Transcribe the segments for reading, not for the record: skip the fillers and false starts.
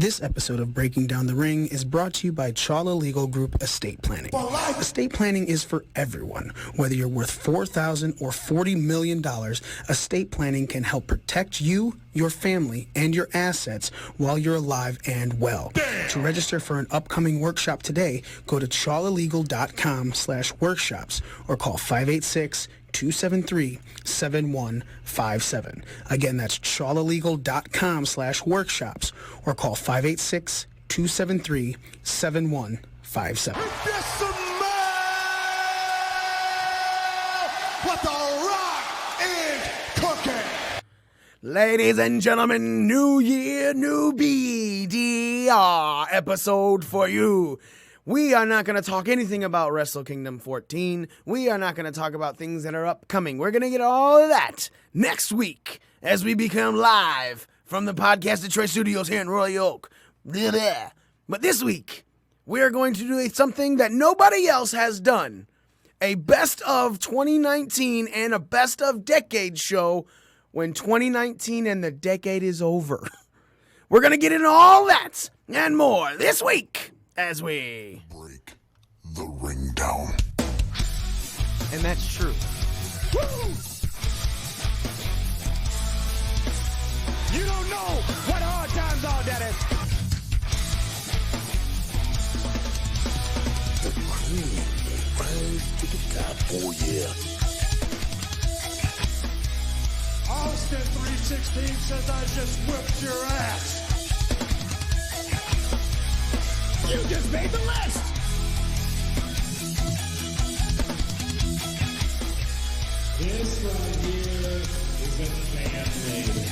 This episode of Breaking Down the Ring is brought to you by Chawla Legal Group Estate Planning. Estate planning is for everyone. Whether you're worth $4,000 or $40 million, estate planning can help protect you, your family, and your assets while you're alive and well. To register for an upcoming workshop today, go to chawlalegal.com/workshops or call 586-273-7157. Again, that's chawlalegal.com/workshops or call 586-273-7157. What the rock is cooking. Ladies and gentlemen, New Year, New BDR episode for you. We are not going to talk anything about Wrestle Kingdom 14. We are not going to talk about things that are upcoming. We're going to get all of that next week as we become live from the Podcast Detroit studios here in Royal Oak. Blah. But this week, we are going to do something that nobody else has done. A best of 2019 and a best of decade show when 2019 and the decade is over. We're going to get into all that and more this week as we break the ring down. And that's true. Woo! You don't know what hard times are, Daddy. The cream will rise to the top. Oh, yeah. Austin 316 says I just whipped your ass. You just made the list. This right here is a family.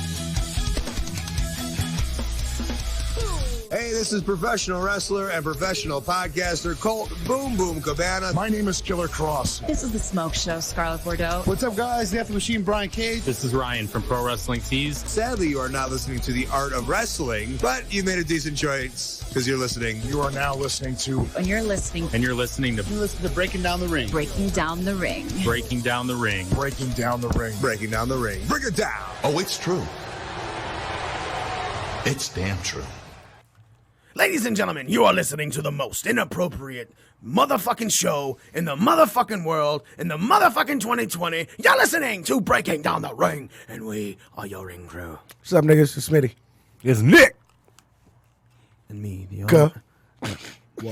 Hey, this is professional wrestler and professional podcaster Colt Boom Boom Cabana. My name is Killer Cross. This is The Smoke Show, Scarlett Bordeaux. What's up, guys? The F Machine, Brian Cage. This is Ryan from Pro Wrestling Tees. Sadly, you are not listening to The Art of Wrestling, but you made a decent choice because you're listening. You are now listening to... And you're listening And you're You listen to Breaking Down the Ring. Breaking Down the Ring. Breaking Down the Ring. Breaking Down the Ring. Breaking Down the Ring. Break it down. Oh, it's true. It's damn true. Ladies and gentlemen, you are listening to the most inappropriate motherfucking show in the motherfucking world in the motherfucking 2020. You're listening to Breaking Down the Ring, and we are your ring crew. What's up, niggas? It's Smitty. It's Nick. And me, the Cuh.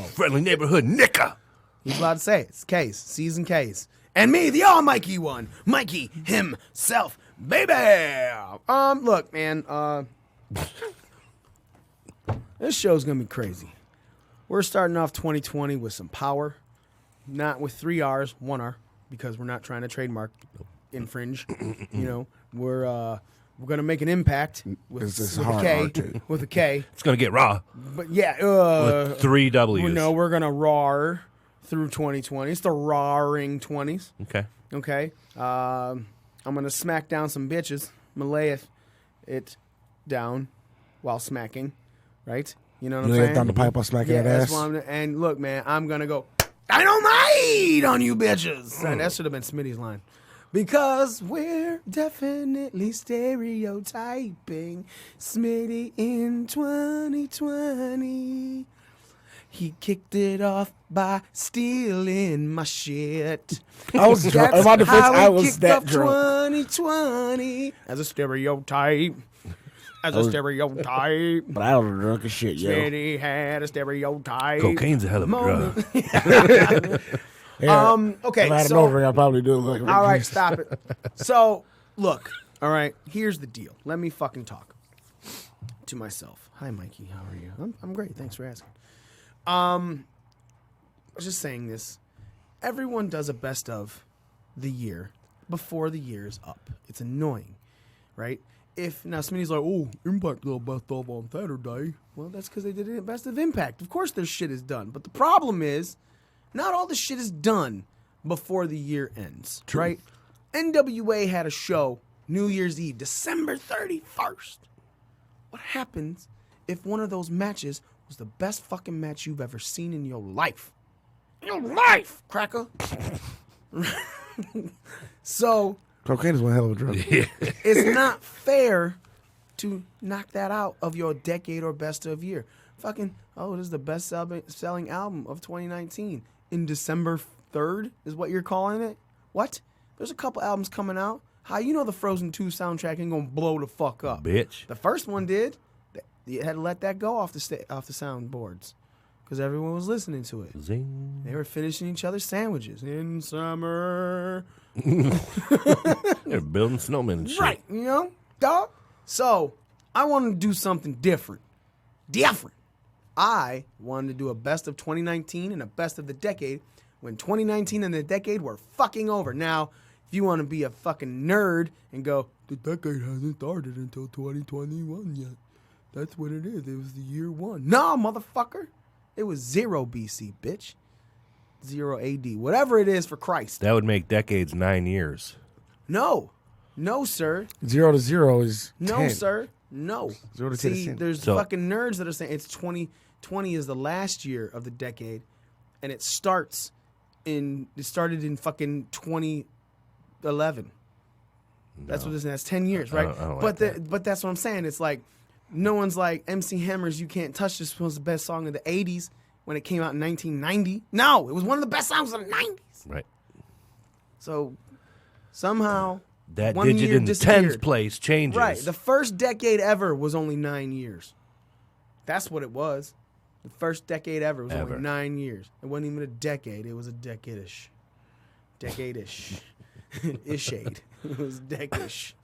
Friendly neighborhood Nicka. He's allowed to say it. It's Case, Season Case. And me, the all-Mikey one, Mikey himself, baby. Look, man, this show's gonna be crazy. We're starting off 2020 with some power, not with 3 R's, 1 R, because we're not trying to trademark infringe. You know, we're gonna make an impact with a K. With a K. It's going to get raw. But yeah, With 3 W's. No, we're gonna roar through 2020. It's the roaring 20s. Okay. Okay. I'm gonna smack down some bitches. I'm gonna lay it down while smacking. Right? You know what I'm saying? Down the pipe, I'll smack that that's ass. what and look, man, I'm going to go dynamite on you bitches. And that should have been Smitty's line. Because we're definitely stereotyping Smitty in 2020. He kicked it off by stealing my shit. I was drunk. In my defense, I was that drunk. 2020 as a stereotype. As a stereotype. But I was drunk as shit, yo. Smitty had a stereotype. Cocaine's a hell of a drug. Yeah. Okay, If I had so... an over, I'd probably do it like All right, stop it. So, look, all right, here's the deal. Let me fucking talk to myself. Hi, Mikey. How are you? I'm great. Thanks for asking. I was just saying this. Everyone does a best of the year before the year is up. It's annoying, right? If now Smitty's like, oh, Impact did a best of on Saturday. Well, that's because they did it at best of Impact. Of course, their shit is done. But the problem is, not all the shit is done before the year ends, right? NWA had a show New Year's Eve, December 31st. What happens if one of those matches was the best fucking match you've ever seen in your life? Your life, cracker. So Cocaine is one hell of a drug. it's not fair to knock that out of your decade or best of year. Fucking, this is the best selling album of 2019. In December 3rd is what you're calling it? What? There's a couple albums coming out. How you know the Frozen 2 soundtrack ain't gonna blow the fuck up? Bitch. The first one did. You had to let that go off the soundboards because everyone was listening to it. Zing. They were finishing each other's sandwiches in summer. They're building snowmen and shit. Right, dog. So I wanted to do something different. I wanted to do a best of 2019 and a best of the decade when 2019 and the decade were fucking over. Now, if you want to be a fucking nerd and go, the decade hasn't started until 2021 yet. That's what it is. It was the year one. No, motherfucker. It was 0 BC, bitch. 0 AD. Whatever it is for Christ. That would make decades 9 years. No. No, sir. 0 to 0 is 10. No, sir. No. 0 to 10 is See, 10. there's fucking nerds that are saying it's 2020 is the last year of the decade, and it started in fucking 2011. That's what this is. That's 10 years, right? I don't but like but that's what I'm saying. It's like no one's like MC Hammer's "You Can't Touch This" was the best song of the 80s when it came out in 1990. No, it was one of the best songs of the 90s. Right. So somehow That one digit year in the disappeared. tens place changes. Right. The first decade ever was only 9 years. That's what it was. The first decade ever was only 9 years. It wasn't even a decade. It was a decade-ish. Decade-ish. Ishade. It was decade-ish.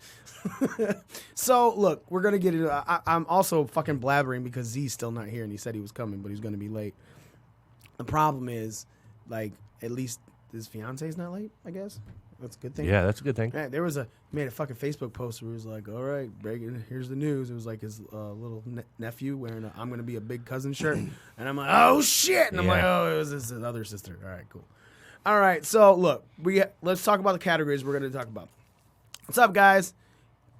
So, look, we're going to get it. I'm also fucking blabbering because Z's still not here, and he said he was coming, but he's going to be late. The problem is, like, at least his fiance's not late, I guess. That's a good thing. Yeah, that's a good thing. Yeah, there was he made a fucking Facebook post where he was like, all right, Reagan, here's the news. It was like his little nephew wearing a I'm going to be a big cousin shirt. And I'm like, oh, shit. And I'm like, oh, it was his other sister. All right, cool. All right, so look, let's talk about the categories we're going to talk about. What's up, guys?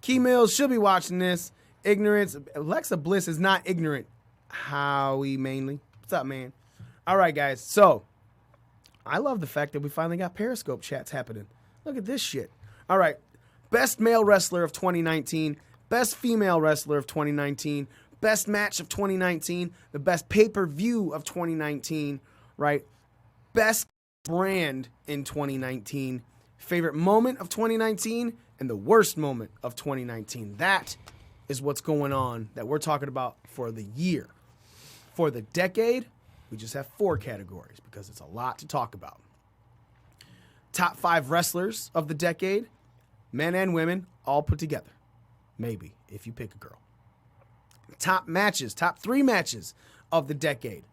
Key Mills should be watching this. Ignorance. Alexa Bliss is not ignorant. Howie mainly. What's up, man? All right, guys. So I love the fact that we finally got Periscope chats happening. Look at this shit. All right. Best male wrestler of 2019. Best female wrestler of 2019. Best match of 2019. The best pay-per-view of 2019. Right? Best brand in 2019. Favorite moment of 2019. And the worst moment of 2019. That is what's going on that we're talking about for the year. For the decade, we just have 4 categories because it's a lot to talk about. Top 5 wrestlers of the decade, men and women, all put together. Maybe, if you pick a girl. Top matches, top 3 matches of the decade.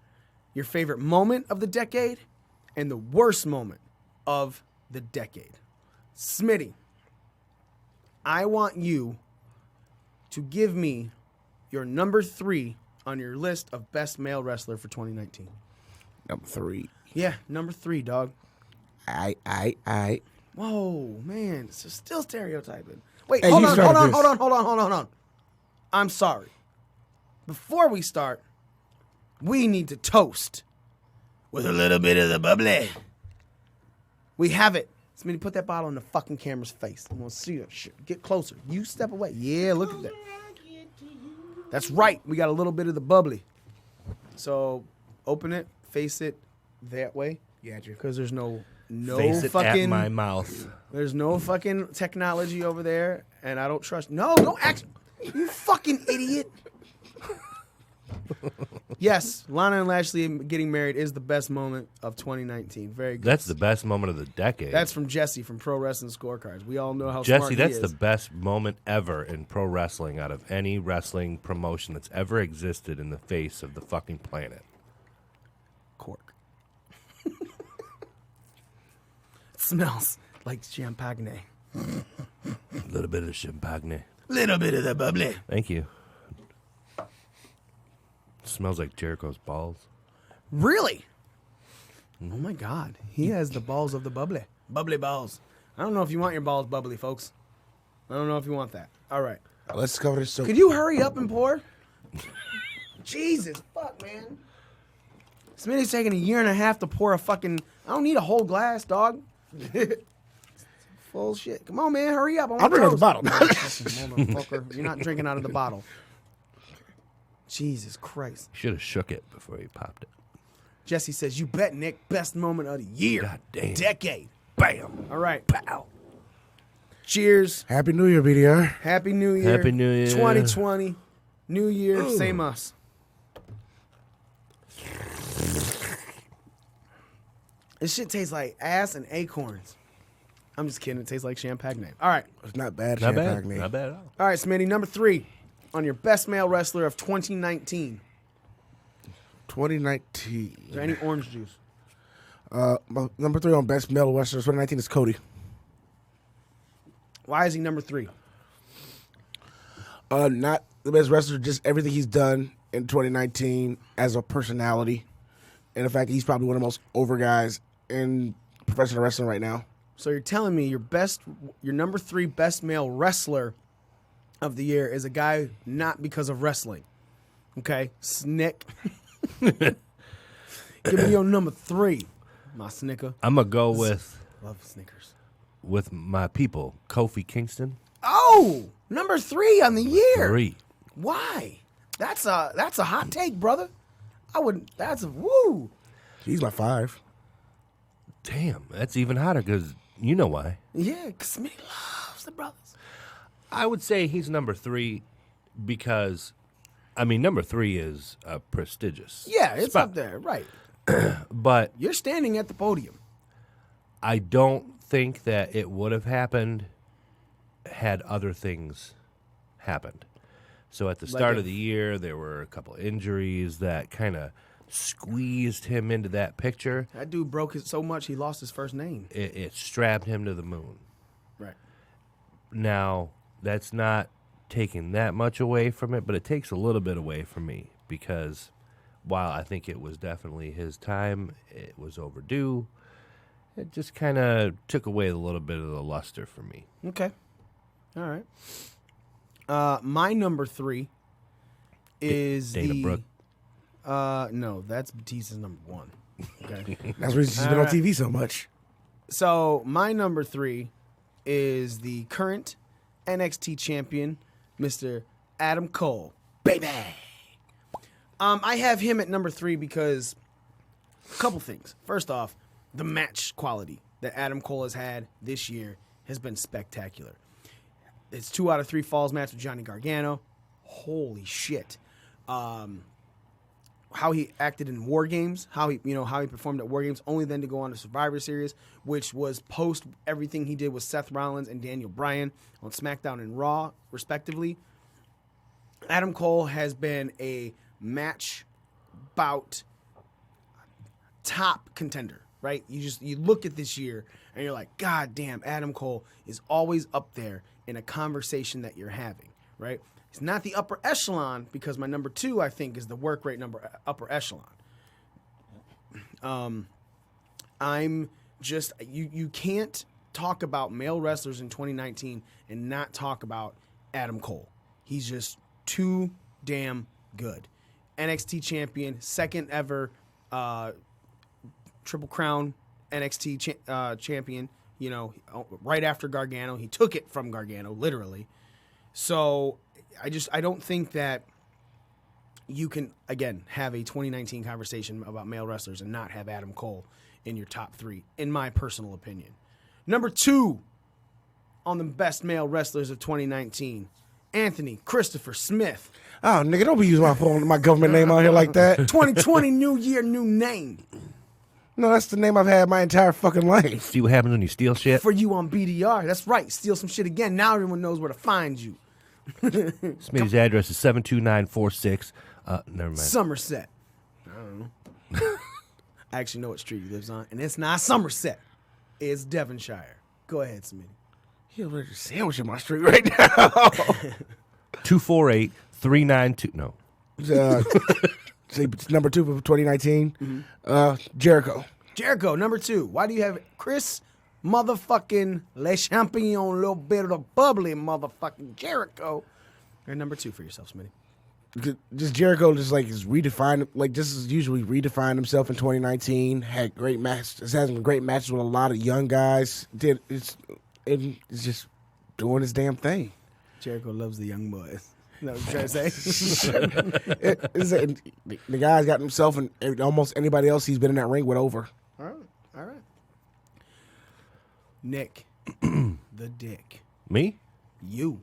Your favorite moment of the decade and the worst moment of the decade. Smitty, I want you to give me your number 3 on your list of best male wrestler for 2019. Number 3. Yeah, number 3, dog. I. Whoa, man, it's still stereotyping. Wait, Hey, hold you on. started this. I'm sorry. Before we start, we need to toast with a little bit of the bubbly. We have it. Smitty, put that bottle in the fucking camera's face. I want to see that shit. Get closer. You step away. Yeah, look at that. That's right. We got a little bit of the bubbly. So open it, face it that way. Yeah, Drew. Because there's no Face it fucking at my mouth. There's no fucking technology over there, and I don't trust. No, don't act. You fucking idiot. Yes, Lana and Lashley getting married is the best moment of 2019. Very good. That's the best moment of the decade. That's from Jesse from Pro Wrestling Scorecards. We all know how smart Jesse, he that's is. the best moment ever in pro wrestling out of any wrestling promotion that's ever existed in the face of the fucking planet. Cork. Smells like champagne. A little bit of champagne. Little bit of the bubbly. Thank you. Smells like Jericho's balls. Really? Oh my God. He has the balls of the bubbly. Bubbly balls. I don't know if you want your balls bubbly, folks. I don't know if you want that. All right. Let's cover this. Could you hurry up and pour? Jesus, fuck, man. Smitty's taking 1.5 years to pour a fucking... I don't need a whole glass, dog. Full shit. Come on, man. Hurry up. I'll bring out the bottle. Motherfucker. You're not drinking out of the bottle. Jesus Christ. Should have shook it before you popped it. Jesse says, you bet, Nick. Best moment of the year. God damn. Decade. Bam. All right. Pow. Cheers. Happy New Year, BDR. Happy New Year. Happy New Year. 2020. New Year. Same us. This shit tastes like ass and acorns. I'm just kidding. It tastes like champagne. All right. It's not bad. Not bad. Champagne. Not bad at all. All right, Smitty. Number 3 on your best male wrestler of 2019. 2019. Is there any orange juice? My number 3 on best male wrestler 2019 is Cody. Why is he number 3? Not the best wrestler, just everything he's done in 2019 as a personality, and the fact that he's probably one of the most over guys in professional wrestling right now. So you're telling me your number 3 best male wrestler of the year is a guy not because of wrestling. Okay, Snick. Give me your number 3, my Snicker. I'm going to go with Love Snickers. my people, Kofi Kingston. Oh, number 3 on the year. 3. Why? That's a hot take, brother. That's a woo. He's my 5. Damn, that's even hotter because you know why. Yeah, because Smitty loves the brothers. I would say he's number 3 because, number 3 is a prestigious Yeah, it's spot. up there, right. But You're standing at the podium. I don't think that it would have happened had other things happened. So at the start of the year, there were a couple of injuries that kind of squeezed him into that picture. That dude broke it so much he lost his first name. It strapped him to the moon. Right. Now, that's not taking that much away from it, but it takes a little bit away from me because while I think it was definitely his time, it was overdue, it just kind of took away a little bit of the luster for me. Okay. All right. My number 3 is Dana Brooke. No, that's Batista's number 1. Okay. That's why he's been on TV so much. So my number 3 is the current NXT champion, Mr. Adam Cole. Baby. I have him at number 3 because a couple things. First off, the match quality that Adam Cole has had this year has been spectacular. It's 2 out of 3 falls match with Johnny Gargano. Holy shit. How he acted in War Games, how he performed at War Games, only then to go on to Survivor Series, which was post everything he did with Seth Rollins and Daniel Bryan on SmackDown and Raw, respectively. Adam Cole has been a match bout top contender, right? You look at this year and you're like, God damn, Adam Cole is always up there in a conversation that you're having, right? It's not the upper echelon because my number 2, I think, is the work rate upper echelon. I'm just you can't talk about male wrestlers in 2019 and not talk about Adam Cole. He's just too damn good. NXT champion, second ever Triple Crown NXT champion. Right after Gargano, he took it from Gargano, literally. So I don't think that you can, again, have a 2019 conversation about male wrestlers and not have Adam Cole in your top 3, in my personal opinion. Number 2 on the best male wrestlers of 2019, Anthony Christopher Smith. Oh, nigga, don't be using my government name out here like that. 2020, new year, new name. No, that's the name I've had my entire fucking life. See what happens when you steal shit? For you on BDR. That's right. Steal some shit again. Now everyone knows where to find you. Smitty's address is 72946. Never mind. Somerset. I don't know. I actually know what street he lives on, and it's not Somerset. It's Devonshire. Go ahead, Smitty. You're a sandwich in my street right now. 248-392. No. See, number 2 for 2019, Jericho. Jericho, number 2. Why do you have Chris motherfucking Le Champion, little bit of the bubbly motherfucking Jericho? You're number 2 for yourself, Smitty. Just Jericho is redefined, just as usually redefined himself in 2019. Had great matches, has had some great matches with a lot of young guys. It's and is just doing his damn thing. Jericho loves the young boys. Is that what you're trying to say? The guy's got himself and almost anybody else he's been in that ring with over. All right. Nick, the Dick. Me? You.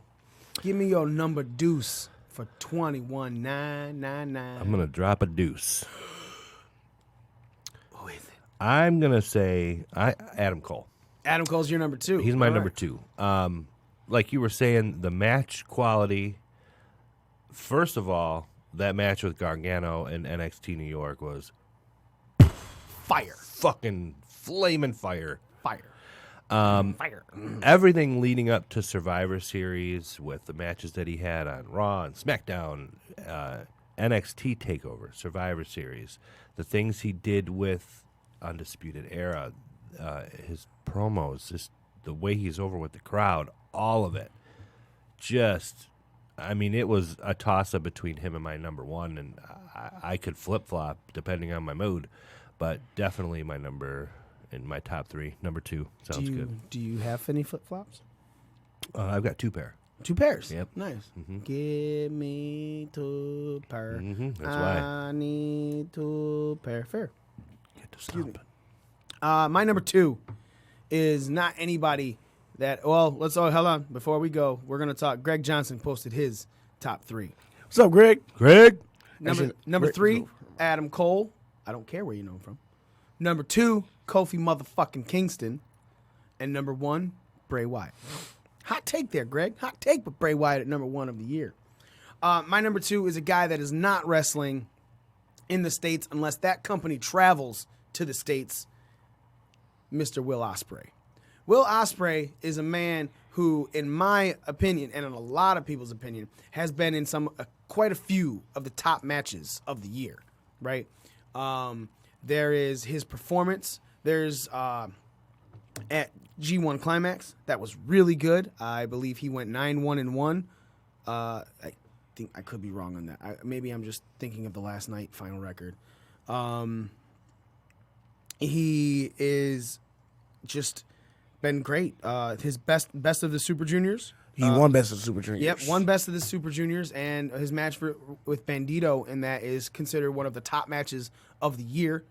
Give me your number deuce for 21,999. I'm going to drop a deuce. Who is it? I'm going to say Adam Cole. Adam Cole's your number 2. He's my All number right. 2. Like you were saying, the match quality. First of all, that match with Gargano in NXT New York was Fire. fucking flaming fire. Fire. Everything leading up to Survivor Series with the matches that he had on Raw and SmackDown, NXT TakeOver, Survivor Series, the things he did with Undisputed Era, his promos, just the way he's over with the crowd, all of it. Just, I mean, it was a toss-up between him and my number 1, and I could flip-flop depending on my mood, but definitely my number... in my top 3, number 2 sounds good. Do you have any flip-flops? I've got 2 pair. 2 pairs? Yep. Nice. Give me 2 pair. That's why. I need 2 pair. Fair. Get to stomping. My number 2 is not anybody that, well, hold on. Before we go, we're going to talk. Greg Johnson posted his top 3. What's up, Greg? Greg? Number 3, Adam Cole. I don't care where you know him from. Number 2, Kofi motherfucking Kingston. And number 1, Bray Wyatt. Hot take there, Greg. Hot take with Bray Wyatt at number 1 of the year. My number 2 is a guy that is not wrestling in the States unless that company travels to the States, Mr. Will Ospreay. Will Ospreay is a man who, in my opinion, and in a lot of people's opinion, has been in quite a few of the top matches of the year, right? There is his performance. There's at G1 Climax. That was really good. I believe he went 9-1-1. I think I could be wrong on that. Maybe I'm just thinking of the last night final record. He is just been great. His best of the Super Juniors. He won Best of the Super Juniors. Yep, won Best of the Super Juniors, and his match with Bandito, and that is considered one of the top matches of the year.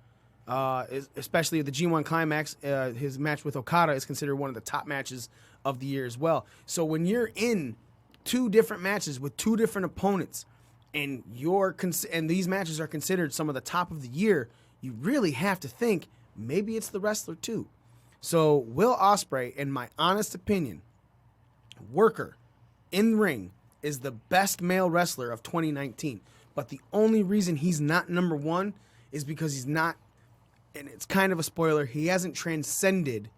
Especially at the G1 Climax, his match with Okada is considered one of the top matches of the year as well. So when you're in 2 different matches with 2 different opponents, and these matches are considered some of the top of the year, you really have to think maybe it's the wrestler too. So Will Ospreay, in my honest opinion, worker in ring, is the best male wrestler of 2019. But the only reason he's not number 1 is because he's not, and it's kind of a spoiler, he hasn't transcended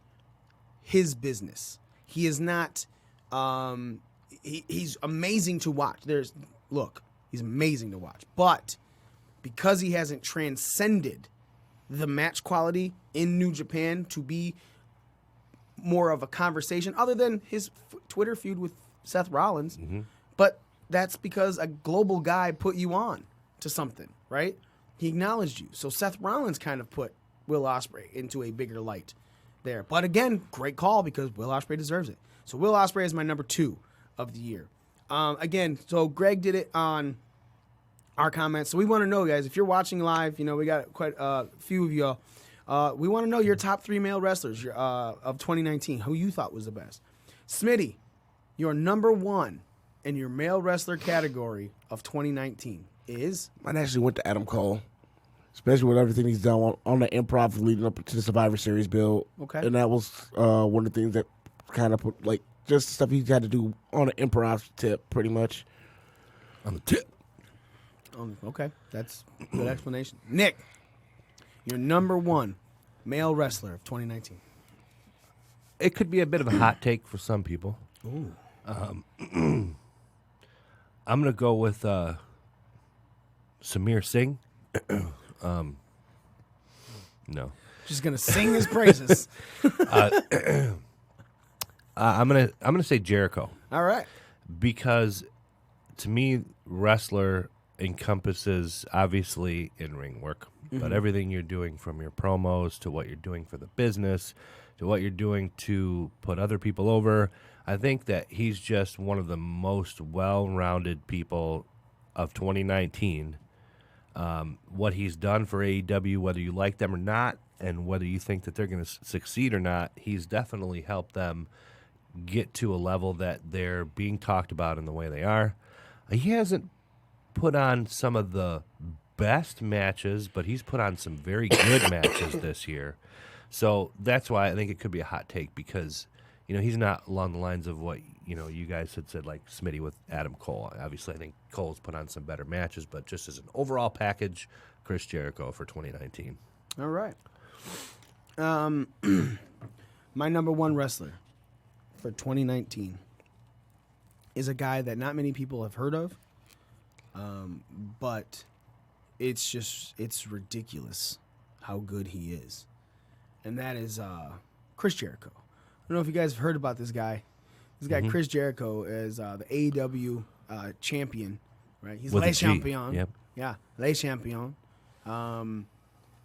his business. He is not, he's amazing to watch. He's amazing to watch. But because he hasn't transcended the match quality in New Japan to be more of a conversation, other than his Twitter feud with Seth Rollins, but that's because a global guy put you on to something, right? He acknowledged you. So Seth Rollins kind of put Will Ospreay into a bigger light there. But again, great call because Will Ospreay deserves it. So Will Ospreay is my number 2 of the year. Again, so Greg did it on our comments. So we want to know, guys, if you're watching live, we got quite a few of y'all. We want to know your top 3 male wrestlers of 2019, who you thought was the best. Smitty, your number 1 in your male wrestler category of 2019 is? Mine actually went to Adam Cole, especially with everything he's done on the improv leading up to the Survivor Series build. Okay. And that was one of the things that kind of put, just stuff he had to do on an improv tip, pretty much. On the tip. Okay, that's a good explanation. Nick, your number 1 male wrestler of 2019. It could be a bit of a hot take for some people. Ooh. I'm going to go with Samir Singh. No. Just going to sing his praises. I'm gonna say Jericho. All right. Because to me, wrestler encompasses obviously in-ring work, but everything you're doing from your promos to what you're doing for the business to what you're doing to put other people over. I think that he's just one of the most well-rounded people of 2019. What he's done for AEW, whether you like them or not, and whether you think that they're going to succeed or not, he's definitely helped them get to a level that they're being talked about in the way they are. He hasn't put on some of the best matches, but he's put on some very good matches this year. So that's why I think it could be a hot take because, he's not along the lines of what, you guys had said, like Smitty with Adam Cole. Obviously, I think Cole's put on some better matches, but just as an overall package, Chris Jericho for 2019. All right. My number one wrestler for 2019 is a guy that not many people have heard of, but it's ridiculous how good he is. And that is Chris Jericho. I don't know if you guys have heard about this guy. This guy, Chris Jericho, is the AEW champion, right? He's With Le a G. Champion. Yep. Yeah, Le Champion.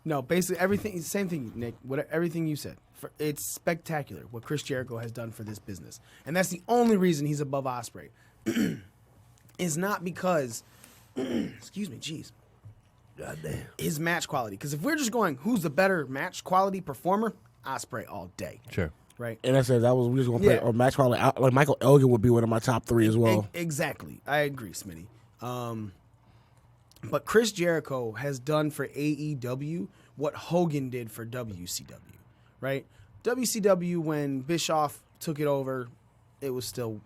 No, basically everything, same thing, Nick. Everything you said. It's spectacular what Chris Jericho has done for this business. And that's the only reason he's above Ospreay. Is not because, excuse me, jeez. Goddamn. His match quality. Because if we're just going, who's the better match quality performer? Ospreay all day. Sure. Right? And I said we just going to play a match quality. Like Michael Elgin would be one of my top three as well. Exactly. I agree, Smitty. But Chris Jericho has done for AEW what Hogan did for WCW, right? WCW, when Bischoff took it over, it was still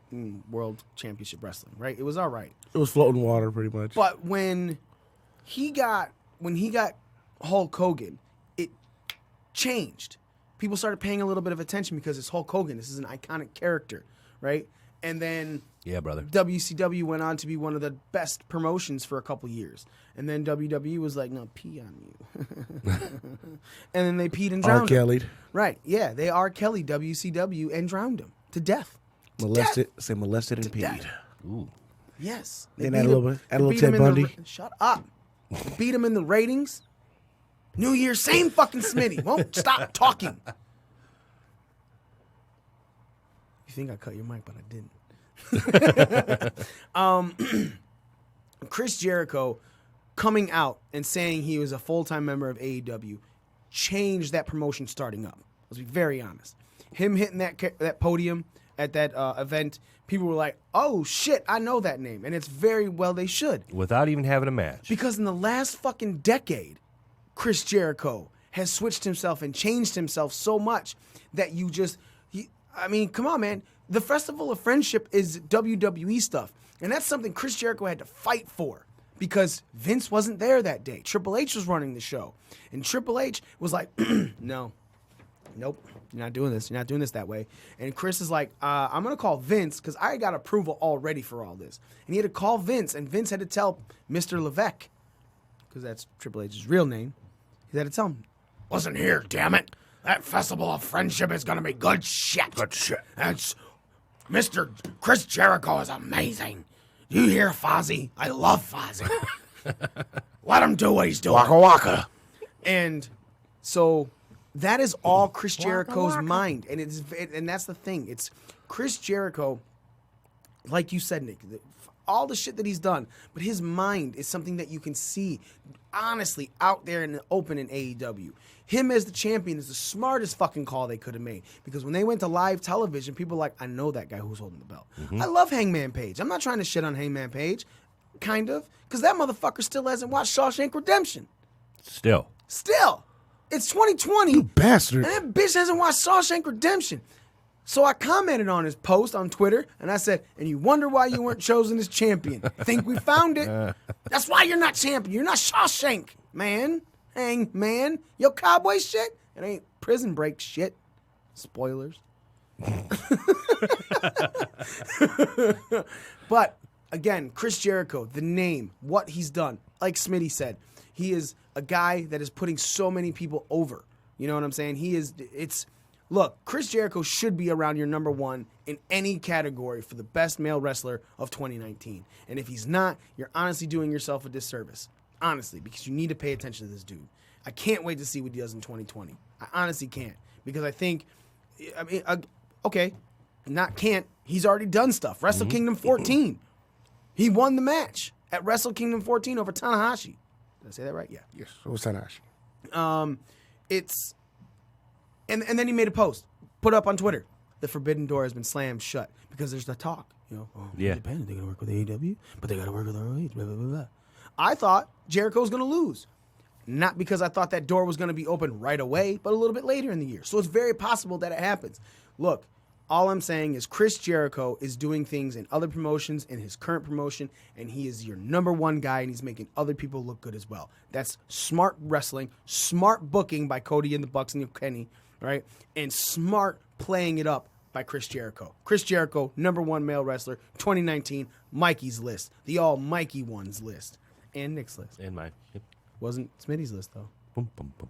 World Championship Wrestling, right? It was all right. It was floating water pretty much. But when he got Hulk Hogan, it changed. People started paying a little bit of attention because it's Hulk Hogan. This is an iconic character, right? And then Yeah, brother. WCW went on to be one of the best promotions for a couple years. And then WWE was like, no, pee on you. And then they peed and drowned him. R-Kelly'd. Right, yeah. They R. Kelly WCW and drowned him to death. Molested and peed. death. Ooh. Yes. Then add a little beat Ted him in the Bundy. shut up. They beat him in the ratings. New Year, same fucking Smitty. Won't stop talking. You think I cut your mic, but I didn't. Chris Jericho coming out and saying he was a full-time member of AEW changed that promotion starting up. Let's be very honest. Him hitting that podium at that event, people were like, oh, shit, I know that name. And it's very well they should. Without even having a match. Because in the last fucking decade, Chris Jericho has switched himself and changed himself so much that come on, man. The Festival of Friendship is WWE stuff. And that's something Chris Jericho had to fight for because Vince wasn't there that day. Triple H was running the show. And Triple H was like, nope, you're not doing this. You're not doing this that way. And Chris is like, I'm going to call Vince because I got approval already for all this. And he had to call Vince, and Vince had to tell Mr. Levesque, because that's Triple H's real name, he had to tell him, wasn't here, damn it. That Festival of Friendship is going to be good shit. Good shit. That's Mr. Chris Jericho is amazing. You hear Fozzy? I love Fozzy. Let him do what he's doing. Waka waka. And so that is all Chris Jericho's mind. And and that's the thing. It's Chris Jericho, like you said, Nick, all the shit that he's done, but his mind is something that you can see honestly out there in the open in AEW. Him as the champion is the smartest fucking call they could have made. Because when they went to live television, people were like, I know that guy who's holding the belt. Mm-hmm. I love Hangman Page. I'm not trying to shit on Hangman Page. Kind of. Because that motherfucker still hasn't watched Shawshank Redemption. Still. It's 2020. You bastard. And that bitch hasn't watched Shawshank Redemption. So I commented on his post on Twitter, and I said, and you wonder why you weren't chosen as champion. Think we found it? That's why you're not champion. You're not Shawshank, man. Hang, man. Yo, cowboy shit? It ain't Prison Break shit. Spoilers. But, again, Chris Jericho, the name, what he's done. Like Smitty said, he is a guy that is putting so many people over. You know what I'm saying? Look, Chris Jericho should be around your number one in any category for the best male wrestler of 2019. And if he's not, you're honestly doing yourself a disservice. Honestly, because you need to pay attention to this dude. I can't wait to see what he does in 2020. I honestly can't. Because I think, he's already done stuff. Wrestle Kingdom 14. He won the match at Wrestle Kingdom 14 over Tanahashi. Did I say that right? Yeah. Yes, it was Tanahashi. And then he made a post, put up on Twitter. The forbidden door has been slammed shut because there's the talk. Independent, they're going to work with AEW, but they got to work with ROH, blah, blah, blah, blah. I thought Jericho was going to lose. Not because I thought that door was going to be open right away, but a little bit later in the year. So it's very possible that it happens. Look, all I'm saying is Chris Jericho is doing things in other promotions, in his current promotion, and he is your number one guy, and he's making other people look good as well. That's smart wrestling, smart booking by Cody and the Bucks and Kenny, right? And smart playing it up by Chris Jericho. Chris Jericho, number one male wrestler, 2019, Mikey's list. The all Mikey ones list. And Nick's list. And mine. Yep. Wasn't Smitty's list, though. Boom, boom, boom,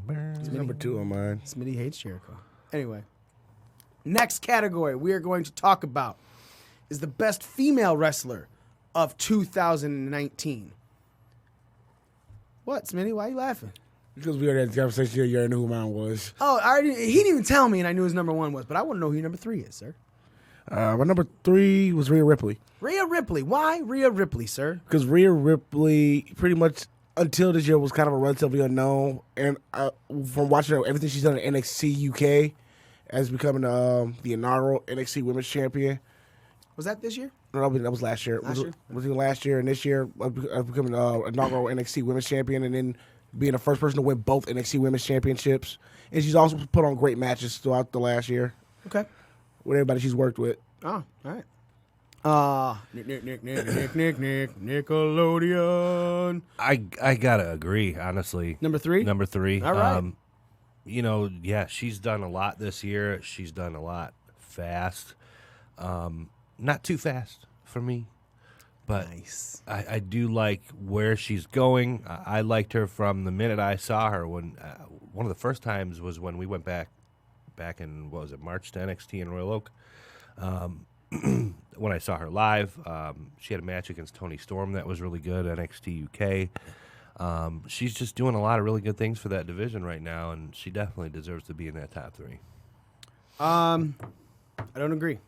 boom. He's number 2 on mine. Smitty hates Jericho. Anyway. Next category we are going to talk about is the best female wrestler of 2019. What, Smitty? Why are you laughing? Because we already had the conversation, you already knew who mine was. Oh, he didn't even tell me, and I knew his number one was, but I want to know who your number 3 is, sir. My number 3 was Rhea Ripley. Rhea Ripley. Why Rhea Ripley, sir? Because Rhea Ripley, pretty much until this year, was kind of a relatively unknown. And from watching everything she's done in NXT UK, as becoming the inaugural NXT Women's Champion. Was that this year? No, that was last year. Was last year, and this year becoming inaugural NXT Women's Champion, and then being the first person to win both NXT Women's Championships. And she's also put on great matches throughout the last year. Okay. With everybody she's worked with. Oh, all right. Nickelodeon. I gotta agree, honestly. Number 3? Number 3. All right. She's done a lot this year. She's done a lot fast. Not too fast for me, but nice. I do like where she's going. I liked her from the minute I saw her. When one of the first times was when we went back in, what was it, March to NXT in Royal Oak. When I saw her live, she had a match against Toni Storm that was really good, NXT UK. She's just doing a lot of really good things for that division right now, and she definitely deserves to be in that top 3. I don't agree.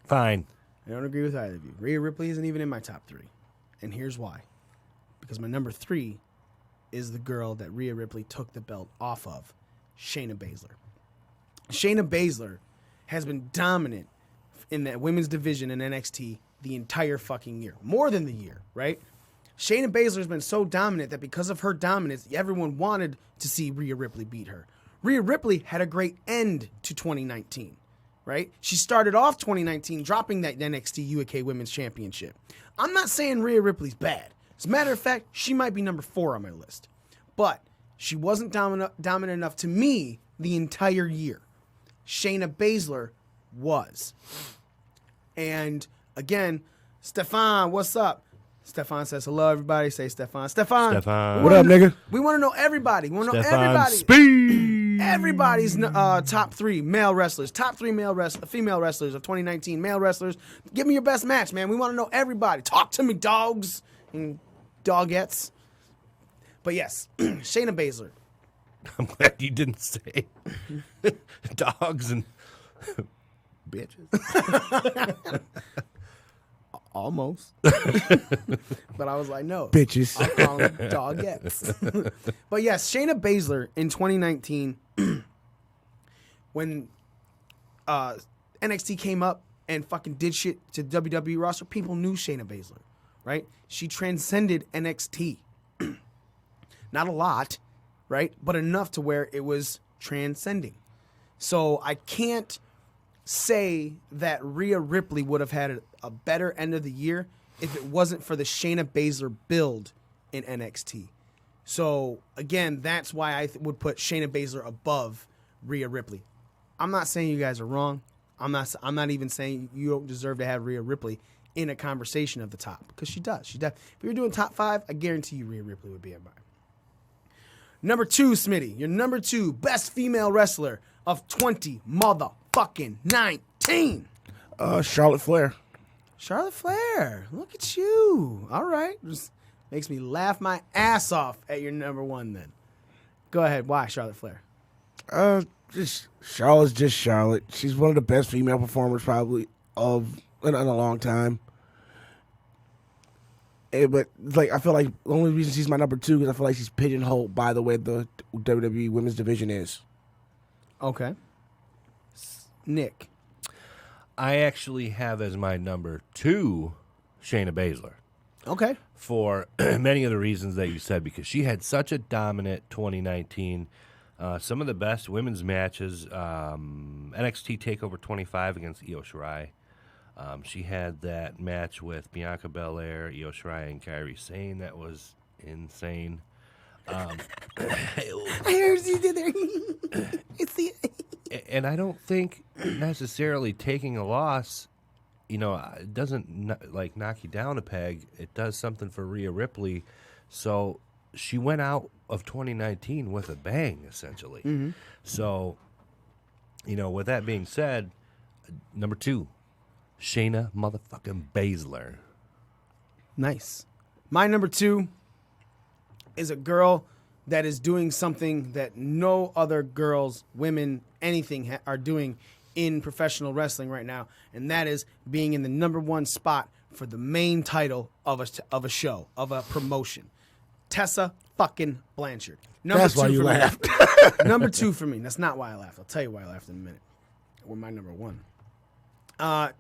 Fine. I don't agree with either of you. Rhea Ripley isn't even in my top 3. And here's why. Because my number 3 is the girl that Rhea Ripley took the belt off of, Shayna Baszler. Shayna Baszler has been dominant in that women's division in NXT the entire fucking year. More than the year, right? Shayna Baszler has been so dominant that because of her dominance, everyone wanted to see Rhea Ripley beat her. Rhea Ripley had a great end to 2019, right? She started off 2019 dropping that NXT UK Women's Championship. I'm not saying Rhea Ripley's bad. As a matter of fact, she might be number 4 on my list. But she wasn't dominant enough to me the entire year. Shayna Baszler was. And again, Stefan, what's up? Stefan says hello, everybody. Say Stefan. Stefan. What up, nigga? We want to know everybody. We want to know Stefan everybody. Speed. Everybody's top 3 male wrestlers. Top 3 female wrestlers of 2019. Male wrestlers. Give me your best match, man. We want to know everybody. Talk to me, dogs and dogettes. But yes, Shayna Baszler. I'm glad you didn't say dogs and bitches. Almost. But I was like, no. Bitches. I'll call them dogettes. But yes, Shayna Baszler in 2019, when NXT came up and fucking did shit to WWE roster, people knew Shayna Baszler, right? She transcended NXT. Not a lot, right? But enough to where it was transcending. So I can't say that Rhea Ripley would have had a better end of the year if it wasn't for the Shayna Baszler build in NXT. So again, that's why I would put Shayna Baszler above Rhea Ripley. I'm not saying you guys are wrong. I'm not even saying you don't deserve to have Rhea Ripley in a conversation of the top, because she does. If you're doing top 5, I guarantee you Rhea Ripley would be in mine. Number 2, Smitty, your number 2 best female wrestler of 20 motherfucking 19? Charlotte Flair. Charlotte Flair. Look at you. All right. Just makes me laugh my ass off at your number one then. Go ahead. Why Charlotte Flair? Charlotte's just Charlotte. She's one of the best female performers probably in a long time. But like, I feel like the only reason she's my number 2 is I feel like she's pigeonholed by the way the WWE women's division is. Okay. Nick. I actually have as my number 2 Shayna Baszler. Okay. For many of the reasons that you said, because she had such a dominant 2019. Some of the best women's matches, NXT TakeOver 25 against Io Shirai. She had that match with Bianca Belair, Io Shirai, and Kairi Sane. That was insane. I heard you did there. It's the... And I don't think necessarily taking a loss, it doesn't knock you down a peg. It does something for Rhea Ripley. So she went out of 2019 with a bang, essentially. Mm-hmm. So, with that being said, number 2, Shayna motherfucking Baszler. Nice. My number 2 is a girl that is doing something that no other girls, women, anything are doing in professional wrestling right now, and that is being in the number 1 spot for the main title of a show, of a promotion. Tessa fucking Blanchard. That's why you laughed. Number 2 for me. That's not why I laughed. I'll tell you why I laughed in a minute. Or my number 1.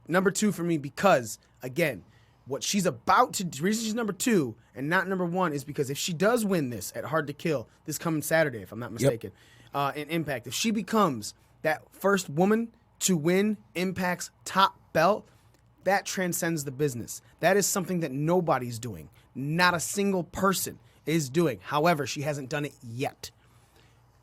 Number 2 for me because, again, what she's about to do, the reason she's number 2 and not number 1 is because if she does win this at Hard to Kill this coming Saturday, if I'm not mistaken, in Impact, if she becomes that first woman to win Impact's top belt, that transcends the business. That is something that nobody's doing. Not a single person is doing. However, she hasn't done it yet.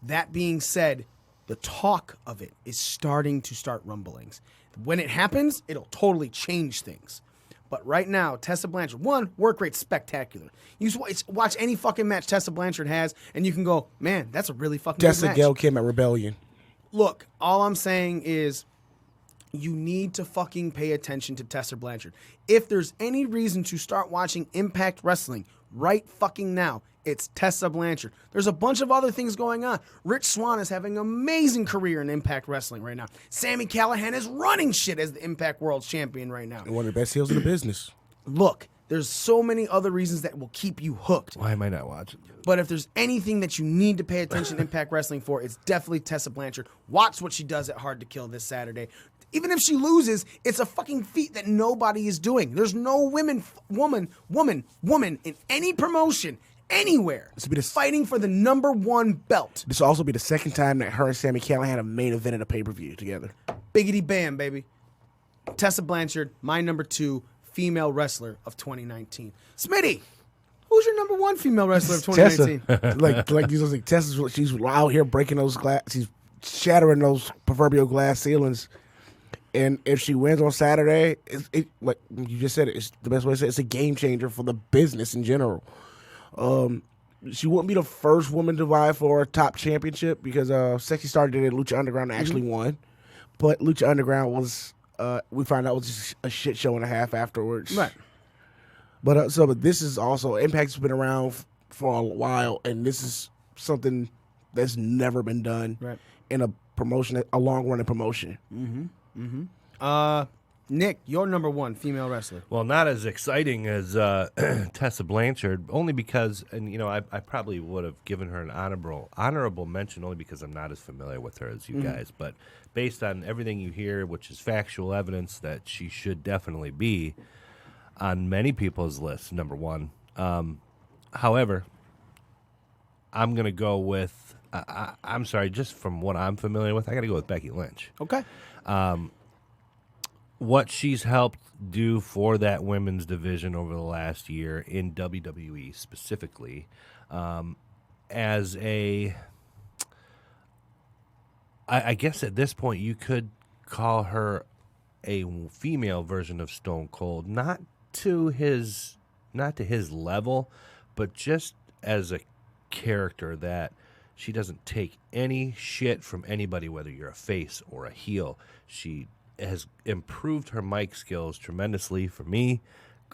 That being said, the talk of it is starting to start rumblings. When it happens, it'll totally change things. But right now, Tessa Blanchard, 1, work rate spectacular. You watch any fucking match Tessa Blanchard has, and you can go, man, that's a really fucking good match. Gail Kim at Rebellion. Look, all I'm saying is you need to fucking pay attention to Tessa Blanchard. If there's any reason to start watching Impact Wrestling right fucking now, it's Tessa Blanchard. There's a bunch of other things going on. Rich Swann is having an amazing career in Impact Wrestling right now. Sami Callihan is running shit as the Impact World Champion right now. One of the best heels in the business. Look, there's so many other reasons that will keep you hooked. Why am I not watching? But if there's anything that you need to pay attention to Impact Wrestling for, it's definitely Tessa Blanchard. Watch what she does at Hard to Kill this Saturday. Even if she loses, it's a fucking feat that nobody is doing. There's no woman in any promotion anywhere fighting for the number 1 belt. This will also be the second time that her and Sami Callihan have main event at a pay-per-view together. Biggity bam, baby. Tessa Blanchard, my number 2 female wrestler of 2019. Smitty, who's your number 1 female wrestler of 2019? Tessa. Tessa's, she's out here breaking those glass. She's shattering those proverbial glass ceilings. And if she wins on Saturday, like you just said, it's the best way to say it, it's a game changer for the business in general. She wouldn't be the first woman to vie for a top championship because Sexy Star did it. Lucha Underground actually won, but Lucha Underground was we found out was just a shit show and a half afterwards. Right. But this is also Impact's been around for a while, and this is something that's never been done in a promotion, a long running promotion. Nick, your number 1 female wrestler. Well, not as exciting as Tessa Blanchard, only because, and I probably would have given her an honorable mention only because I'm not as familiar with her as you guys. But based on everything you hear, which is factual evidence that she should definitely be on many people's lists, number 1. However, I'm going to go with, I'm sorry, just from what I'm familiar with, I got to go with Becky Lynch. Okay. What she's helped do for that women's division over the last year in WWE specifically, as I guess at this point you could call her a female version of Stone Cold, not to his level, but just as a character that She doesn't take any shit from anybody, whether you're a face or a heel. She has improved her mic skills tremendously for me.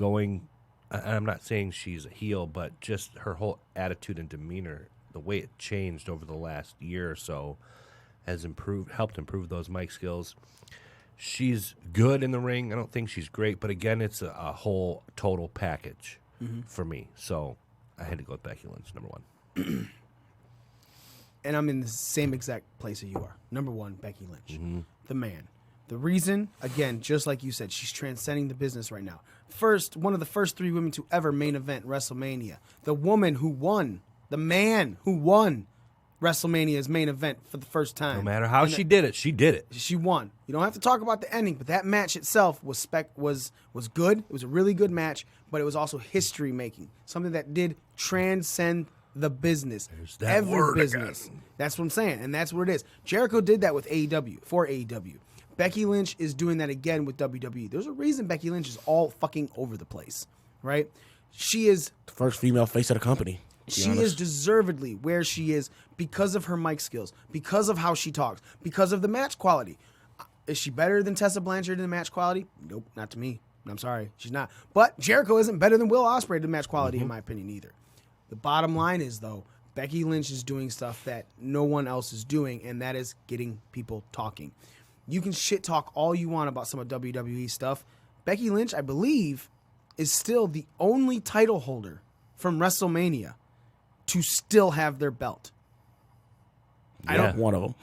I'm not saying she's a heel, but just her whole attitude and demeanor, the way it changed over the last year or so, has helped improve those mic skills. She's good in the ring. I don't think she's great, but again, it's a whole total package for me. So I had to go with Becky Lynch, number one. And I'm in the same exact place that you are. Number one, Becky Lynch, the man. The reason, again, just like you said, she's transcending the business right now. One of the first 3 women to ever main event WrestleMania. The woman who won, the man who won WrestleMania's main event for the first time. No matter how she did it, she did it. She won. You don't have to talk about the ending, but that match itself was good. It was a really good match, but it was also history making. Something that did transcend the business. There's that every word business. again. That's what I'm saying, and that's what it is. Jericho did that with AEW, for AEW. Becky Lynch is doing that again with WWE. There's a reason Becky Lynch is all fucking over the place, right? She is The first female face of the company. She is deservedly where she is because of her mic skills, because of how she talks, because of the match quality. Is she better than Tessa Blanchard in the match quality? Nope, not to me. I'm sorry, she's not. But Jericho isn't better than Will Ospreay in the match quality, in my opinion, either. The bottom line is, though, Becky Lynch is doing stuff that no one else is doing, and that is getting people talking. You can shit talk all you want about some of WWE stuff. Becky Lynch, I believe, is still the only title holder from WrestleMania to still have their belt. I don't. One of them.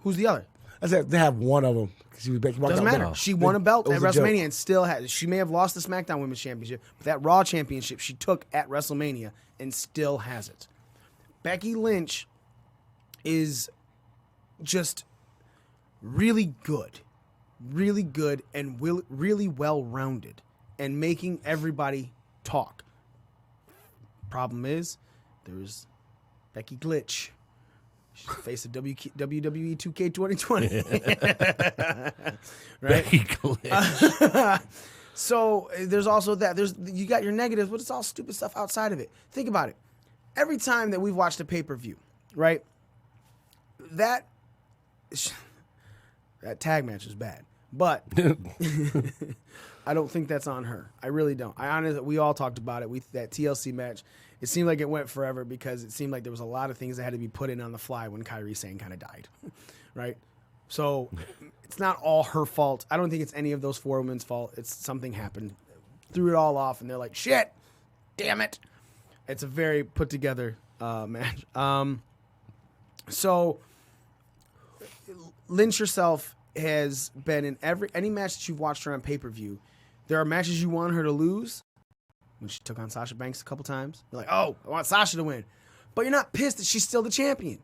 Who's the other? I said they have one of them. She was Becky. Doesn't matter. She won a belt at It was a WrestleMania joke. and still has. She may have lost the SmackDown Women's Championship, but that Raw Championship she took at WrestleMania and still has it. Becky Lynch is just really good, and really well-rounded, and making everybody talk. Problem is, there's Becky Glitch. She's the face of WWE 2K 2020. Right? Becky Glitch. So there's also that. You got your negatives, but it's all stupid stuff outside of it. Think about it. Every time that we've watched a pay-per-view, right, that tag match is bad. But I don't think that's on her. I really don't. We all talked about it. That TLC match, it seemed like it went forever because it seemed like there was a lot of things that had to be put in on the fly when Kairi Sane kind of died, right? So it's not all her fault. I don't think it's any of those 4 women's fault. It's something happened, threw it all off, and they're like, shit, damn it. It's a very put together match. So Lynch herself has been in any match that you've watched her on pay-per-view. There are matches you want her to lose. When she took on Sasha Banks a couple times, you're like, oh, I want Sasha to win. But you're not pissed that she's still the champion.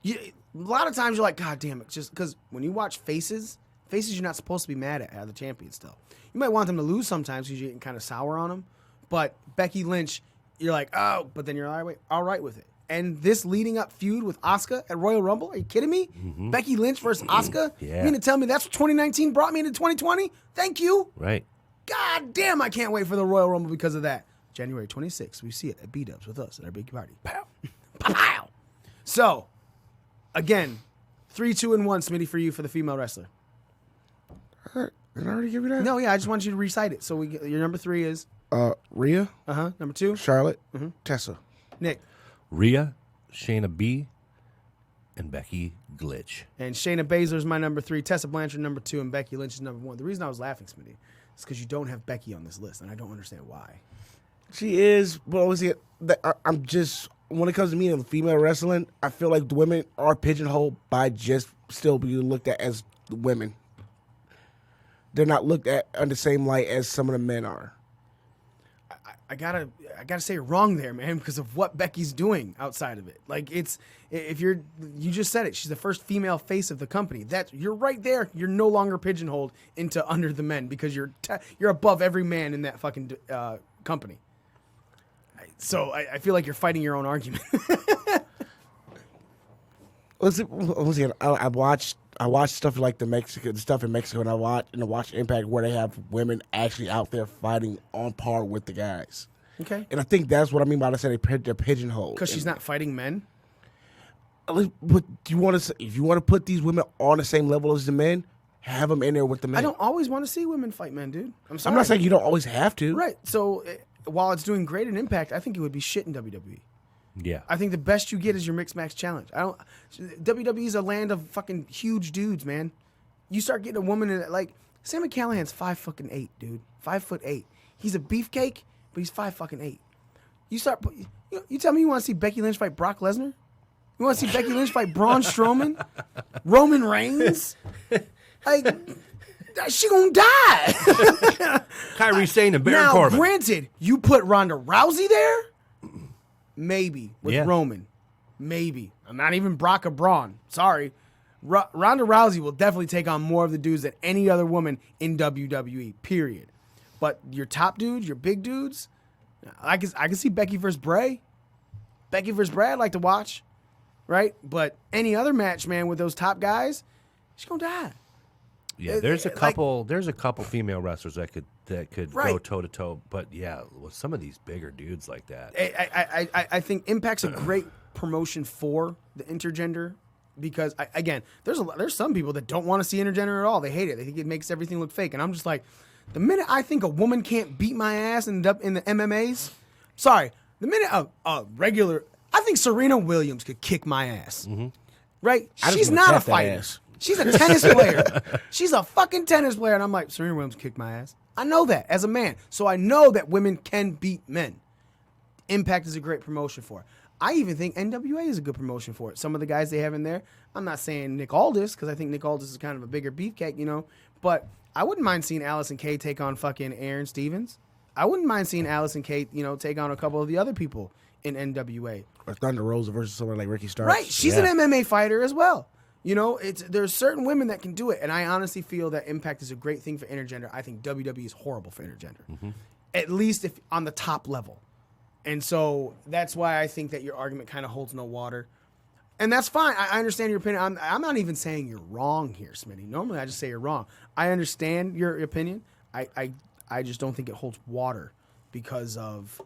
A lot of times you're like, God damn it. Just because when you watch faces you're not supposed to be mad at are the champion still. You might want them to lose sometimes because you're getting kind of sour on them. But Becky Lynch, you're like, oh, but then you're all right with it. And this leading up feud with Asuka at Royal Rumble, are you kidding me? Mm-hmm. Becky Lynch versus Asuka? Yeah. You mean to tell me that's what 2019 brought me into 2020? Thank you. Right. God damn, I can't wait for the Royal Rumble because of that. January 26th, we see it at B-Dubs with us at our big party. Pow. Pow. So, again, 3, 2, and 1, Smitty, for you for the female wrestler. Did I already give you that? No, yeah, I just want you to recite it. So your number 3 is? Rhea. Number 2? Charlotte. Tessa. Nick. Rhea, Shayna B, and Becky Glitch. And Shayna Baszler is my number 3, Tessa Blanchard number 2, and Becky Lynch is number 1. The reason I was laughing, Smitty, is because you don't have Becky on this list, and I don't understand why. She is, but obviously, I'm just, when it comes to me and female wrestling, I feel like the women are pigeonholed by just still being looked at as women. They're not looked at in the same light as some of the men are. I gotta say you're wrong there, man, because of what Becky's doing outside of it. Like you just said it. She's the first female face of the company. You're right there. You're no longer pigeonholed into under the men because you're above every man in that fucking company. So I feel like you're fighting your own argument. I watched stuff like the stuff in Mexico, and I watched Impact where they have women actually out there fighting on par with the guys. Okay. And I think that's what I mean by I said they're pigeonholed. Because she's not fighting men? But do you want to? If you want to put these women on the same level as the men, have them in there with the men. I don't always want to see women fight men, dude. I'm sorry. I'm not saying you don't always have to. Right. So while it's doing great in Impact, I think it would be shit in WWE. Yeah. I think the best you get is your mixed match challenge. WWE's a land of fucking huge dudes, man. You start getting a woman in like Sami Callihan's 5'8", dude. 5'8". He's a beefcake, but he's 5'8". You tell me you want to see Becky Lynch fight Brock Lesnar? You want to see Becky Lynch fight Braun Strowman? Roman Reigns? Like, she gonna die. Kyrie Sane and Baron now, Corbin. granted, you put Ronda Rousey there, maybe with Yeah. Roman, maybe. I'm not even Brock or Braun. Sorry, Ronda Rousey will definitely take on more of the dudes than any other woman in WWE. Period. But your top dudes, your big dudes, I can see Becky versus Bray. Becky versus Bray, I'd like to watch, right? But any other match, man, with those top guys, she's gonna die. Yeah, there's a couple. There's a couple female wrestlers that could go toe to toe. But yeah, with some of these bigger dudes like that, I think Impact's a great promotion for the intergender because again, there's some people that don't want to see intergender at all. They hate it. They think it makes everything look fake. And I'm just like, the minute I think a woman can't beat my ass in the MMAs, sorry, the minute a regular, I think Serena Williams could kick my ass. Mm-hmm. Right? I just She's wanna not a tap that fighter. ass. She's a tennis player. She's a fucking tennis player. And I'm like, Serena Williams kicked my ass. I know that as a man. So I know that women can beat men. Impact is a great promotion for it. I even think NWA is a good promotion for it. Some of the guys they have in there, I'm not saying Nick Aldis, because I think Nick Aldis is kind of a bigger beefcake, you know. But I wouldn't mind seeing Allison Kay take on fucking Aaron Stevens. I wouldn't mind seeing Allison Kay, you know, take on a couple of the other people in NWA. Or Thunder Rosa versus someone like Ricky Starks. Right. She's an MMA fighter as well. You know, there's certain women that can do it, and I honestly feel that Impact is a great thing for intergender. I think WWE is horrible for intergender, at least if on the top level. And so that's why I think that your argument kind of holds no water, and that's fine. I understand your opinion. I'm not even saying you're wrong here, Smitty. Normally, I just say you're wrong. I understand your opinion. I just don't think it holds water because of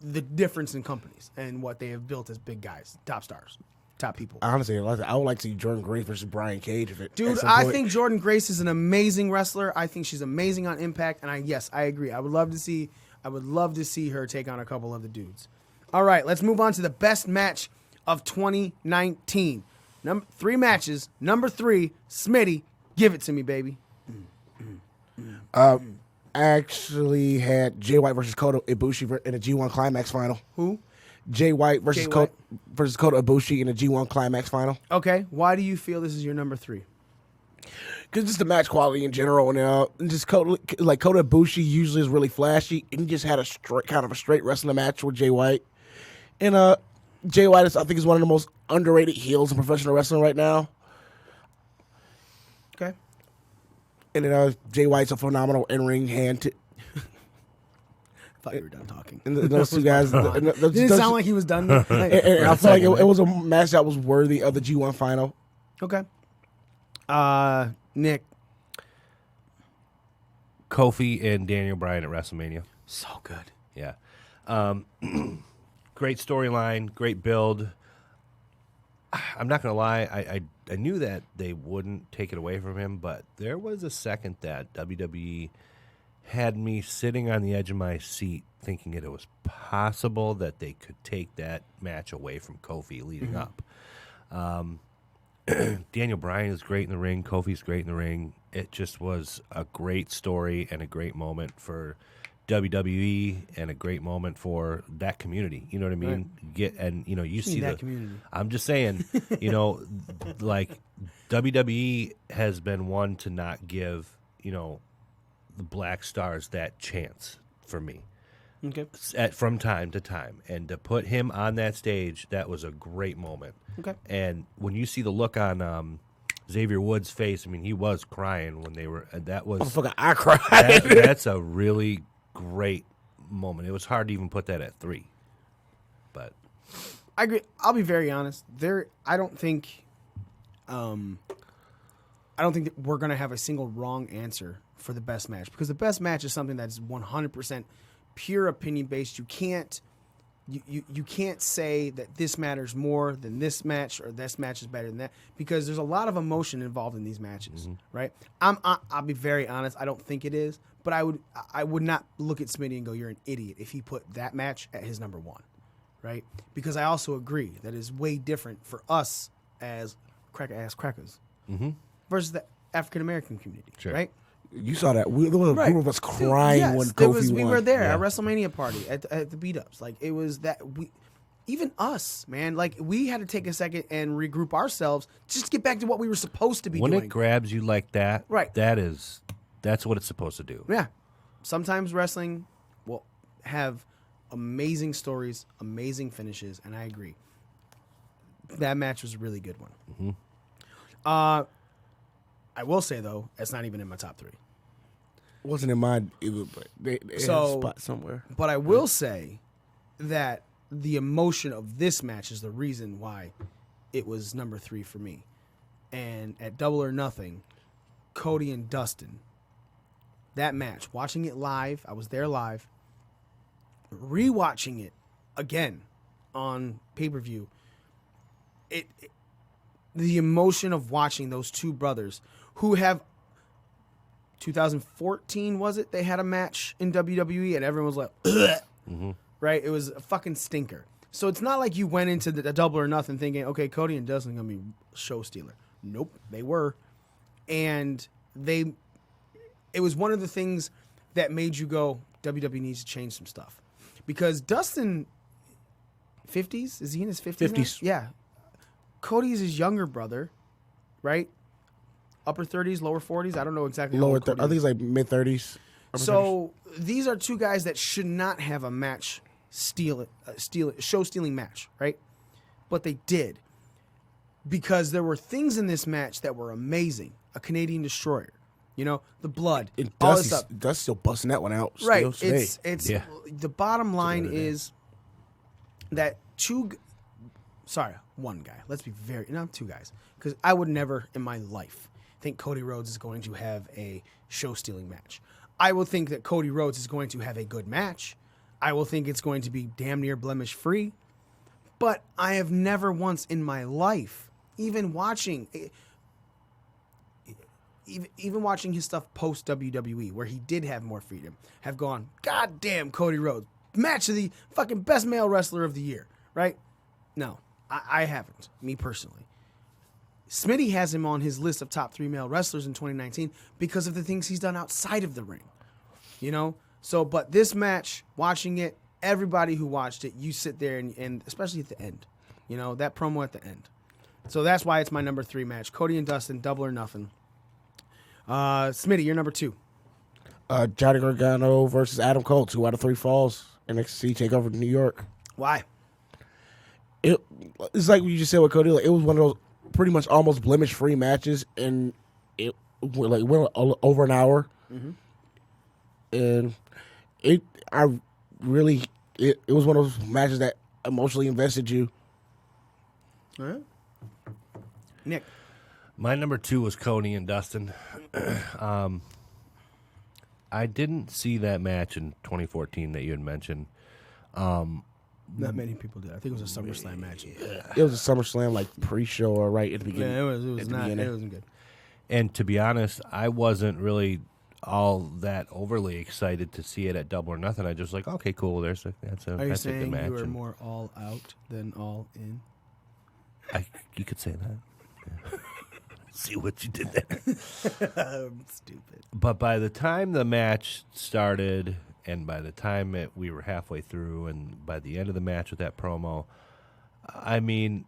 the difference in companies and what they have built as big guys, top stars. Top people. Honestly, I would like to see Jordan Grace versus Brian Cage. Dude, I think Jordan Grace is an amazing wrestler. I think she's amazing on Impact, and yes, I agree. I would love to see her take on a couple of the dudes. All right, let's move on to the best match of 2019. 3 matches. Number 3, Smitty, give it to me, baby. I actually had Jay White versus Kota Ibushi in a G1 Climax final. Who? Jay White versus Kota Ibushi in a G1 Climax final. Okay, why do you feel this is your number 3? Because just the match quality in general, and just Kota Ibushi usually is really flashy, and he just had a straight wrestling match with Jay White. And Jay White I think is one of the most underrated heels in professional wrestling right now. Okay. And then Jay White's a phenomenal in-ring hand. I thought you were done talking. And those two guys. Didn't sound like he was done. And I feel like it was a match that was worthy of the G1 final. Okay. Nick. Kofi and Daniel Bryan at WrestleMania. So good. Yeah. Great storyline, great build. I'm not going to lie. I knew that they wouldn't take it away from him, but there was a second that WWE had me sitting on the edge of my seat thinking it was possible that they could take that match away from Kofi leading up. Daniel Bryan is great in the ring. Kofi's great in the ring. It just was a great story and a great moment for WWE and a great moment for that community. You know what I mean? Right. You see that community. I'm just saying, like WWE has been one to not give, the Black Stars that chance for me. Okay. From time to time. And to put him on that stage, that was a great moment. Okay. And when you see the look on Xavier Woods' face, I mean, he was crying when they were. That was. Motherfucker, I cried. That's a really great moment. It was hard to even put that at 3. But I agree. I'll be very honest. I don't think that we're gonna have a single wrong answer for the best match because the best match is something that is 100% pure opinion based. You can't You can't say that this matters more than this match or this match is better than that because there's a lot of emotion involved in these matches, right? I'll be very honest. I don't think it is, but I would not look at Smitty and go, "You're an idiot" if he put that match at his number one, right? Because I also agree that it's way different for us as cracker-ass crackers versus the African American community, right? You saw that. There was a group of us crying when Kofi won. We were there at WrestleMania party at the beat ups. Like it was that even us, man. Like we had to take a second and regroup ourselves just to get back to what we were supposed to be doing. When it grabs you like that, right? That's what it's supposed to do. Yeah. Sometimes wrestling will have amazing stories, amazing finishes, and I agree. That match was a really good one. I will say though, it's not even in my top 3. Wasn't in mine either, but it has a spot somewhere. But I will say that the emotion of this match is the reason why it was number 3 for me. And at Double or Nothing, Cody and Dustin, that match, watching it live, I was there live, rewatching it again on pay-per-view, the emotion of watching those two brothers who have 2014 was it? They had a match in WWE and everyone was like, right? It was a fucking stinker. So it's not like you went into the Double or Nothing thinking, okay, Cody and Dustin are gonna be show stealer. Nope, they were, and it was one of the things that made you go, WWE needs to change some stuff, because Dustin, 50s, is he in his 50s? Yeah, Cody is his younger brother, right? Upper 30s, lower 40s. I don't know exactly. I think it's like mid 30s. So these are two guys that should not have a match show stealing match, right? But they did, because there were things in this match that were amazing. A Canadian Destroyer, the blood, and all this stuff. Dust's still busting that one out. Right. It's The bottom line is that one guy. Let's be two guys, because I would never in my life think Cody Rhodes is going to have a show-stealing match. I will think that Cody Rhodes is going to have a good match. I will think it's going to be damn near blemish-free. But I have never once in my life, even watching his stuff post-WWE, where he did have more freedom, have gone, God damn, Cody Rhodes, match of the fucking best male wrestler of the year, right? No, I haven't, me personally. Smitty has him on his list of top 3 male wrestlers in 2019 because of the things he's done outside of the ring, So, but this match, watching it, everybody who watched it, you sit there and especially at the end, that promo at the end. So that's why it's my number 3 match. Cody and Dustin, Double or Nothing. Smitty, you're number 2. Johnny Gargano versus Adam Cole, 2 out of 3 falls. NXT TakeOver New York. Why? It's like what you just said with Cody. Like, it was one of those pretty much almost blemish-free matches, and it went over an hour. And it was one of those matches that emotionally invested you. All right. Nick. My number 2 was Cody and Dustin. I didn't see that match in 2014 that you had mentioned. Not many people did. I think it was a SummerSlam match. It was a SummerSlam pre-show or right at the beginning. Yeah, it was not. It wasn't good. And to be honest, I wasn't really all that overly excited to see it at Double or Nothing. I just like, okay, cool. That's a good match. Are you saying you were more all out than all in? You could say that. Yeah. See what you did there. Stupid. But by the time the match started, and by the time we were halfway through, and by the end of the match with that promo, I mean,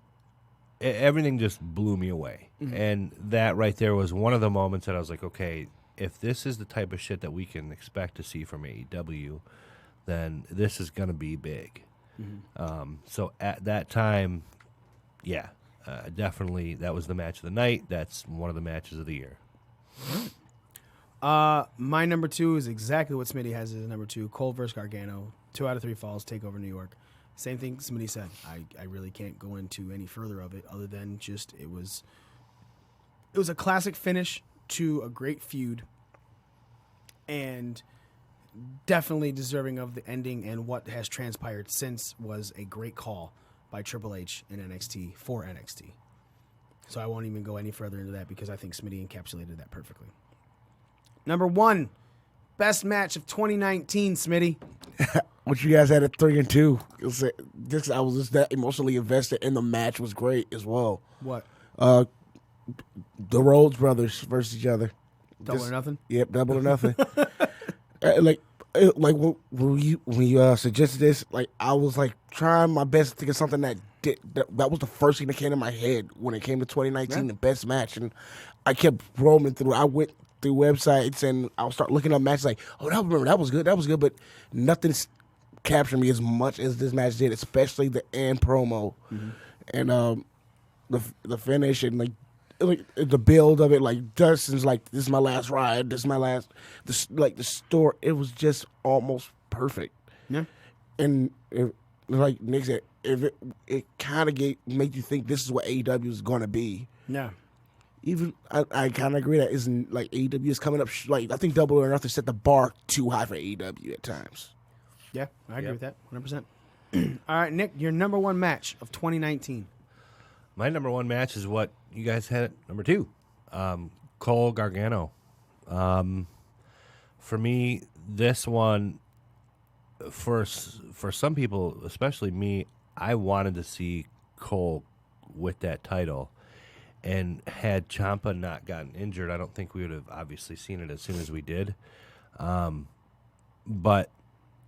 everything just blew me away. And that right there was one of the moments that I was like, okay, if this is the type of shit that we can expect to see from AEW, then this is going to be big. So at that time, yeah, definitely that was the match of the night. That's one of the matches of the year. My number 2 is exactly what Smitty has as number 2. Cole versus Gargano, 2 out of 3 falls, TakeOver New York. Same thing Smitty said. I really can't go into any further of it other than just it was a classic finish to a great feud. And definitely deserving of the ending, and what has transpired since was a great call by Triple H in NXT for NXT. So I won't even go any further into that because I think Smitty encapsulated that perfectly. Number 1, best match of 2019, Smitty. What you guys had at 3 and 2. I was just that emotionally invested, and the match was great as well. What? The Rhodes brothers versus each other. Double or nothing? Yep, double or nothing. When you suggested this, like I was like trying my best to think of something that was the first thing that came to my head when it came to 2019, the best match, and I kept roaming through. I went through websites and I'll start looking up matches like, oh, I remember that was good, but nothing's captured me as much as this match did, especially the end promo and the finish and like the build of it. Like Dustin's like, this is my last ride, this is my last, the story. It was just almost perfect. Yeah, and like Nick said, it kind of made you think this is what AEW is going to be. Yeah. Even I kind of agree that isn't like AEW is coming up. Like I think Double or Nothing set the bar too high for AEW at times. Yeah, I agree with that 100%. All right, Nick, your number 1 match of 2019. My number 1 match is what you guys had at number 2, Cole Gargano. For me, this one, for some people, especially me, I wanted to see Cole with that title. And had Ciampa not gotten injured, I don't think we would have obviously seen it as soon as we did. But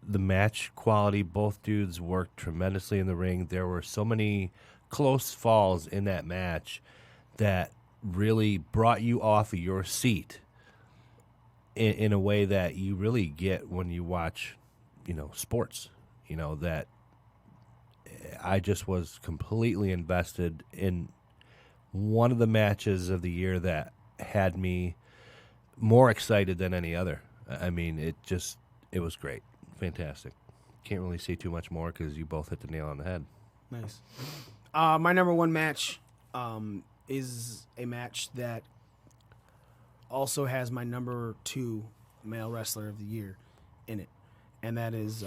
the match quality, both dudes worked tremendously in the ring. There were so many close falls in that match that really brought you off of your seat in a way that you really get when you watch, sports. That I just was completely invested in one of the matches of the year that had me more excited than any other. I mean, it was great. Fantastic. Can't really say too much more because you both hit the nail on the head. Nice. My number 1 match is a match that also has my number 2 male wrestler of the year in it, and that is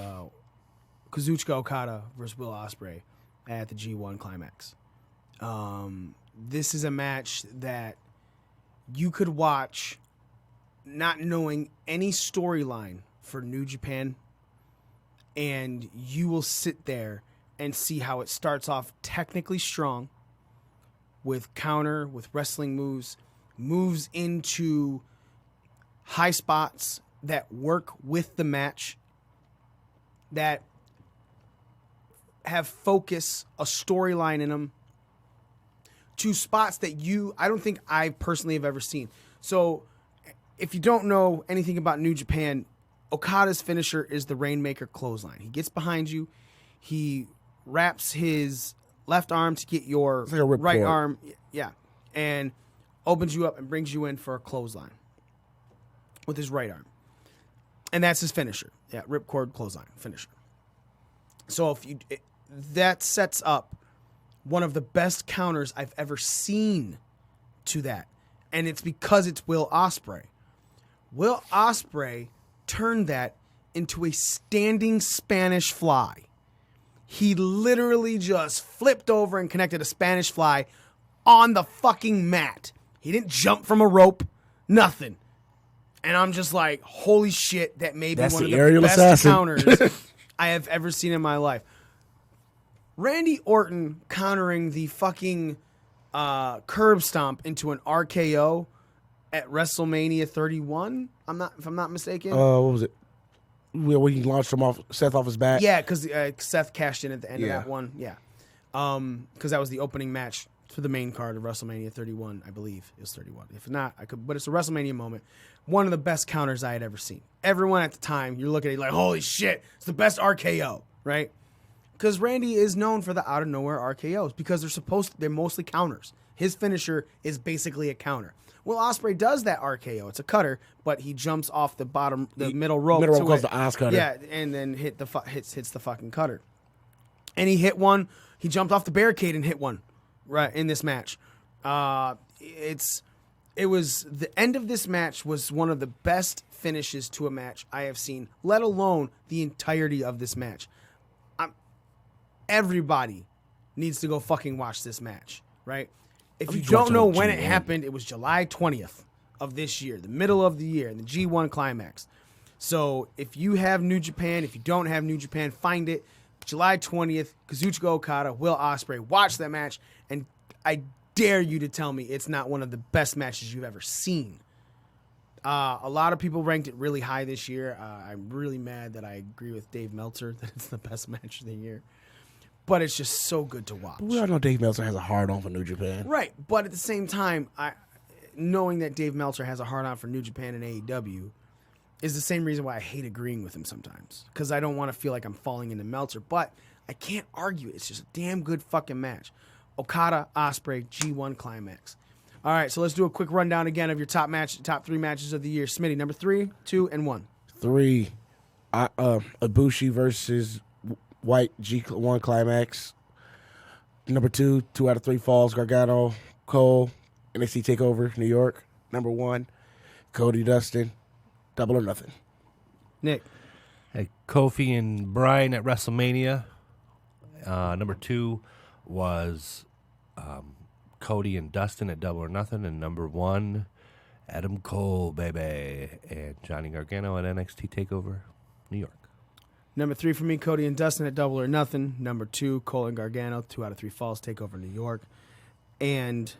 Kazuchika Okada versus Will Ospreay at the G1 Climax. This is a match that you could watch not knowing any storyline for New Japan, and you will sit there and see how it starts off technically strong with counter, with wrestling moves into high spots that work with the match, that have focus, a storyline in them, to spots that I don't think I personally have ever seen. So if you don't know anything about New Japan, Okada's finisher is the Rainmaker clothesline. He gets behind you, he wraps his left arm to get your right arm, and opens you up and brings you in for a clothesline with his right arm. And that's his finisher. Yeah, ripcord clothesline finisher. So that sets up one of the best counters I've ever seen to that. And it's because it's Will Ospreay. Will Ospreay turned that into a standing Spanish fly. He literally just flipped over and connected a Spanish fly on the fucking mat. He didn't jump from a rope, nothing. And I'm just like, holy shit, that may be one of the best counters I have ever seen in my life. Randy Orton countering the fucking curb stomp into an RKO at WrestleMania 31. If I'm not mistaken. What was it? When he launched Seth off his back. Yeah, because Seth cashed in at the end of that one. Yeah, because that was the opening match for the main card of WrestleMania 31. I believe it was 31. If not, I could. But it's a WrestleMania moment. One of the best counters I had ever seen. Everyone at the time, you're looking at it like, holy shit, it's the best RKO, right? Because Randy is known for the out of nowhere RKOs because they're mostly counters. His finisher is basically a counter. Will Ospreay does that RKO. It's a cutter, but he jumps off the middle rope. Middle rope goes the ass cutter. Yeah, and then hits the fucking cutter. And he hit one. He jumped off the barricade and hit one, right in this match. It's the end of this match was one of the best finishes to a match I have seen, let alone the entirety of this match. Everybody needs to go fucking watch this match, right? If you don't know when it happened, it was July 20th of this year, the middle of the year, the G1 Climax. So if you have New Japan, if you don't have New Japan, find it. July 20th, Kazuchika Okada, Will Ospreay. Watch that match, and I dare you to tell me it's not one of the best matches you've ever seen. A lot of people ranked it really high this year. I'm really mad that I agree with Dave Meltzer that it's the best match of the year. But it's just so good to watch. We all know Dave Meltzer has a hard-on for New Japan. Right, but at the same time, knowing that Dave Meltzer has a hard-on for New Japan and AEW is the same reason why I hate agreeing with him sometimes. Because I don't want to feel like I'm falling into Meltzer. But I can't argue it. It's just a damn good fucking match. Okada, Ospreay, G1 Climax. All right, so let's do a quick rundown again of your top 3 matches of the year. Smitty, number 3, 2, and 1. 3, Ibushi versus White G1 Climax. Number 2, 2 out of 3 falls. Gargano, Cole, NXT TakeOver, New York. Number 1, Cody Dustin, Double or Nothing. Nick. Hey, Kofi and Bryan at WrestleMania. Number 2 was Cody and Dustin at Double or Nothing. And number 1, Adam Cole, baby, and Johnny Gargano at NXT TakeOver, New York. Number 3 for me, Cody and Dustin at Double or Nothing. Number 2, Cole and Gargano, 2 out of 3 falls, TakeOver New York. And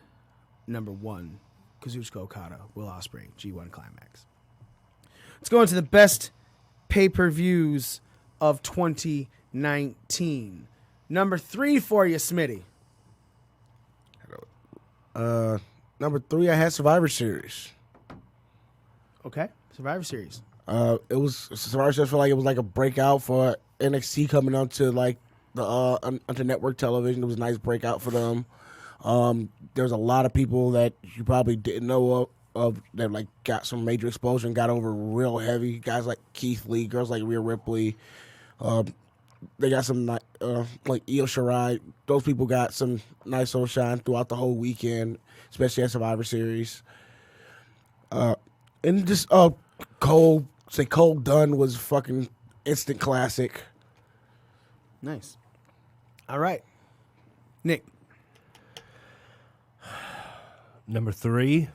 number 1, Kazuchika Okada, Will Ospreay, G1 Climax. Let's go into the best pay-per-views of 2019. Number 3 for you, Smitty. Number 3, I had Survivor Series. Okay, Survivor Series. It was Survivor Series. I feel like it was like a breakout for NXT coming onto like the onto network television. It was a nice breakout for them. There's a lot of people that you probably didn't know of that like got some major exposure and got over real heavy. Guys like Keith Lee, girls like Rhea Ripley. They got some like Io Shirai. Those people got some nice old shine throughout the whole weekend, especially at Survivor Series. And just Cole Dunn was fucking instant classic. Nice. All right, Nick. Number 3,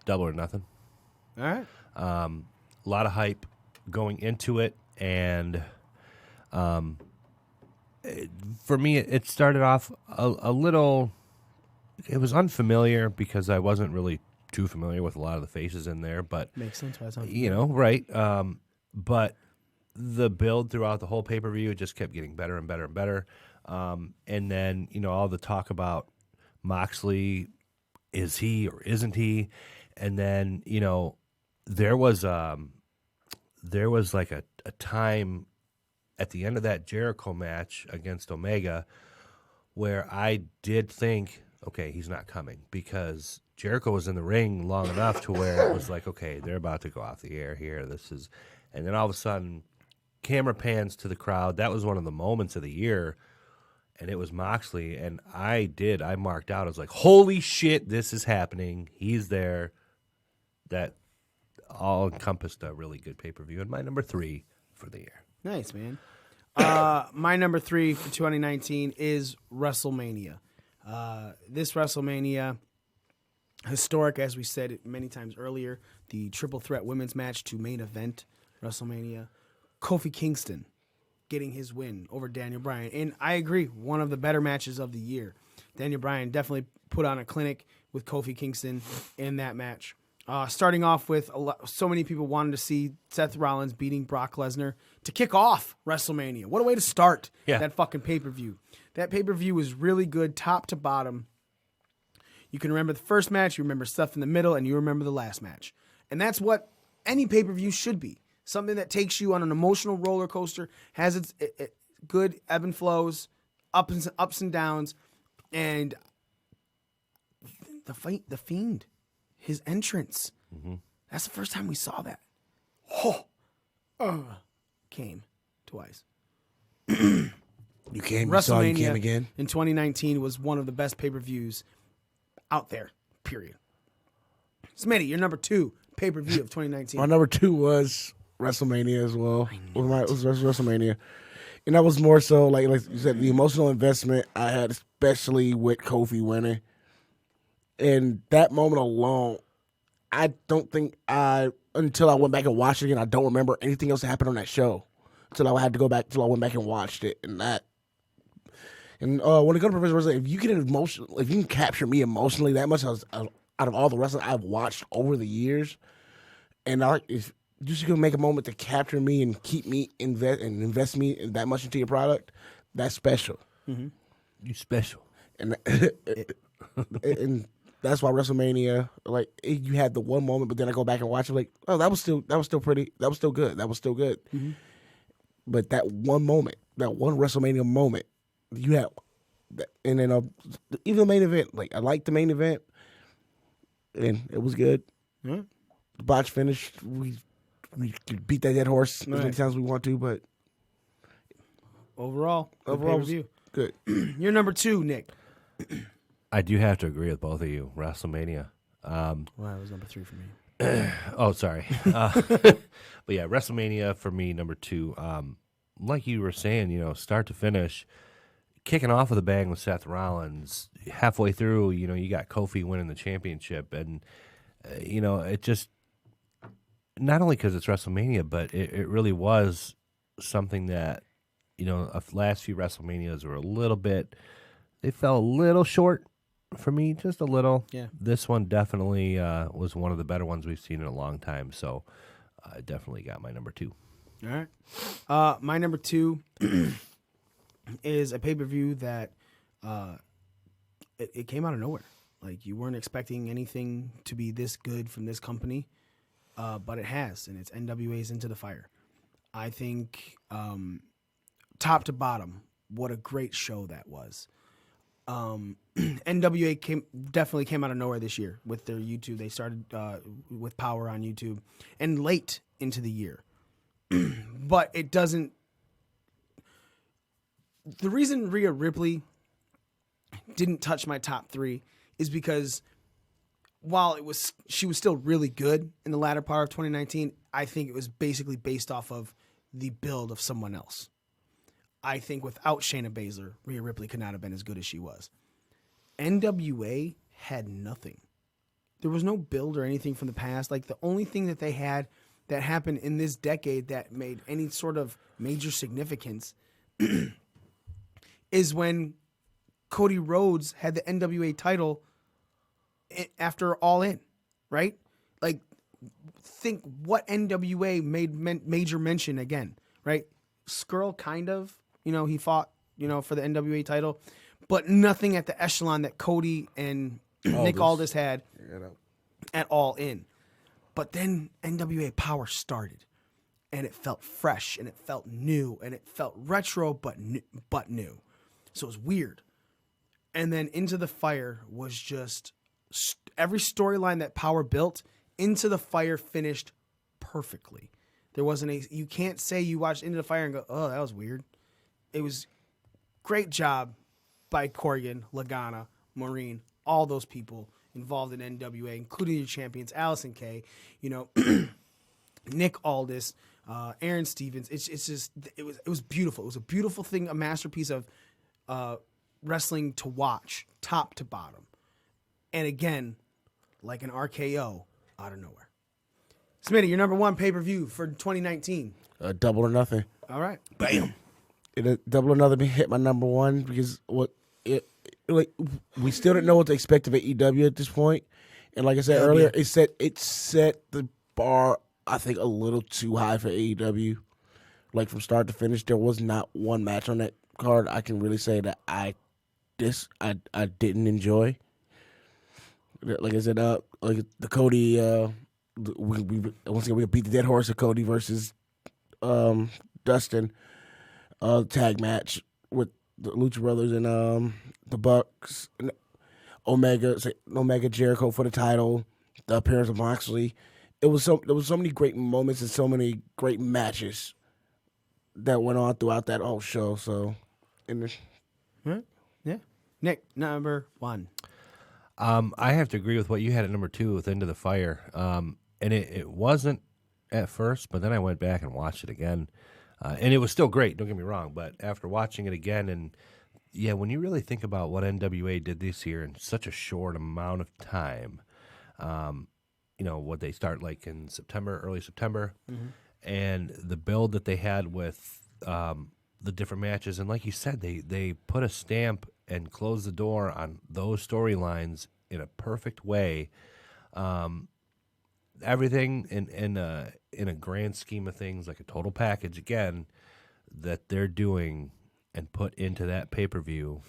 Double or Nothing. All right. A lot of hype going into it, and for me, it started off a little. It was unfamiliar because I wasn't really too familiar with a lot of the faces in there, but Makes sense. Why it's right. But the build throughout the whole pay-per-view, it just kept getting better and better and better. And then all the talk about Moxley, is he or isn't he? And then there was like a time at the end of that Jericho match against Omega where I did think, okay, he's not coming, because Jericho was in the ring long enough to where it was like, okay, they're about to go off the air here. And then all of a sudden, camera pans to the crowd. That was one of the moments of the year, and it was Moxley. And I marked out. I was like, holy shit, this is happening. He's there. That all encompassed a really good pay-per-view. And my number 3 for the year. Nice, man. My number 3 for 2019 is WrestleMania. This WrestleMania, historic, as we said it many times earlier, the triple threat women's match to main event WrestleMania. Kofi Kingston getting his win over Daniel Bryan. And I agree, one of the better matches of the year. Daniel Bryan definitely put on a clinic with Kofi Kingston in that match. Starting off with so many people wanted to see Seth Rollins beating Brock Lesnar to kick off WrestleMania. What a way to start that fucking pay-per-view. That pay-per-view was really good, top to bottom. You can remember the first match, you remember stuff in the middle, and you remember the last match. And that's what any pay-per-view should be. Something that takes you on an emotional roller coaster, has its good ebb and flows, ups and downs, and the Fiend, his entrance. Mm-hmm. That's the first time we saw that. Came twice. You came, you saw, you came again. In 2019 was one of the best pay-per-views out there, period. Smitty, your number 2 pay-per-view of 2019. My number 2 was WrestleMania as well. It was WrestleMania. And that was more so, like you said, the emotional investment I had, especially with Kofi winning. And that moment alone, I don't think until I went back and watched it again, I don't remember anything else that happened on that show. Until I had to go back, until I went back and watched it. And when it comes to professional wrestling, if you can capture me emotionally that much out of all the wrestling I've watched over the years, and if you're just gonna make a moment to capture me and keep me invest me that much into your product, that's special. Mm-hmm. You special, and and that's why WrestleMania, like you had the one moment, but then I go back and watch it, like, oh, that was still good, that was still good. Mm-hmm. But that one moment, that one WrestleMania moment, you have, and then even the main event, like I liked the main event, and it was good. Mm-hmm. The botch finish, we could beat that dead horse as many times as we want to, but overall was good. You're number 2, Nick. I do have to agree with both of you. WrestleMania. Well, that was number 3 for me. Oh, sorry. But yeah, WrestleMania for me, number 2. Like you were saying, start to finish, kicking off with a bang with Seth Rollins. Halfway through, you got Kofi winning the championship, and it just, not only because it's WrestleMania, but it really was something that, last few WrestleManias were they fell a little short for me, just a little. Yeah. This one definitely was one of the better ones we've seen in a long time, so I definitely got my number 2. All right. My number 2 is a pay-per-view that it came out of nowhere. Like, you weren't expecting anything to be this good from this company, but it has, and it's NWA's Into the Fire. I think top to bottom, what a great show that was. NWA definitely came out of nowhere this year with their YouTube. They started with Power on YouTube and late into the year. But it doesn't. The reason Rhea Ripley didn't touch my top 3 is because while she was still really good in the latter part of 2019, I think it was basically based off of the build of someone else. I think without Shayna Baszler, Rhea Ripley could not have been as good as she was. NWA had nothing. There was no build or anything from the past. Like, the only thing that they had that happened in this decade that made any sort of major significance is when Cody Rhodes had the NWA title after All In, right? Like, think what NWA made major mention again, right? Skrull, kind of, he fought, for the NWA title, but nothing at the echelon that Cody and Nick Aldis had at All In. But then NWA Power started, and it felt fresh, and it felt new, and it felt retro, but new. So it was weird. And then Into the Fire was just every storyline that Power built, Into the Fire finished perfectly. There wasn't you can't say you watched Into the Fire and go, oh, that was weird. It was great job by Corgan, Lagana, Maureen, all those people involved in NWA, including your champions, Allison Kay, Nick Aldis, Aaron Stevens. It's just, it was beautiful. It was a beautiful thing, a masterpiece of wrestling to watch, top to bottom. And again, like an RKO out of nowhere. Smitty, your number 1 pay-per-view for 2019. Double or Nothing. All right. Bam. Double or Nothing hit my number 1 because we still didn't know what to expect of AEW at this point. And like I said earlier, it set the bar, I think, a little too high for AEW. Like, from start to finish, there was not one match on that card I can really say that I didn't enjoy. Like I said, like the Cody, we once again we beat the dead horse of Cody versus Dustin tag match with the Lucha Brothers and the Bucks, and Omega Jericho for the title, the appearance of Moxley. There was so many great moments and so many great matches that went on throughout that whole show. So, yeah, Nick, number 1. I have to agree with what you had at number 2 with Into the Fire. And it wasn't at first, but then I went back and watched it again. And it was still great, don't get me wrong. But after watching it again, and yeah, when you really think about what NWA did this year in such a short amount of time, what they start like in September, early September, and the build that they had with the different matches. And like you said, they put a stamp and closed the door on those storylines in a perfect way. Everything in a grand scheme of things, like a total package, again, that they're doing and put into that pay-per-view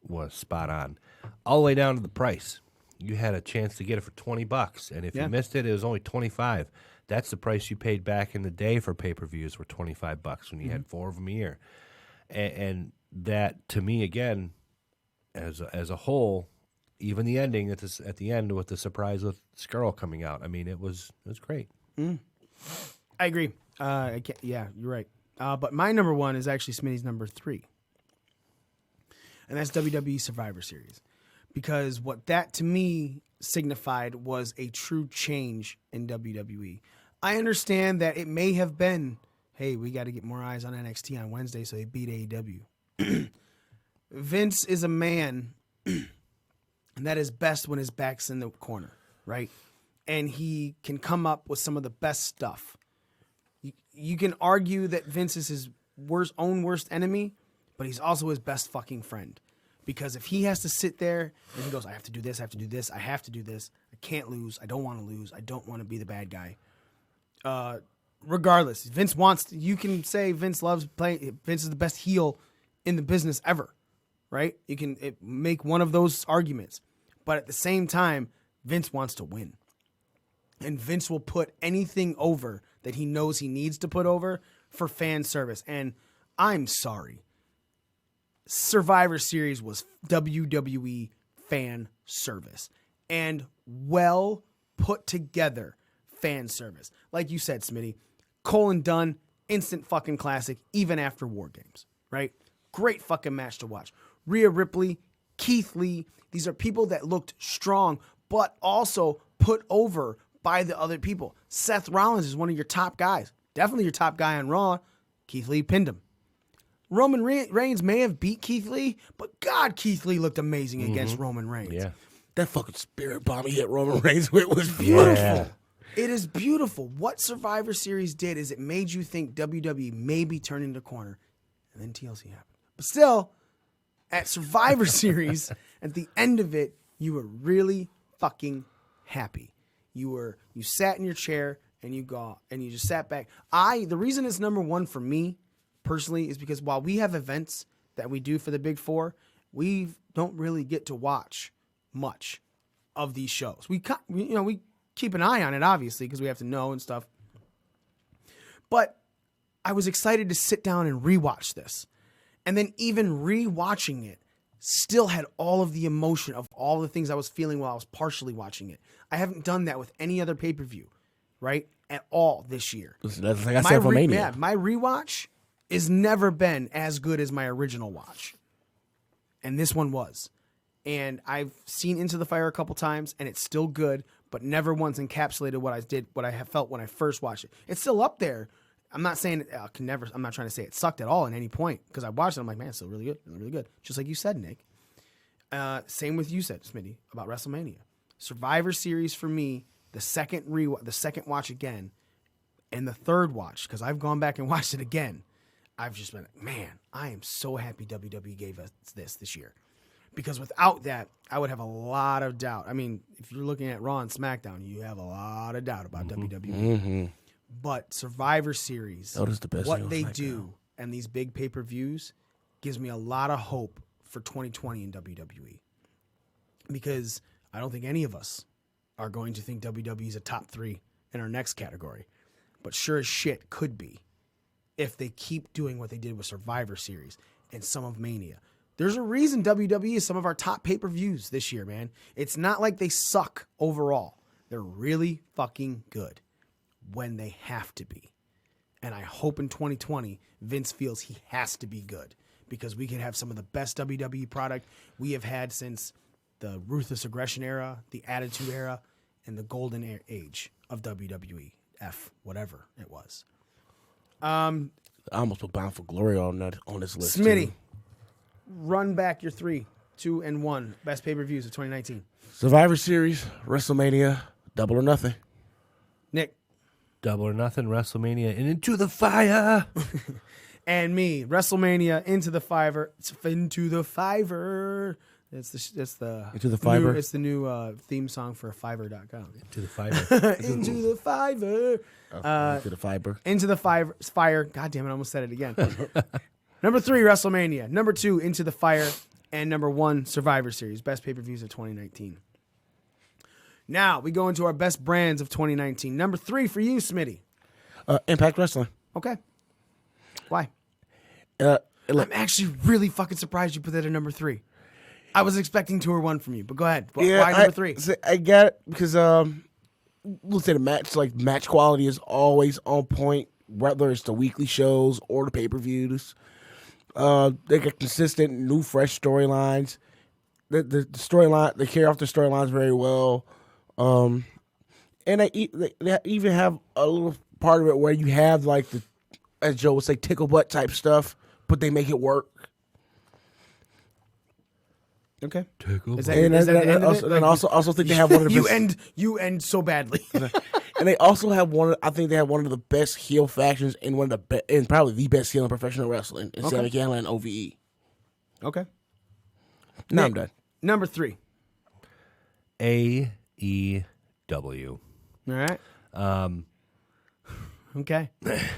was spot on. All the way down to the price. You had a chance to get it for $20, and if you missed it, it was only $25. That's the price you paid back in the day for pay-per-views, were $25 when you had 4 of them a year. And that, to me, again, as a whole, even the ending at the end with the surprise with Skrull coming out, I mean, it was great. I agree. You're right. But my number 1 is actually Smitty's number 3. And that's WWE Survivor Series. Because what that, to me, signified was a true change in WWE. I understand that it may have been, hey, we got to get more eyes on NXT on Wednesday, so they beat AEW. Vince is a man that is best when his back's in the corner, right? And he can come up with some of the best stuff. You can argue that Vince is his own worst enemy, but he's also his best fucking friend. Because if he has to sit there and he goes, I have to do this, I have to do this, I have to do this, I can't lose, I don't want to lose, I don't want to be the bad guy. Regardless, Vince you can say Vince loves playing, Vince is the best heel in the business ever, right? You can make one of those arguments. But at the same time, Vince wants to win. And Vince will put anything over that he knows he needs to put over for fan service. And I'm sorry. Survivor Series was WWE fan service. And well put together fan service. Like you said, Smitty, Cole and Dunn, instant fucking classic, even after War Games, right? Great fucking match to watch. Rhea Ripley, Keith Lee, these are people that looked strong, but also put over by the other people. Seth Rollins is one of your top guys. Definitely your top guy on Raw. Keith Lee pinned him. Roman Reigns may have beat Keith Lee, but God, Keith Lee looked amazing against Roman Reigns. Yeah. That fucking spirit bomb he hit Roman Reigns with was beautiful. Yeah. It is beautiful. What Survivor Series did is it made you think WWE may be turning the corner, and then TLC happened. But still, at Survivor Series, at the end of it, you were really fucking happy. You sat in your chair and you just sat back. The reason it's number 1 for me personally is because while we have events that we do for the Big Four, we don't really get to watch much of these shows. We keep an eye on it, obviously, because we have to know and stuff. But I was excited to sit down and rewatch this. And then even rewatching it still had all of the emotion of all the things I was feeling while I was partially watching it. I haven't done that with any other pay-per-view, right? At all this year. That's like I said for Mania. My rewatch has never been as good as my original watch. And this one was. And I've seen Into the Fire a couple times, and it's still good, but never once encapsulated what I have felt when I first watched it. It's still up there. I'm not saying I'm not trying to say it sucked at all at any point, because I watched it. I'm like, man, it's still really good, really good. Just like you said, Nick. Same with you said, Smitty, about WrestleMania. Survivor Series for me, the second watch again, and the third watch, because I've gone back and watched it again. I've just been, man, I am so happy WWE gave us this year. Because without that, I would have a lot of doubt. I mean, if you're looking at Raw and SmackDown, you have a lot of doubt about WWE. Mm-hmm. But Survivor Series, what they do and these big pay-per-views gives me a lot of hope for 2020 in WWE. Because I don't think any of us are going to think WWE is a top 3 in our next category. But sure as shit could be if they keep doing what they did with Survivor Series and some of Mania. There's a reason WWE is some of our top pay-per-views this year, man. It's not like they suck overall. They're really fucking good when they have to be. And I hope in 2020, Vince feels he has to be good, because we can have some of the best WWE product we have had since the Ruthless Aggression era, the Attitude era, and the Golden Age of WWE, whatever it was. I almost put Bound for Glory on this list. Smitty, too. run back your 3, 2, and 1 best pay-per-views of 2019. Survivor Series, WrestleMania, Double or Nothing. Nick. Double or Nothing, WrestleMania, and Into the Fire. And me, WrestleMania, Into the Fiverr. It's Into the Fiverr. It's the Into the Fiverr. It's the new theme song for Fiverr.com. Into the Fire. Into the Fiverr. Into the Fiber. Into the Fire. God damn it, I almost said it again. Number 3, WrestleMania. Number 2, Into the Fire. And number 1, Survivor Series. Best pay-per-views of 2019. Now, we go into our best brands of 2019. Number 3 for you, Smitty. Impact Wrestling. Okay. Why? I'm I'm actually really fucking surprised you put that at number 3. I was expecting 2 or 1 from you, but go ahead. Why number 3? I got it because let's say the match quality is always on point, whether it's the weekly shows or the pay-per-views. They get consistent, new, fresh storylines. The storyline, they carry off the storylines very well. And they even have a little part of it where you have like the, as Joe would say, tickle butt type stuff, but they make it work. Okay. Tickle. Is that the end of it? And also think they have one of the best. You end so badly. And they also have I think they have one of the best heel factions in and probably the best heel in professional wrestling. In Sami Callihan and OVE. Okay. Now I'm done. Number 3. AEW. All right. Okay.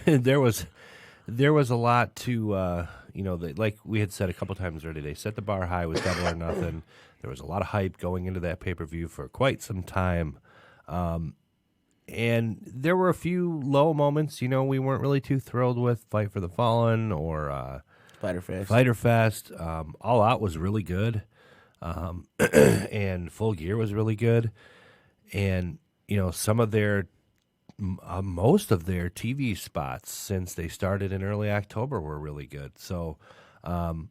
There was a lot to like we had said a couple times already. They set the bar high with Double or Nothing. There was a lot of hype going into that pay-per-view for quite some time. And there were a few low moments. We weren't really too thrilled with Fight for the Fallen or Fyter Fest. All Out was really good. And Full Gear was really good. And, some of their most of their TV spots since they started in early October were really good. So I'm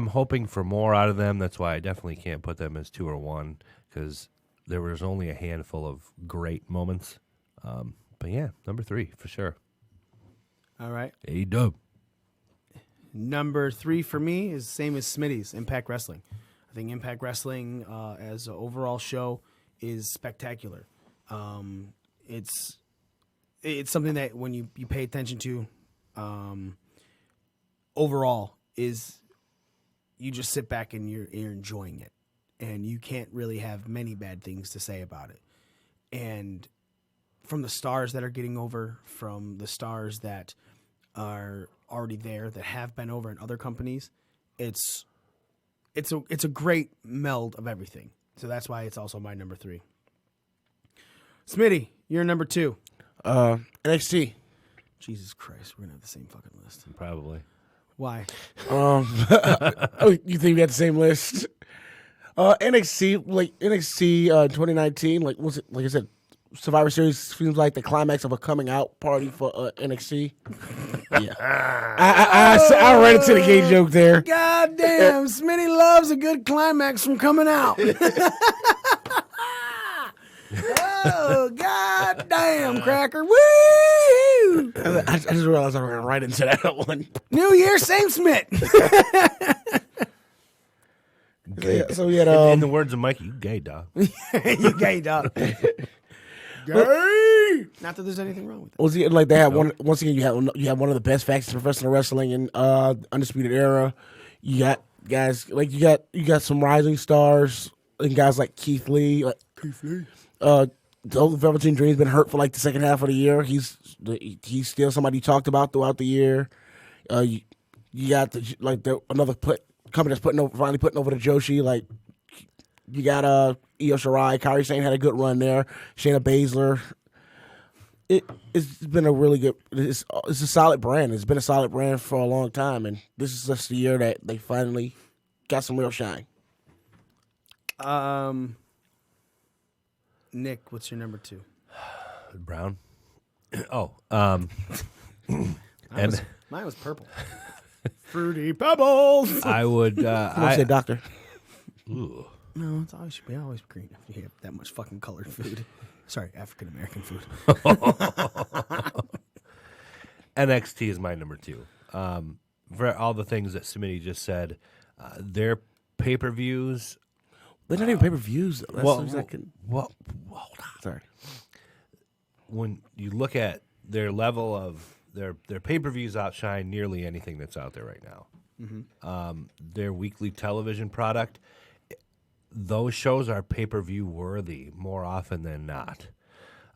hoping for more out of them. That's why I definitely can't put them as 2 or 1 because there was only a handful of great moments. But yeah, number 3 for sure. All right. A-Dub. Number 3 for me is the same as Smitty's, Impact Wrestling. I think Impact Wrestling as an overall show is spectacular. It's something that when you pay attention to overall is you just sit back and you're enjoying it. And you can't really have many bad things to say about it. And from the stars that are getting over, from the stars that are already there, that have been over in other companies, it's a great meld of everything. So that's why it's also my number 3. Smitty, you're number 2. NXT. Jesus Christ, we're gonna have the same fucking list. Probably. Why? You think we had the same list? NXT 2019, like I said, Survivor Series seems like the climax of a coming out party for NXT. Yeah, I read it to the gay joke there. God damn, Smitty loves a good climax from coming out. Oh, god damn, Cracker. Woo! I just realized I ran right into that one. New Year, same Smith. So we had in the words of Mikey, you gay dog. You gay dog. Gay. Not that there's anything wrong with it. Was it like they had one? Once again, you have one of the best factions in professional wrestling in Undisputed Era. You got guys like you got some rising stars and guys like Keith Lee. The Velveteen Dream's been hurt for like the second half of the year. He's still somebody you talked about throughout the year. You got another company that's finally putting over the Joshi. Like you got Io Shirai, Kairi Sane had a good run there. Shayna Baszler. It's been a really good. It's a solid brand. It's been a solid brand for a long time, and this is just the year that they finally got some real shine. Nick, what's your number 2? Brown. Oh, Mine was purple. Fruity Pebbles. I would. I say doctor. Ooh. No, it's always green if you have that much fucking colored food. Sorry, African American food. NXT is my number 2. For all the things that Smitty just said, their pay-per-views. They're not even pay-per-views. Hold on. Sorry. When you look at their level of their pay-per-views outshine nearly anything that's out there right now. Mm-hmm. Their weekly television product, those shows are pay-per-view worthy more often than not.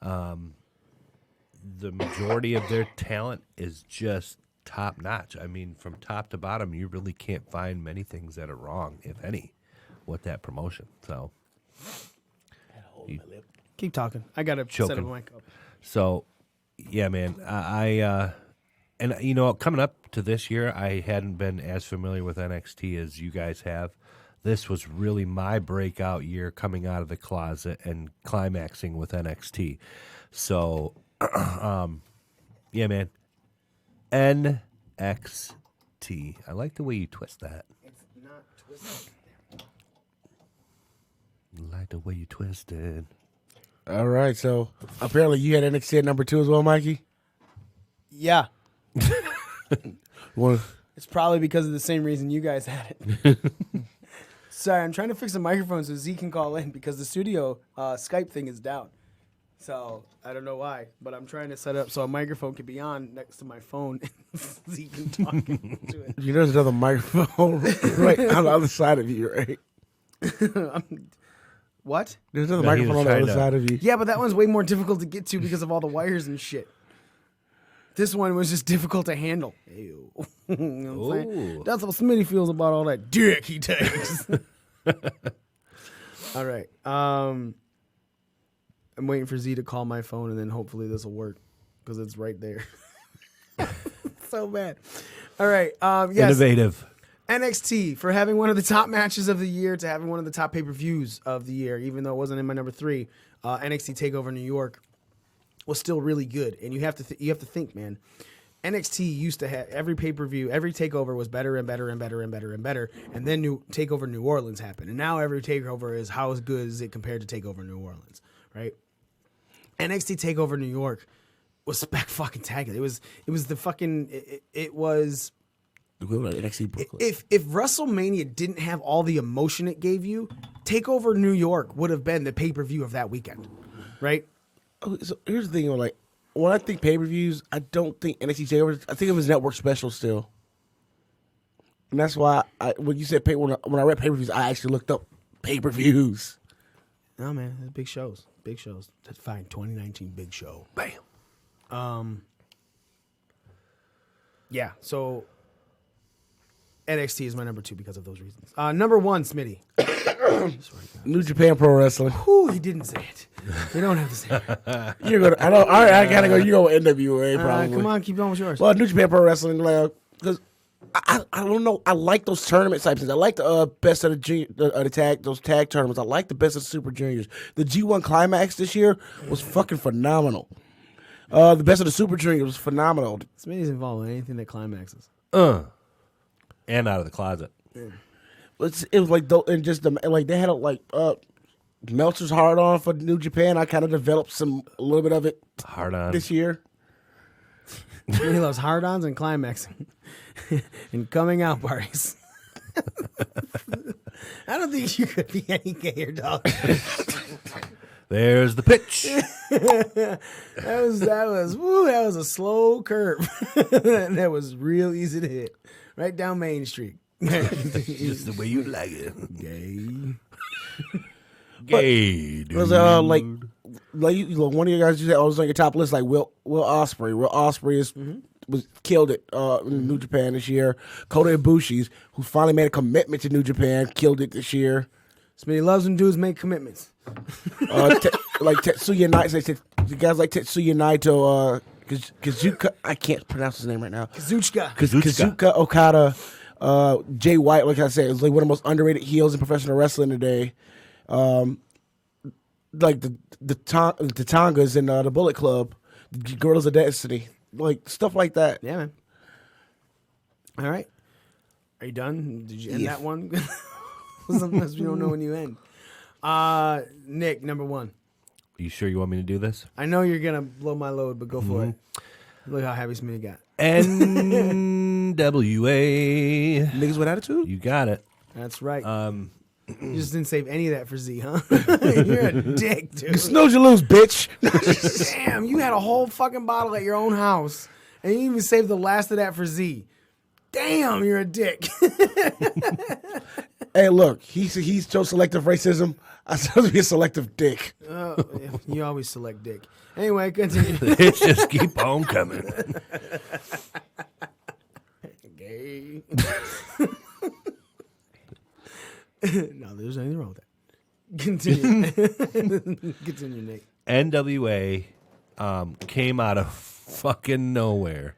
The majority of their talent is just top-notch. I mean, from top to bottom, you really can't find many things that are wrong, if any, with that promotion. So, Keep talking. I got to set up my mic up. So, yeah, man, and you know, coming up to this year, I hadn't been as familiar with NXT as you guys have. This was really my breakout year coming out of the closet and climaxing with NXT. So, yeah, man, NXT. I like the way you twist that. It's not twisted. I like the way you twist it. All right, so apparently you had NXT at number 2 as well, Mikey? Yeah. Well, It's probably because of the same reason you guys had it. Sorry, I'm trying to fix the microphone so Z can call in because the studio Skype thing is down. So I don't know why, but I'm trying to set up so a microphone can be on next to my phone and Z can talk into it. you know there's another microphone right on the other side of you, right? What? There's another No, he was microphone on the trying other to- side of you. Yeah, but that one's way more difficult to get to because of all the wires and shit. This one was just difficult to handle. Ew. You know what I'm saying? Ooh. That's how Smitty feels about all that dick he takes. All right. I'm waiting for Z to call my phone, and then hopefully this will work because it's right there. So bad. All right. Yes. Innovative. NXT for having one of the top matches of the year to having one of the top pay-per-views of the year, even though it wasn't in my number 3. NXT TakeOver New York was still really good, and you have to think, man. NXT used to have every pay-per-view, every takeover was better and better and better and better and better, and then TakeOver New Orleans happened, and now every takeover is how good is it compared to TakeOver New Orleans, right? NXT TakeOver New York was spectacular. It was the fucking it was. NXT Brooklyn. If WrestleMania didn't have all the emotion it gave you, TakeOver New York would have been the pay-per-view of that weekend, right? So here's the thing, like when I think pay-per-views, I don't think NXT TakeOver. I think it was network special still, and that's why when you said when I read pay-per-views, I actually looked up pay-per-views. No, man, it's big shows. That's fine. 2019 big show. Bam. Yeah. So NXT is my number 2 because of those reasons. Number 1, Smitty. New Japan Pro Wrestling. Whew, he didn't say it. We don't have to say it. You're gonna. I don't. All right, I gotta go. You go with NWA probably. Come on, keep going with yours. Well, New Japan Pro Wrestling, because I don't know. I like those tournament types. I like the best of those tag tournaments. I like the best of the Super Juniors. The G1 Climax this year was fucking phenomenal. The best of the Super Juniors was phenomenal. Smitty's involved in anything that climaxes. And out of the closet. It was like and just they had Meltzer's hard on for New Japan. I kind of developed a little bit of it Hard on. this year. Smitty loves hard-ons and climaxing and coming out parties. I don't think you could be any gayer, dog. There's the pitch. That was a slow curve. That was real easy to hit. Right down Main Street. Just the way you like it. Gay. Gay, dude. It was one of you guys you said was on your top list, like Will Ospreay. Will Ospreay was killed it in New Japan this year. Kota Ibushi, who finally made a commitment to New Japan, killed it this year. Smitty loves when dudes make commitments. Like Tetsuya Naito, the guys like Tetsuya Naito, Kazuchika, I can't pronounce his name right now. Kazuchika Okada, Jay White, like I said, is like one of the most underrated heels in professional wrestling today. Like the Tongas and the Bullet Club, the Guerrillas of Destiny, like stuff like that. Yeah, man. All right. Are you done? Did you end that one? Sometimes you don't know when you end. Nick, number 1. You sure you want me to do this? I know you're gonna blow my load, but go for it. Look how happy Smitty got. NWA. Niggas with attitude? You got it. That's right. You just didn't save any of that for Z, huh? You're a dick, dude. Snooze, you lose, bitch. Damn, you had a whole fucking bottle at your own house, and you even saved the last of that for Z. Damn, you're a dick. Hey, look, he chose selective racism. I chose to be a selective dick. You always select dick. Anyway, continue. It just keep on coming. Gay. No, there's anything wrong with that. Continue. Continue, Nick. NWA came out of fucking nowhere.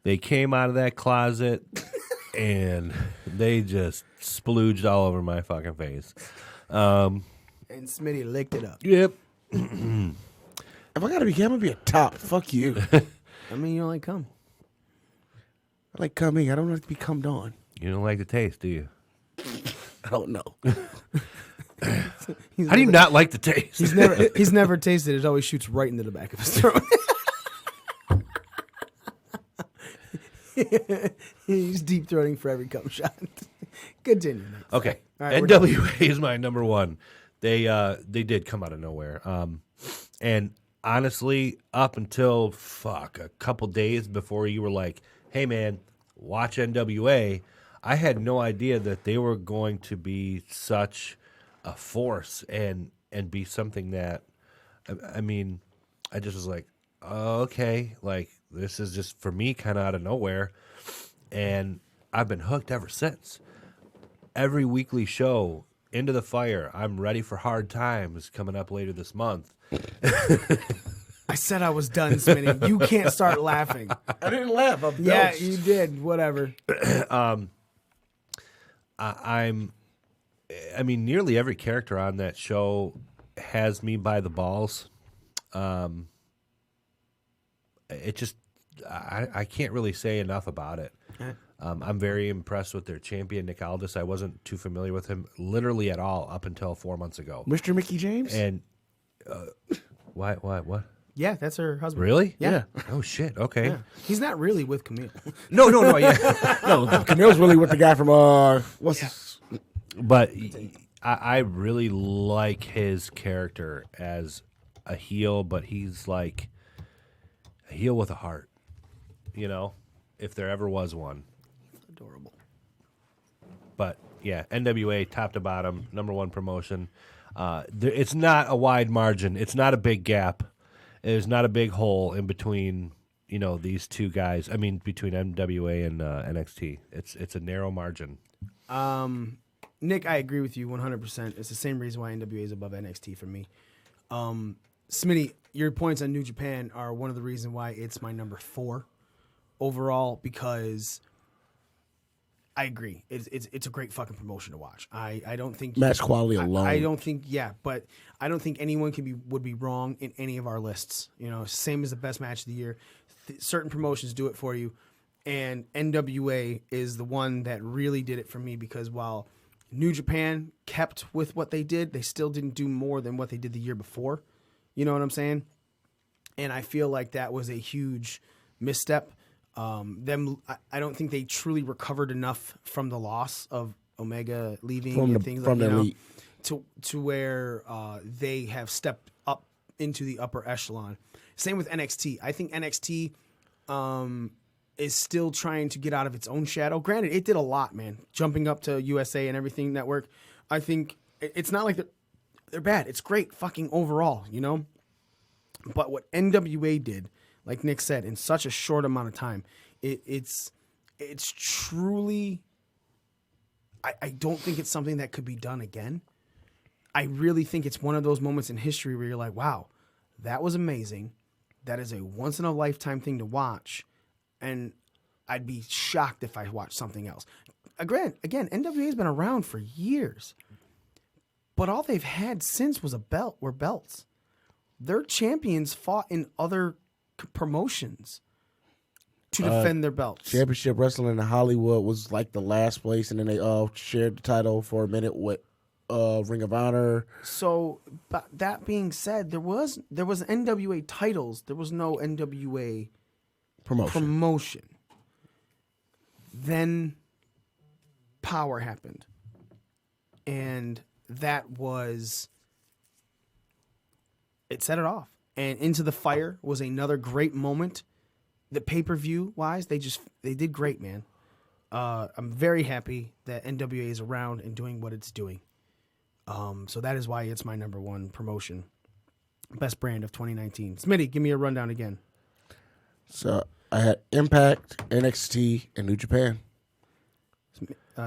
They came out of that closet and they just splooged all over my fucking face. And Smitty licked it up. Yep. If I gotta be gay, I'm gonna be a top. Fuck you. I mean, you don't like cum. I like coming. I don't like to be cummed on. You don't like the taste, do you? I don't know. How do you not like the taste? He's never tasted it. It always shoots right into the back of his throat. He's deep throating for every cum shot. Continue. Nick. Okay. All right, NWA is my number 1. They did come out of nowhere. And honestly, up until a couple days before you were like, "Hey man, watch NWA," I had no idea that they were going to be such a force and be something that I mean, I just was like, oh, okay, like this is just for me kind of out of nowhere, and I've been hooked ever since. Every weekly show, Into the Fire, I'm Ready for Hard Times, coming up later this month. I said I was done, Smitty. You can't start laughing. I didn't laugh. I'm Yeah, you did. Whatever. I mean, nearly every character on that show has me by the balls. It just, I can't really say enough about it. I'm very impressed with their champion, Nick Aldis. I wasn't too familiar with him literally at all up until 4 months ago. Mr. Mickey James? And what? Yeah, that's her husband. Really? Yeah. Oh, shit. Okay. Yeah. He's not really with Camille. No. Yeah. No, Camille's really with the guy from, what's his? But I really like his character as a heel, but he's like a heel with a heart, you know, if there ever was one. Adorable. But, yeah, NWA, top to bottom, number 1 promotion. It's not a wide margin. It's not a big gap. There's not a big hole in between, you know, these two guys. I mean, between NWA and NXT. It's a narrow margin. Nick, I agree with you 100%. It's the same reason why NWA is above NXT for me. Smitty, your points on New Japan are one of the reasons why it's my number 4 overall, because I agree. It's a great fucking promotion to watch. I don't think Match quality alone. I don't think but I don't think anyone would be wrong in any of our lists. You know, same as the best match of the year. Certain promotions do it for you, and NWA is the one that really did it for me, because while New Japan kept with what they did, they still didn't do more than what they did the year before. You know what I'm saying? And I feel like that was a huge misstep. I don't think they truly recovered enough from the loss of Omega leaving and things like that, to where they have stepped up into the upper echelon. Same with NXT. I think NXT is still trying to get out of its own shadow. Granted, it did a lot, man, jumping up to USA and everything network. I think it's not like they're bad. It's great fucking overall, you know? But what NWA did, like Nick said, in such a short amount of time, it's truly, I don't think it's something that could be done again. I really think it's one of those moments in history where you're like, wow, that was amazing. That is a once-in-a-lifetime thing to watch, and I'd be shocked if I watched something else. Again, NWA's been around for years, but all they've had since were belts. Their champions fought in other promotions. to defend their belts. Championship Wrestling in Hollywood was like the last place, and then they shared the title for a minute with Ring of Honor. So, but that being said, there was NWA titles. There was no NWA promotion. Then Power happened, and that was it. Set it off, and Into the Fire was another great moment. The pay-per-view wise, they did great, man. I'm very happy that NWA is around and doing what it's doing. So that is why it's my number one promotion. Best brand of 2019. Smitty, give me a rundown again. So I had Impact, NXT, and New Japan.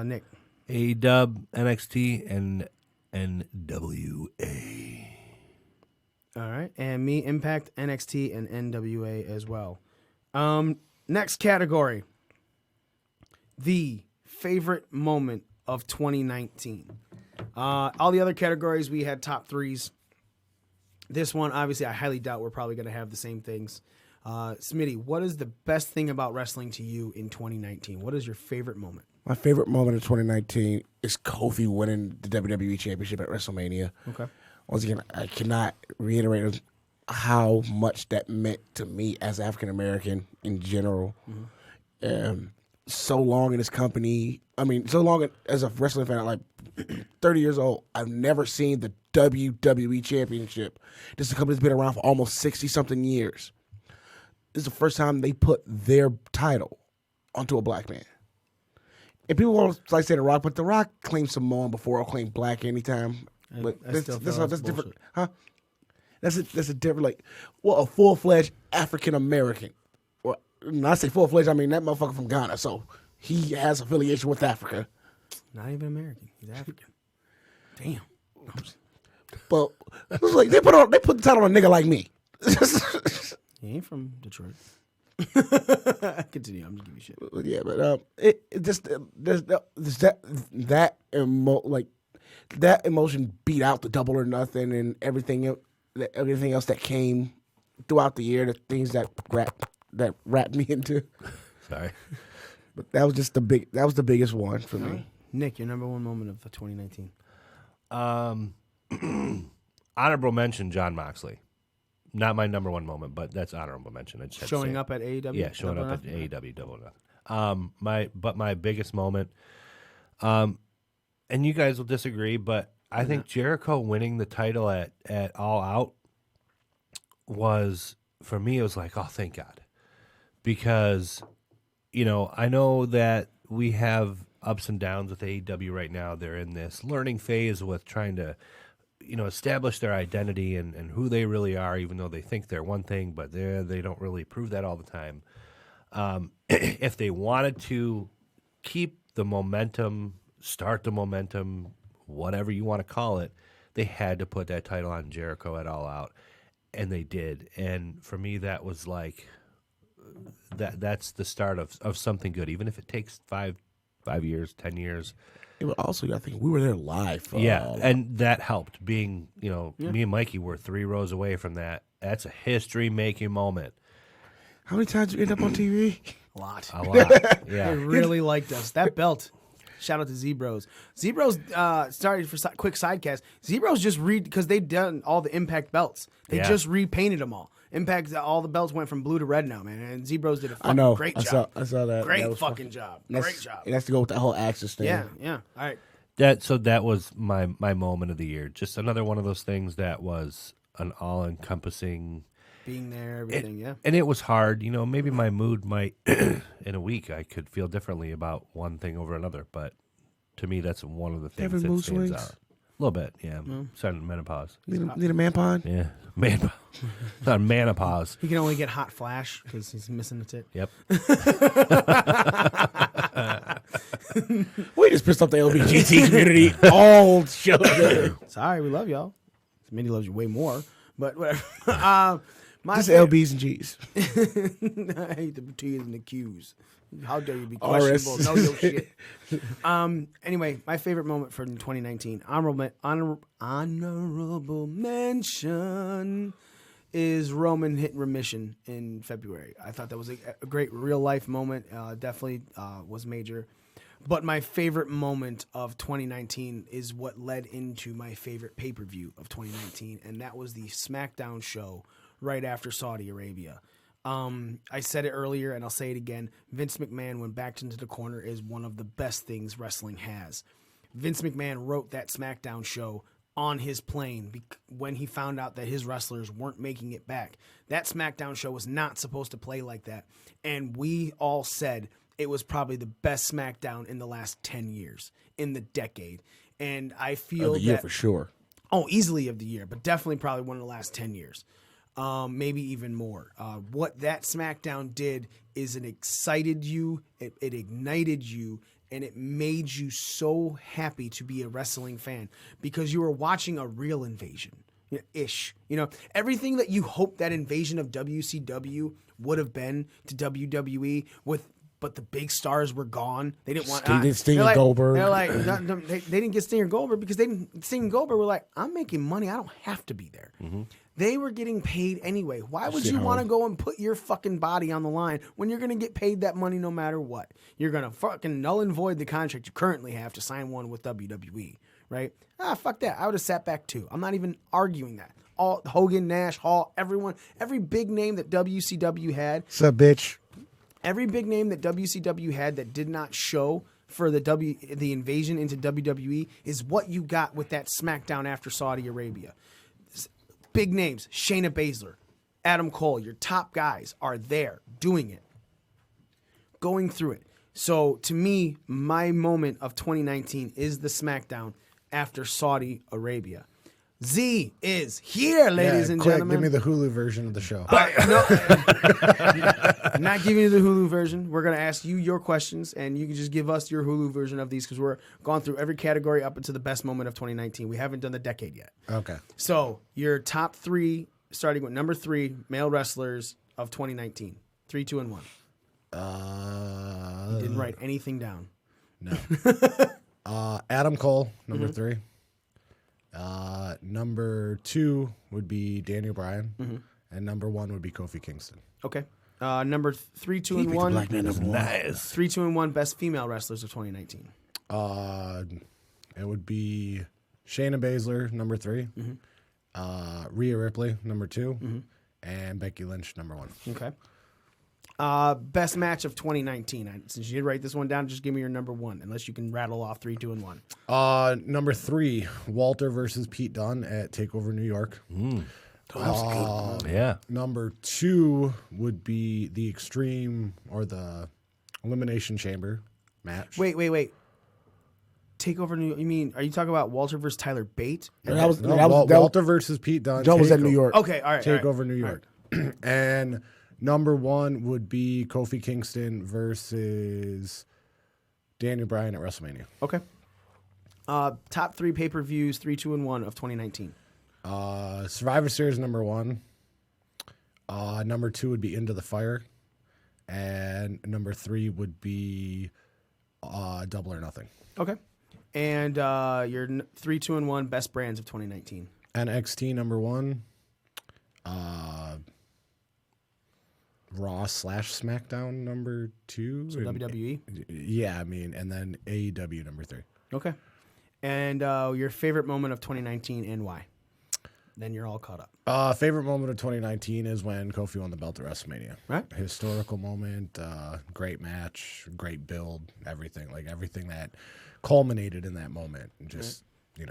Nick. AEW, NXT, and NWA. All right. And me, Impact, NXT, and NWA as well. Next category. The favorite moment of 2019. All the other categories, we had top threes. This one, obviously, I highly doubt we're probably going to have the same things. Smitty, what is the best thing about wrestling to you in 2019? What is your favorite moment? My favorite moment of 2019 is Kofi winning the WWE Championship at WrestleMania. Okay. Once again, I cannot reiterate how much that meant to me as African American in general. Mm-hmm. So long in this company. I mean, so long as a wrestling fan, like 30 years old, I've never seen the WWE Championship. This is a company that's been around for almost 60-something years. This is the first time they put their title onto a black man. And people want to like say The Rock, but The Rock claimed Samoan before or claimed black anytime. But that's different, huh? That's a different, like, well, a full-fledged African American. Well, when I say full-fledged, I mean that motherfucker from Ghana, so he has affiliation with Africa. Not even American. He's African. Damn. But it was like they put the title on a nigga like me. He ain't from Detroit. Continue. I'm just giving you shit. Yeah, but it just there's that emotion beat out the Double or Nothing and everything else that came throughout the year. The things that wrapped me into. Sorry, but that was the biggest one for me. Nick, your number one moment of 2019. Honorable mention, Jon Moxley. Not my number one moment, but that's honorable mention. I just had to Showing say up at AEW? Yeah, showing up at AEW Double or Nothing. My biggest moment, and you guys will disagree, but I think Jericho winning the title at All Out was, for me, it was like, oh, thank God. Because, I know that we have ups and downs with AEW right now. They're in this learning phase with trying to establish their identity and who they really are, even though they think they're one thing, but they don't really prove that all the time. If they wanted to keep the momentum, start the momentum, whatever you want to call it, they had to put that title on Jericho at All Out, and they did. And for me, that was like that's the start of something good, even if it takes 5 years, 10 years. Yeah, but also, I think we were there live. And that helped. Being, me and Mikey were 3 rows away from that. That's a history-making moment. How many times did you end up on TV? A lot. Yeah. They really liked us. That belt. Shout out to Z-Bros. Z-Bros, sorry for quick sidecast. Z-Bros just because they've done all the Impact belts. They just repainted them all. Impact, all the belts went from blue to red now, man. And Z-Bros did a fucking great job. I saw that. Great that fucking job. Great job. It has to go with that whole Axis thing. Yeah. All right. That was my moment of the year. Just another one of those things that was an all-encompassing. Being there, everything, And it was hard. Maybe my mood might, in a week, I could feel differently about one thing over another. But to me, that's one of the things that stands out. A little bit, yeah. Starting menopause. Need a man pod? Yeah, man. Not menopause. He can only get hot flash because he's missing the tit. Yep. We just pissed off the LGBT community all show. Sorry, we love y'all. Mindy loves you way more, but whatever. Just LBs and Gs. I hate the T's and the Q's. How dare you be questionable? Know your shit. Anyway, my favorite moment from 2019, honorable mention, is Roman hitting remission in February. I thought that was a great real-life moment. Definitely was major. But my favorite moment of 2019 is what led into my favorite pay-per-view of 2019, and that was the SmackDown show right after Saudi Arabia. I said it earlier, and I'll say it again. Vince McMahon, when backed into the corner, is one of the best things wrestling has. Vince McMahon wrote that SmackDown show on his plane when he found out that his wrestlers weren't making it back. That SmackDown show was not supposed to play like that, and we all said it was probably the best SmackDown in the last 10 years, in the decade. And I feel the year for sure. Oh, easily of the year, but definitely probably one of the last 10 years. Maybe even more. What that SmackDown did is it excited you, it ignited you, and it made you so happy to be a wrestling fan because you were watching a real invasion. Ish. Everything that you hoped that invasion of WCW would have been to WWE but the big stars were gone. They didn't want Sting and Goldberg. They're like, they didn't get Sting and Goldberg because Sting and Goldberg were like, I'm making money. I don't have to be there. Mm-hmm. They were getting paid anyway. Why would you want to go and put your fucking body on the line when you're going to get paid that money no matter what? You're going to fucking null and void the contract you currently have to sign one with WWE, right? Fuck that. I would have sat back too. I'm not even arguing that. All Hogan, Nash, Hall, everyone, every big name that WCW had. What's up, bitch? Every big name that WCW had that did not show for the invasion into WWE is what you got with that SmackDown after Saudi Arabia. Big names, Shayna Baszler, Adam Cole, your top guys are there doing it, going through it. So to me, my moment of 2019 is the SmackDown after Saudi Arabia. Z is here, ladies and quick, gentlemen. Give me the Hulu version of the show. I'm not giving you the Hulu version. We're going to ask you your questions, and you can just give us your Hulu version of these because we're gone through every category up into the best moment of 2019. We haven't done the decade yet. Okay. So your top three, starting with number 3, male wrestlers of 2019. 3, 2, and 1. You didn't write anything down. No. Adam Cole, number 3. Number 2 would be Daniel Bryan, and number 1 would be Kofi Kingston. Okay. Number 3, 2, and 1. Black man number 1. Nice. 3, 2, and 1 best female wrestlers of 2019. It would be Shayna Baszler, number 3. Rhea Ripley, number 2, and Becky Lynch, number 1. Okay. Best match of 2019. Since you did write this one down, just give me your number 1, unless you can rattle off 3, 2, and 1. Number 3, Walter versus Pete Dunne at TakeOver New York. Yeah. Number 2 would be the Extreme or the Elimination Chamber match. Wait. TakeOver New York. You mean, are you talking about Walter versus Tyler Bate? Walter versus Pete Dunne. That was at New York. Okay, all right. TakeOver New York. Right. And number 1 would be Kofi Kingston versus Daniel Bryan at WrestleMania. Okay. Top 3 pay-per-views, 3, 2, and 1 of 2019. Survivor Series number 1. Number 2 would be Into the Fire. And number 3 would be Double or Nothing. Okay. And your 3, 2, and 1 best brands of 2019. NXT number 1. Raw / SmackDown number 2. So WWE? Yeah, I mean, and then AEW number 3. Okay. And your favorite moment of 2019 and why? Then you're all caught up. Favorite moment of 2019 is when Kofi won the belt at WrestleMania. Right. Historical moment, great match, great build, everything. Like everything that culminated in that moment. Just, Do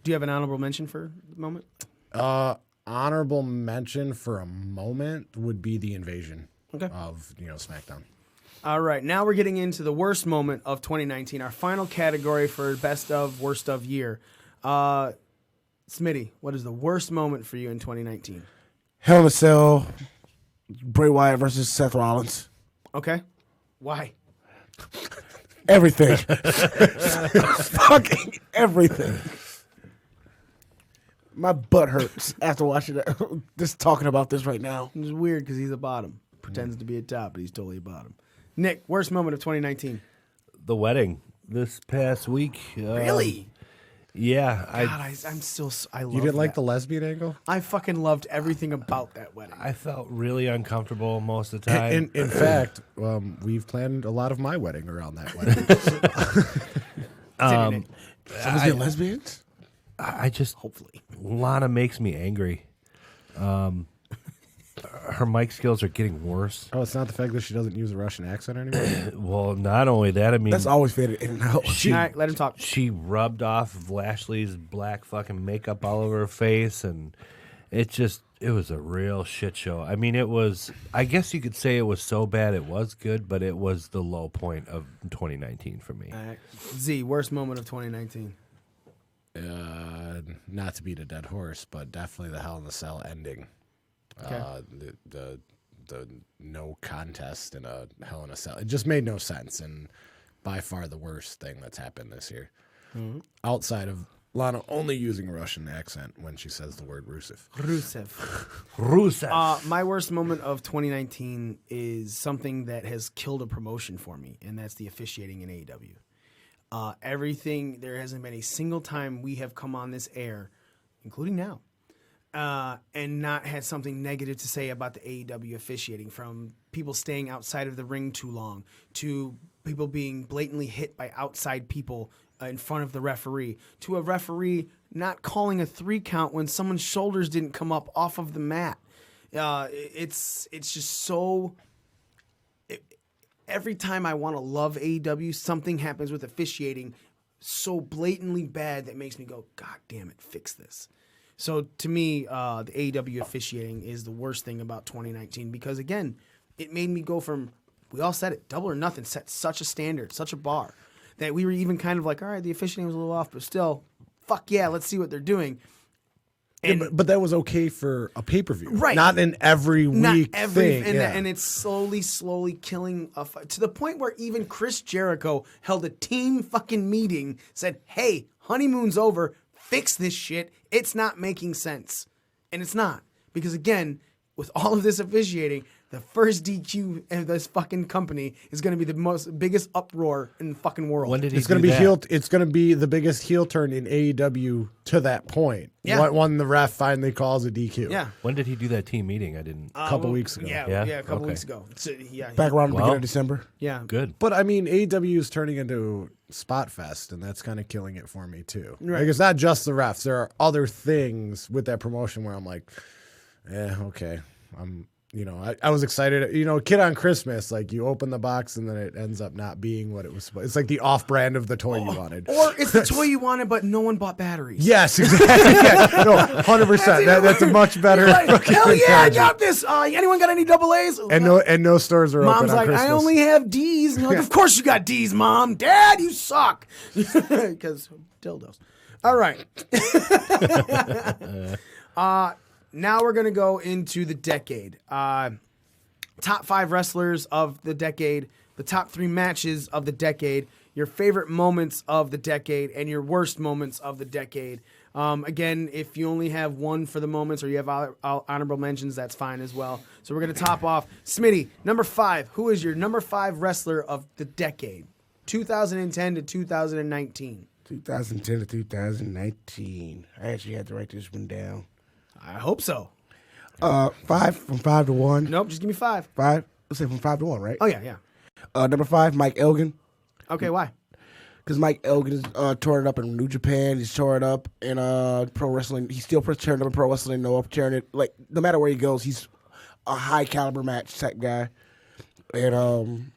you have an honorable mention for the moment? Honorable mention for a moment would be the invasion of SmackDown. All right, now we're getting into the worst moment of 2019, our final category for best of, worst of year. Smitty, what is the worst moment for you in 2019? Hell in a Cell, Bray Wyatt versus Seth Rollins. Okay. Why? Everything. Fucking everything. My butt hurts after watching that. Just talking about this right now. It's weird because he's a bottom. Pretends to be a top, but he's totally a bottom. Nick, worst moment of 2019? The wedding this past week. Really? Yeah, I'm still. I love. You didn't like that. the lesbian angle? I fucking loved everything about that wedding. I felt really uncomfortable most of the time. In fact, we've planned a lot of my wedding around that wedding. So was it lesbians? I just Hopefully, Lana makes me angry. Her mic skills are getting worse. Oh, it's not the fact that she doesn't use a Russian accent anymore? Well, not only that, I mean, That's always faded in and out. all right, let him talk. she rubbed off Lashley's black fucking makeup all over her face, and it was a real shit show. I mean, it was, I guess you could say it was so bad it was good, but it was the low point of 2019 for me. All right. Z, worst moment of 2019. Not to beat a dead horse, but definitely the Hell in a Cell ending. Okay. The no contest in a Hell in a Cell. It just made no sense, and by far the worst thing that's happened this year. Mm-hmm. Outside of Lana only using a Russian accent when she says the word Rusev. Rusev. My worst moment of 2019 is something that has killed a promotion for me, and that's the officiating in AEW. There hasn't been a single time we have come on this air, including now, and not had something negative to say about the AEW officiating, from people staying outside of the ring too long to people being blatantly hit by outside people in front of the referee, to a referee not calling a 3 count when someone's shoulders didn't come up off of the mat. It's just so... Every time I want to love AEW, something happens with officiating so blatantly bad that makes me go, God damn it, fix this. So to me, the AEW officiating is the worst thing about 2019 because, again, it made me go from, we all said it, Double or Nothing set such a standard, such a bar, that we were even kind of like, all right, the officiating was a little off, but still, fuck yeah, let's see what they're doing. And but that was okay for a pay-per-view. Right. Not in every week thing. And it's slowly killing to the point where even Chris Jericho held a team fucking meeting, said, hey, honeymoon's over, fix this shit. It's not making sense. And it's not. Because again, with all of this officiating, the first DQ of this fucking company is going to be the biggest uproar in the fucking world. When did he It's going do to be that? heel. It's going to be the biggest heel turn in AEW to that point. Yeah. When the ref finally calls a DQ. Yeah. When did he do that team meeting? I didn't. A couple weeks ago. Yeah, Yeah? a couple Okay. weeks ago. So, yeah, Back around the Well, beginning of December. yeah. Good. But I mean, AEW is turning into Spot Fest, and that's kind of killing it for me too. Right. Like, it's not just the refs. There are other things with that promotion where I'm like, okay, I was excited. Kid on Christmas, like you open the box and then it ends up not being what it was supposed. It's like the off-brand of the toy you wanted. Or it's the toy you wanted, but no one bought batteries. Yes, exactly. Yeah, no, 100%. That's a much better. Like, fucking hell yeah, I analogy. got this. Anyone got any double A's? And no stores are Mom's open on like, Christmas. I only have D's. And you're like, of course you got D's, Mom. Dad, you suck. Because dildos. All right. Now we're going to go into the decade. Top 5 wrestlers of the decade, the top 3 matches of the decade, your favorite moments of the decade, and your worst moments of the decade. Again, if you only have one for the moments or you have honorable mentions, that's fine as well. So we're going to top off. Smitty, number 5. Who is your number 5 wrestler of the decade? 2010 to 2019. 2010 to 2019. I actually had to write this one down. I hope so. 5 from 5 to 1. Nope, just give me 5. 5. Let's say from 5 to 1, right? Oh, yeah. Number 5, Mike Elgin. Okay, why? Because Mike Elgin is tore it up in New Japan. He's tore it up in pro wrestling. He's still tearing it up in pro wrestling. Tearing it, like, no matter where he goes, he's a high caliber match type guy. And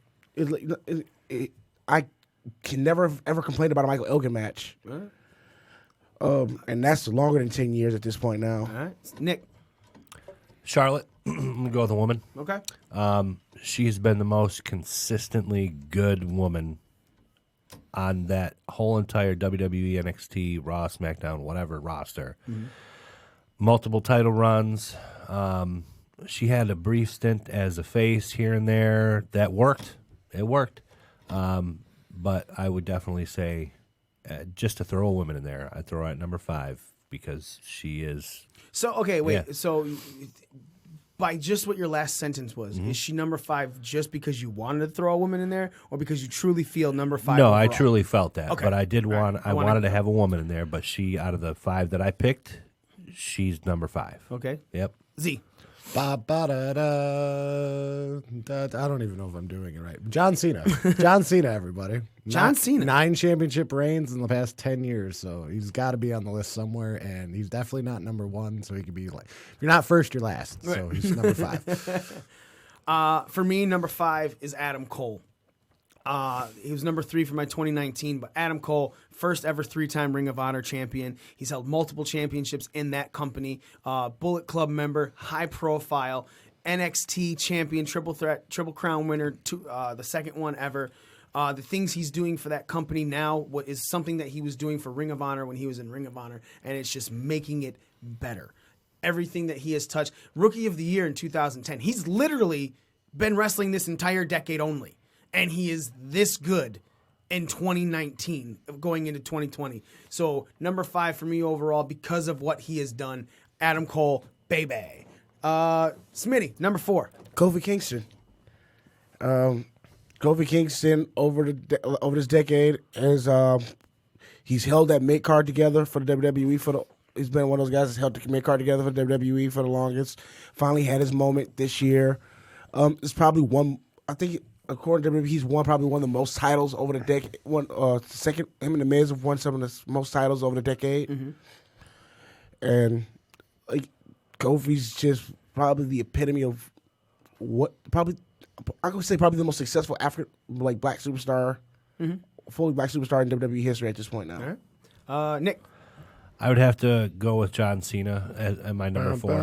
I can never ever complain about a Michael Elgin match. And that's longer than 10 years at this point now. All right. Nick. Charlotte. I'm going to go with a woman. Okay. She's been the most consistently good woman on that whole entire WWE, NXT, Raw, SmackDown, whatever roster. Mm-hmm. Multiple title runs. She had a brief stint as a face here and there. That worked. It worked. But I would definitely say, just to throw a woman in there, I'd throw her at number 5 because she is... So, okay, wait. Yeah. So by just what your last sentence was, is she number 5 just because you wanted to throw a woman in there, or because you truly feel number 5? No, overall? I truly felt that. Okay. But I did All right. want. I wanted to have a woman in there, but she, out of the 5 that I picked, she's number 5. Okay. Yep. Z. Ba, ba, da, da, I don't even know if I'm doing it right. John Cena. John Cena, everybody. John Cena. 9 championship reigns in the past 10 years, so he's got to be on the list somewhere, and he's definitely not number 1, so he could be like, if you're not first, you're last, so he's number 5. For me, number 5 is Adam Cole. He was number 3 for my 2019, but Adam Cole, first ever 3-time Ring of Honor champion. He's held multiple championships in that company. Bullet Club member, high profile, NXT champion, triple threat, triple crown winner, the second one ever. The things he's doing for that company now is something that he was doing for Ring of Honor when he was in Ring of Honor, and it's just making it better. Everything that he has touched. Rookie of the Year in 2010. He's literally been wrestling this entire decade only. And he is this good in 2019, going into 2020. So number 5 for me overall because of what he has done. Adam Cole, baby. Smitty, number 4. Kofi Kingston. Kofi Kingston over this decade has he's held that mid card together for the WWE he's been one of those guys that's held the mid card together for the WWE for the longest. Finally had his moment this year. It's probably one. I think according to WWE, he's probably one of the most titles over the decade. Second, him and The Miz have won some of the most titles over the decade. Mm-hmm. And like Kofi's just probably the epitome of what I would say probably the most successful black superstar, fully black superstar in WWE history at this point now. All right. Nick. I would have to go with John Cena at my number 4.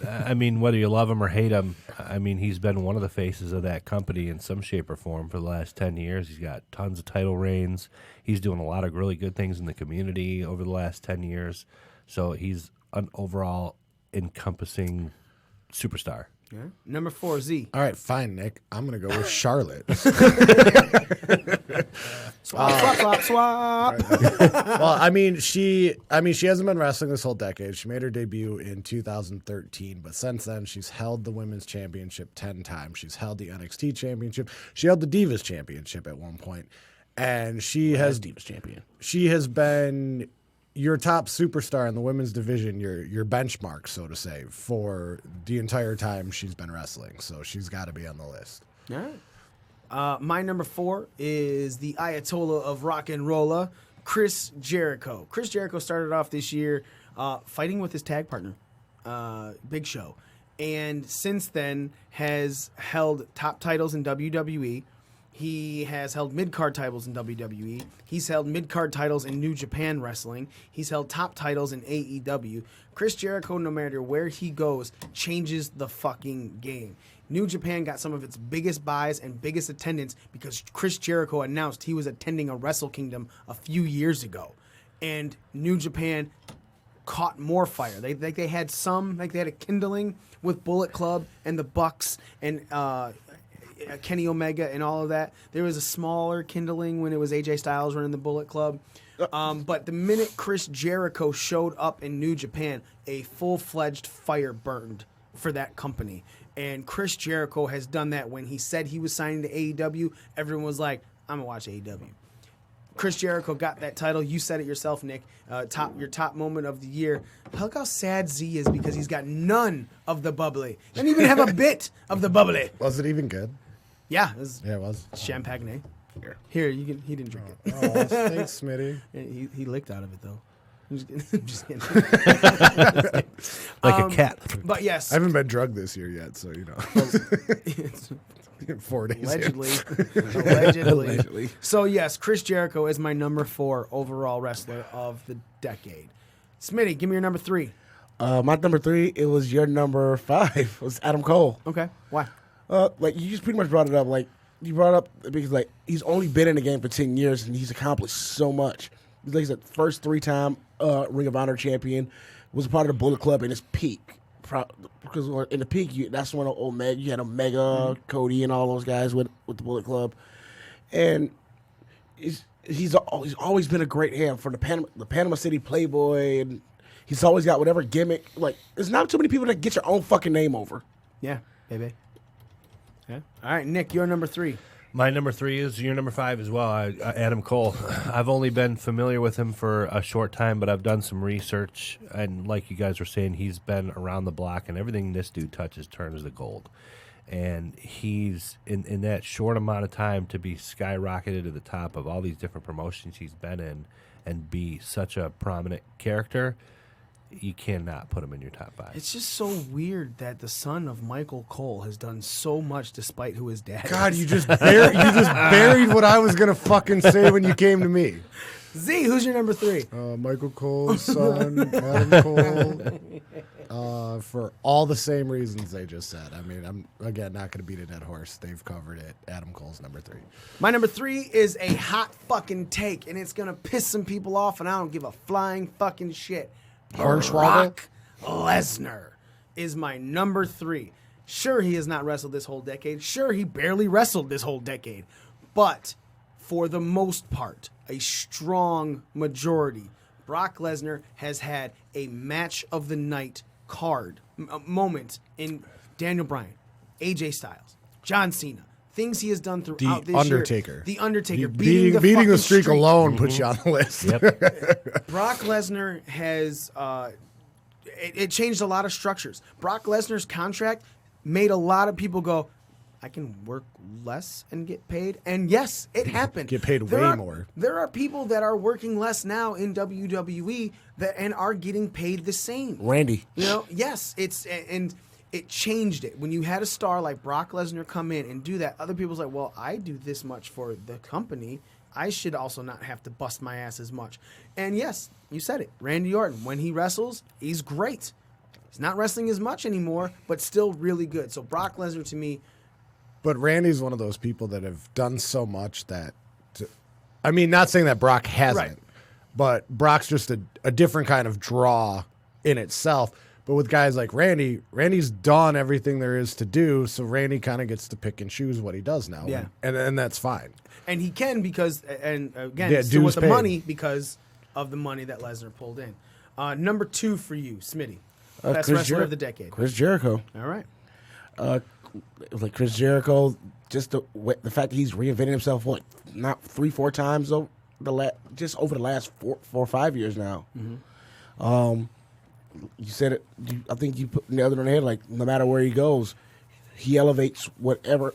I mean, whether you love him or hate him, I mean, he's been one of the faces of that company in some shape or form for the last 10 years. He's got tons of title reigns. He's doing a lot of really good things in the community over the last 10 years. So he's an overall encompassing superstar. Yeah. Number 4, Z. All right, fine, Nick. I'm going to go with Charlotte. Swap. Well, I mean, she hasn't been wrestling this whole decade. She made her debut in 2013, but since then, she's held the Women's Championship 10 times. She's held the NXT Championship. She held the Divas Championship at one point, and she has Divas champion. She has been your top superstar in the women's division, your benchmark, so to say, for the entire time she's been wrestling. So she's got to be on the list. All right. My number 4 is the Ayatollah of rock and rolla, Chris Jericho. Chris Jericho started off this year fighting with his tag partner, Big Show, and since then has held top titles in WWE. He has held mid-card titles in WWE. He's held mid-card titles in New Japan Wrestling. He's held top titles in AEW. Chris Jericho, no matter where he goes, changes the fucking game. New Japan got some of its biggest buys and biggest attendance because Chris Jericho announced he was attending a Wrestle Kingdom a few years ago. And New Japan caught more fire. They had a kindling with Bullet Club and the Bucks and Kenny Omega and all of that. There was a smaller kindling when it was AJ Styles running the Bullet Club. But the minute Chris Jericho showed up in New Japan, a full-fledged fire burned for that company. And Chris Jericho has done that. When he said he was signing to AEW, everyone was like, I'm going to watch AEW. Chris Jericho got that title. You said it yourself, Nick. Your top moment of the year. Look how sad Z is because he's got none of the bubbly. Didn't even have a bit of the bubbly. Was it even good? Yeah, it was. Champagne. Here, you can. He didn't drink it. Oh, thanks, Smitty. He licked out of it though. I'm just kidding. Like a cat. But yes, I haven't been drugged this year yet, so you know. 4 days. Allegedly. So yes, Chris Jericho is my number 4 overall wrestler of the decade. Smitty, give me your number 3. My number 3, it was your number 5. It was Adam Cole. Okay, why? Like you just pretty much brought it up. Like you brought up because like he's only been in the game for 10 years and he's accomplished so much. He's like the first 3-time Ring of Honor champion, was a part of the Bullet Club in his peak. Because in the peak, that's when you had Omega, Cody, and all those guys with the Bullet Club, and he's always been a great hand for the Panama City Playboy, and He's always got whatever gimmick. Like, there's not too many people that get your own fucking name over. Yeah, baby. Yeah. All right, Nick, you're number 3. My number 3 is your number 5 as well, Adam Cole. I've only been familiar with him for a short time, but I've done some research, and like you guys were saying, he's been around the block, and everything this dude touches turns to gold. And he's, in that short amount of time, to be skyrocketed to the top of all these different promotions he's been in and be such a prominent character, you cannot put him in your top 5. It's just so weird that the son of Michael Cole has done so much despite who his dad God, is. you just buried what I was gonna fucking say when you came to me. Z, who's your number 3? Michael Cole's son, Adam Cole. For all the same reasons they just said. I mean, I'm again not gonna beat a dead horse. They've covered it. Adam Cole's number 3. My number 3 is a hot fucking take, and it's gonna piss some people off, and I don't give a flying fucking shit. Brock Lesnar is my number 3. Sure, he has not wrestled this whole decade. Sure, he barely wrestled this whole decade. But for the most part, a strong majority, Brock Lesnar has had a match of the night card moment in Daniel Bryan, AJ Styles, John Cena. Things he has done throughout this Undertaker. year. The Undertaker. Beating the streak alone puts you on the list. Yep. Brock Lesnar has it changed a lot of structures. Brock Lesnar's contract made a lot of people go, I can work less and get paid. And yes, it happened. Get paid way more. There are people that are working less now in WWE and are getting paid the same. Randy. You know, yes, and it changed it. When you had a star like Brock Lesnar come in and do that, other people's like, well, I do this much for the company. I should also not have to bust my ass as much. And yes, you said it. Randy Orton, when he wrestles, he's great. He's not wrestling as much anymore, but still really good. So Brock Lesnar, to me... But Randy's one of those people that have done so much that... I mean, not saying that Brock hasn't, Right. but Brock's just a different kind of draw in itself. But with guys like Randy, Randy's done everything there is to do, so Randy kind of gets to pick and choose what he does now. Yeah. And that's fine. And he can because, and again, Yeah, still with the dues paid. money because of the money that Lesnar pulled in. Number 2 for you, Smitty. Best wrestler of the decade. Chris Jericho. All right. Like Chris Jericho, just the fact that he's reinvented himself, not 3-4 times over just over the last 4 or 5 years now. Mm-hmm. You said it. I think you put the other on the head. Like, no matter where he goes, he elevates whatever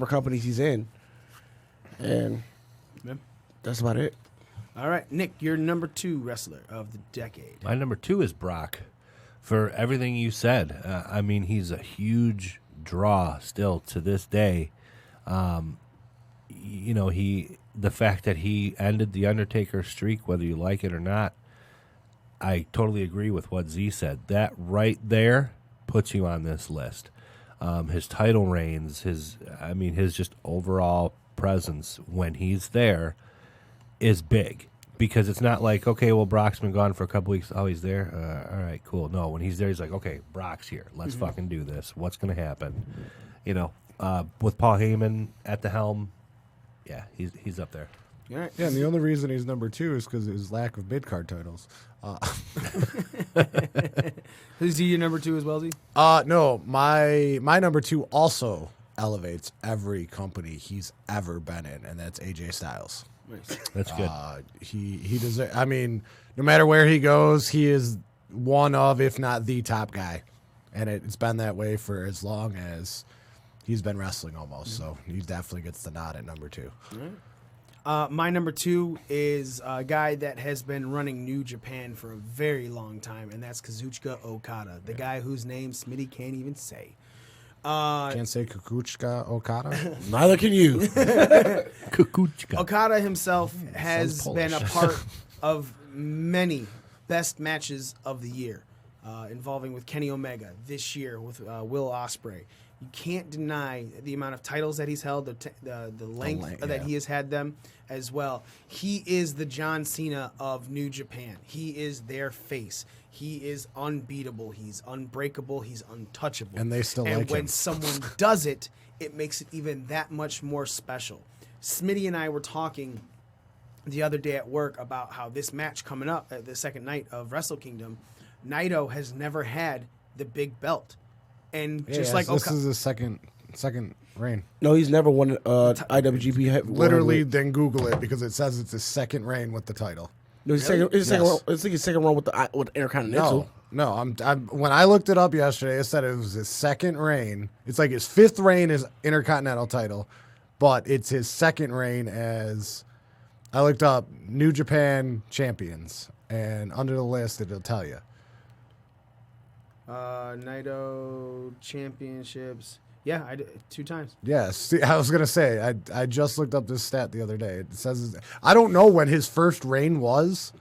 companies he's in, and that's about it. All right, Nick, you're number 2 wrestler of the decade. My number 2 is Brock. For everything you said, I mean, he's a huge draw still to this day. You know, the fact that he ended the Undertaker streak, whether you like it or not, I totally agree with what Z said. That right there puts you on this list. His title reigns, his just overall presence when he's there is big. Because it's not like, okay, well, Brock's been gone for a couple weeks. Oh, he's there? All right, cool. No, when he's there, he's like, okay, Brock's here. Let's fucking do this. What's going to happen? You know, with Paul Heyman at the helm, yeah, he's up there. All right. Yeah, and the only reason he's number 2 is because of his lack of mid-card titles. Is he your number 2 as well, Z? No, my number 2 also elevates every company he's ever been in, and that's AJ Styles. Nice. That's good. He does. I mean, no matter where he goes, he is one of, if not the top guy, and it's been that way for as long as he's been wrestling almost. So he definitely gets the nod at number 2. My number 2 is a guy that has been running New Japan for a very long time, and that's Kazuchika Okada, the guy whose name Smitty can't even say. Can't say Kukuchika Okada. Neither can you. Kukuchka. Okada himself has Sounds been a Polish. part of many best matches of the year, involving with Kenny Omega this year with Will Ospreay. You can't deny the amount of titles that he's held, the length that he has had them as well. He is the John Cena of New Japan. He is their face. He is unbeatable. He's unbreakable. He's untouchable. And they still and like when him. someone does it, it makes it even that much more special. Smitty and I were talking the other day at work about how this match coming up at the second night of Wrestle Kingdom, Naito has never had the big belt. And just like this is his second reign. No, he's never won IWGP. Literally, then Google it because it says it's his second reign with the title. No, his second run with the Intercontinental. No. When I looked it up yesterday, it said it was his second reign. It's like his fifth reign is Intercontinental title, but it's his second reign as. I looked up New Japan champions, and under the list it'll tell you. Naito championships. Yeah, I did 2 times. Yes, see, I was gonna say I just looked up this stat the other day. It says I don't know when his first reign was,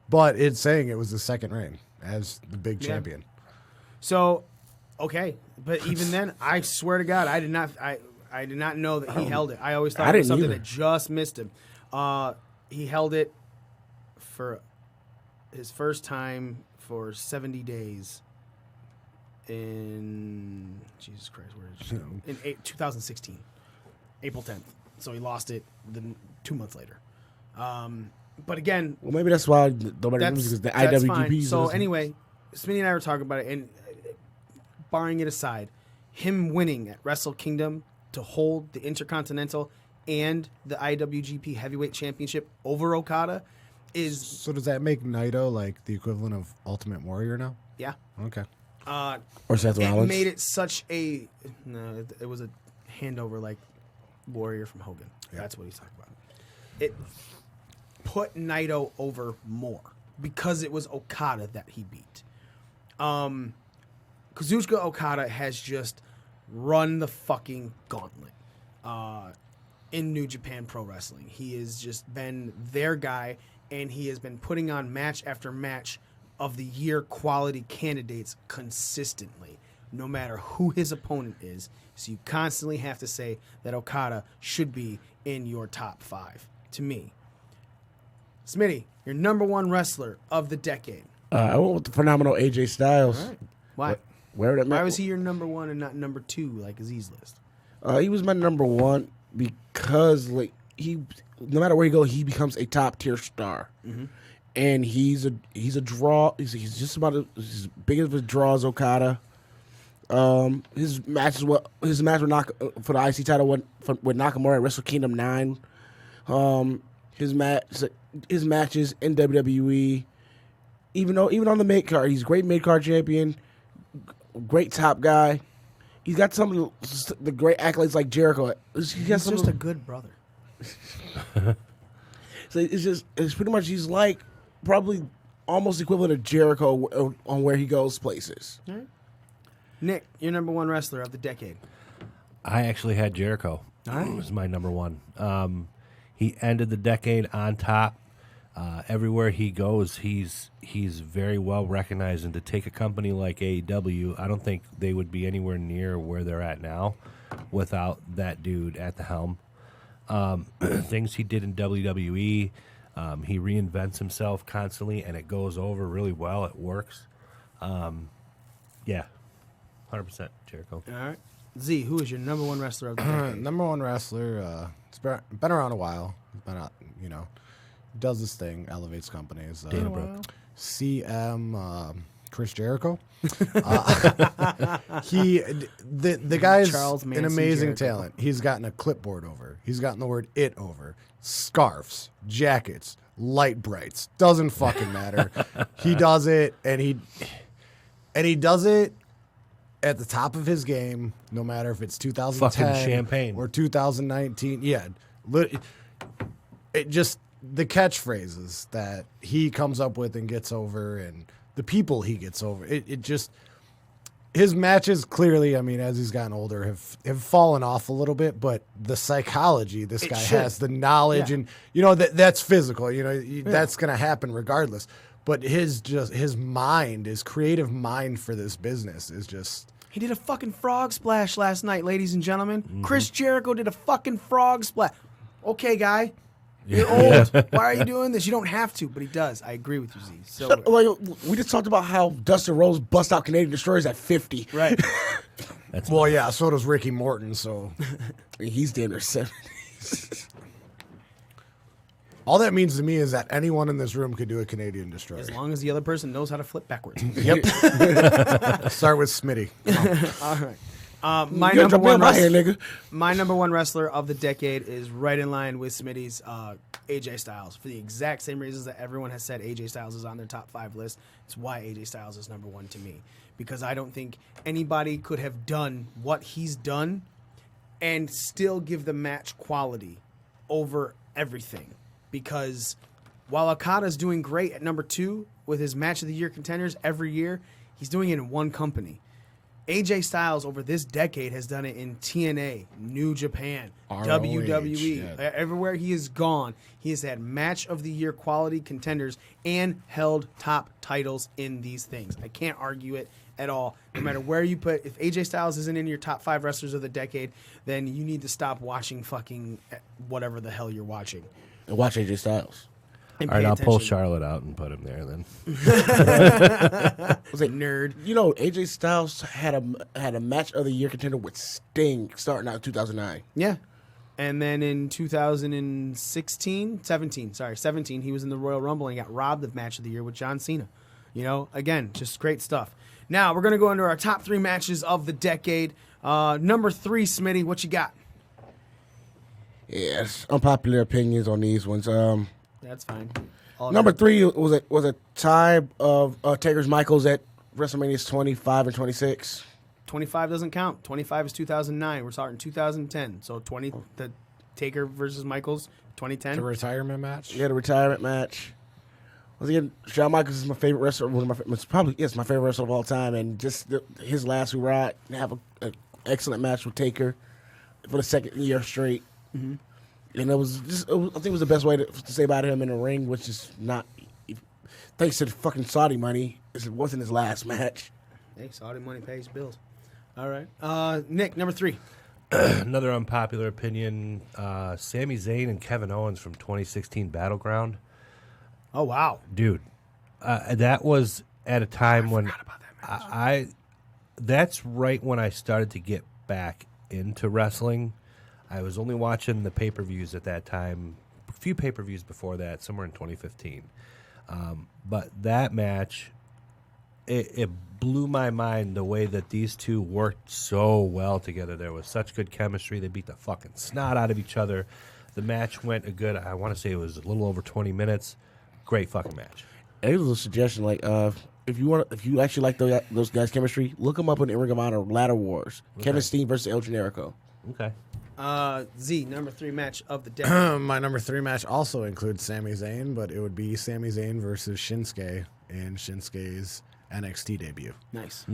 but it's saying it was the second reign as the big champion. So, okay, but even then, I swear to God, I did not know that he held it. I always thought it was something that just missed him. He held it for his first time for 70 days. In Jesus Christ, where did you go? In 2016, April 10th. So he lost it 2 months later. But again, well, maybe that's why nobody remembers because the IWGP. So anyway, Smitty and I were talking about it, and barring it aside, him winning at Wrestle Kingdom to hold the Intercontinental and the IWGP Heavyweight Championship over Okada is. So does that make Naito like the equivalent of Ultimate Warrior now? Yeah. Okay. Or Seth Rollins. It made it such a it was a handover like Warrior from Hogan. Yeah. That's what he's talking about. It put Naito over more because it was Okada that he beat. Kazuchika Okada has just run the fucking gauntlet in New Japan Pro Wrestling. He has just been their guy, and he has been putting on match after match of the year quality candidates consistently, no matter who his opponent is. So you constantly have to say that Okada should be in your top 5, to me. Smitty, your number 1 wrestler of the decade. I went with the phenomenal AJ Styles. All right. Why? Why was he your number 1 and not number 2 like Aziz's list? He was my number 1 because like no matter where he goes, he becomes a top tier star. Mm-hmm. And he's a draw. He's just about as big of a draw as Okada. His match for the IC title with Nakamura at Wrestle Kingdom 9. His matches in WWE. Even on the mid card, he's a great mid card champion. Great top guy. He's got some of the great accolades like Jericho. He's just a good brother. So it's pretty much he's like probably almost equivalent of Jericho on where he goes places. All right. Nick, your number 1 wrestler of the decade. I actually had Jericho. It was my number 1. He ended the decade on top. Everywhere he goes, he's very well recognized. And to take a company like AEW, I don't think they would be anywhere near where they're at now without that dude at the helm. Things he did in WWE, he reinvents himself constantly, and it goes over really well. It works. Yeah, 100% Jericho. All right. Z, who is your number 1 wrestler of the decade? Number 1 wrestler. It's been around a while. He's been out, does this thing, elevates companies. Dana Brooke. CM Chris Jericho. The guy's Charles an Manson amazing Jericho. talent. He's gotten a clipboard over. He's gotten the word "it" over. Scarves, jackets, light brights. Doesn't fucking matter. He does it, and he does it at the top of his game. No matter if it's 2010 Fucking champagne or 2019. Yeah, it just. The catchphrases that he comes up with and gets over, and the people he gets over, it just his matches clearly. I mean, as he's gotten older, have fallen off a little bit, but the psychology this guy has, the knowledge, and that's physical. That's going to happen regardless. But his mind, his creative mind for this business is just. He did a fucking frog splash last night, ladies and gentlemen. Mm-hmm. Chris Jericho did a fucking frog splash. Okay, guy. You're old. Why are you doing this? You don't have to, but he does. I agree with you, Z. So, we just talked about how Dustin Rhodes bust out Canadian Destroyers at 50. Right. Yeah, so does Ricky Morton, so he's damn near 70s. All that means to me is that anyone in this room could do a Canadian Destroyer. As long as the other person knows how to flip backwards. Yep. Start with Smitty. All right. My You number jump in one my hair, wrestler, nigga. my number one wrestler of the decade is right in line with Smitty's AJ Styles for the exact same reasons that everyone has said AJ Styles is on their top 5 list. It's why AJ Styles is number 1 to me, because I don't think anybody could have done what he's done and still give the match quality over everything. Because while Okada's doing great at number 2 with his match of the year contenders every year, he's doing it in one company. AJ Styles over this decade has done it in TNA, New Japan, WWE. yeah. Everywhere he has gone, he has had match of the year quality contenders and held top titles in these things. I can't argue it at all. No matter where you put, if AJ Styles isn't in your top 5 wrestlers of the decade, then you need to stop watching fucking whatever the hell you're watching. And watch AJ Styles. And All right, pay I'll pull attention. Charlotte out and put him there then. Was it Nerd. You know, AJ Styles had a match of the year contender with Sting starting out in 2009. Yeah. And then in 17, he was in the Royal Rumble and got robbed of match of the year with John Cena. You know, again, just great stuff. Now, we're going to go into our top 3 matches of the decade. Number 3, Smitty, what you got? Yes, unpopular opinions on these ones. That's fine. All Number good. 3 was a tie of Taker's Michaels at WrestleMania's 25 and 26. 25 doesn't count. 25 is 2009. We're starting 2010. So 20, the Taker versus Michaels, 2010. The retirement match. He had a retirement match. Once again, Shawn Michaels is my favorite wrestler. One of my, it's probably my favorite wrestler of all time. And just his last hurrah, have an excellent match with Taker for the second year straight. Mm-hmm. And it was just, I think it was the best way to say about him in the ring, which is not, thanks to the fucking Saudi money, it wasn't his last match. Hey, Saudi money pays bills. All right. Nick, number 3. Another unpopular opinion, Sami Zayn and Kevin Owens from 2016 Battleground. Oh, wow. Dude, that was at a time when that's right when I started to get back into wrestling. I was only watching the pay-per-views at that time, a few pay-per-views before that, somewhere in 2015. But that match, it blew my mind the way that these two worked so well together. There was such good chemistry. They beat the fucking snot out of each other. The match went a good, I want to say it was a little over 20 minutes. Great fucking match. Here's a suggestion, like if you actually like those guys' chemistry, look them up in the Ring of Honor Ladder Wars. Okay. Kevin Steen versus El Generico. Okay. Z, number 3 match of the decade. My number 3 match also includes Sami Zayn, but it would be Sami Zayn versus Shinsuke in Shinsuke's NXT debut. Nice.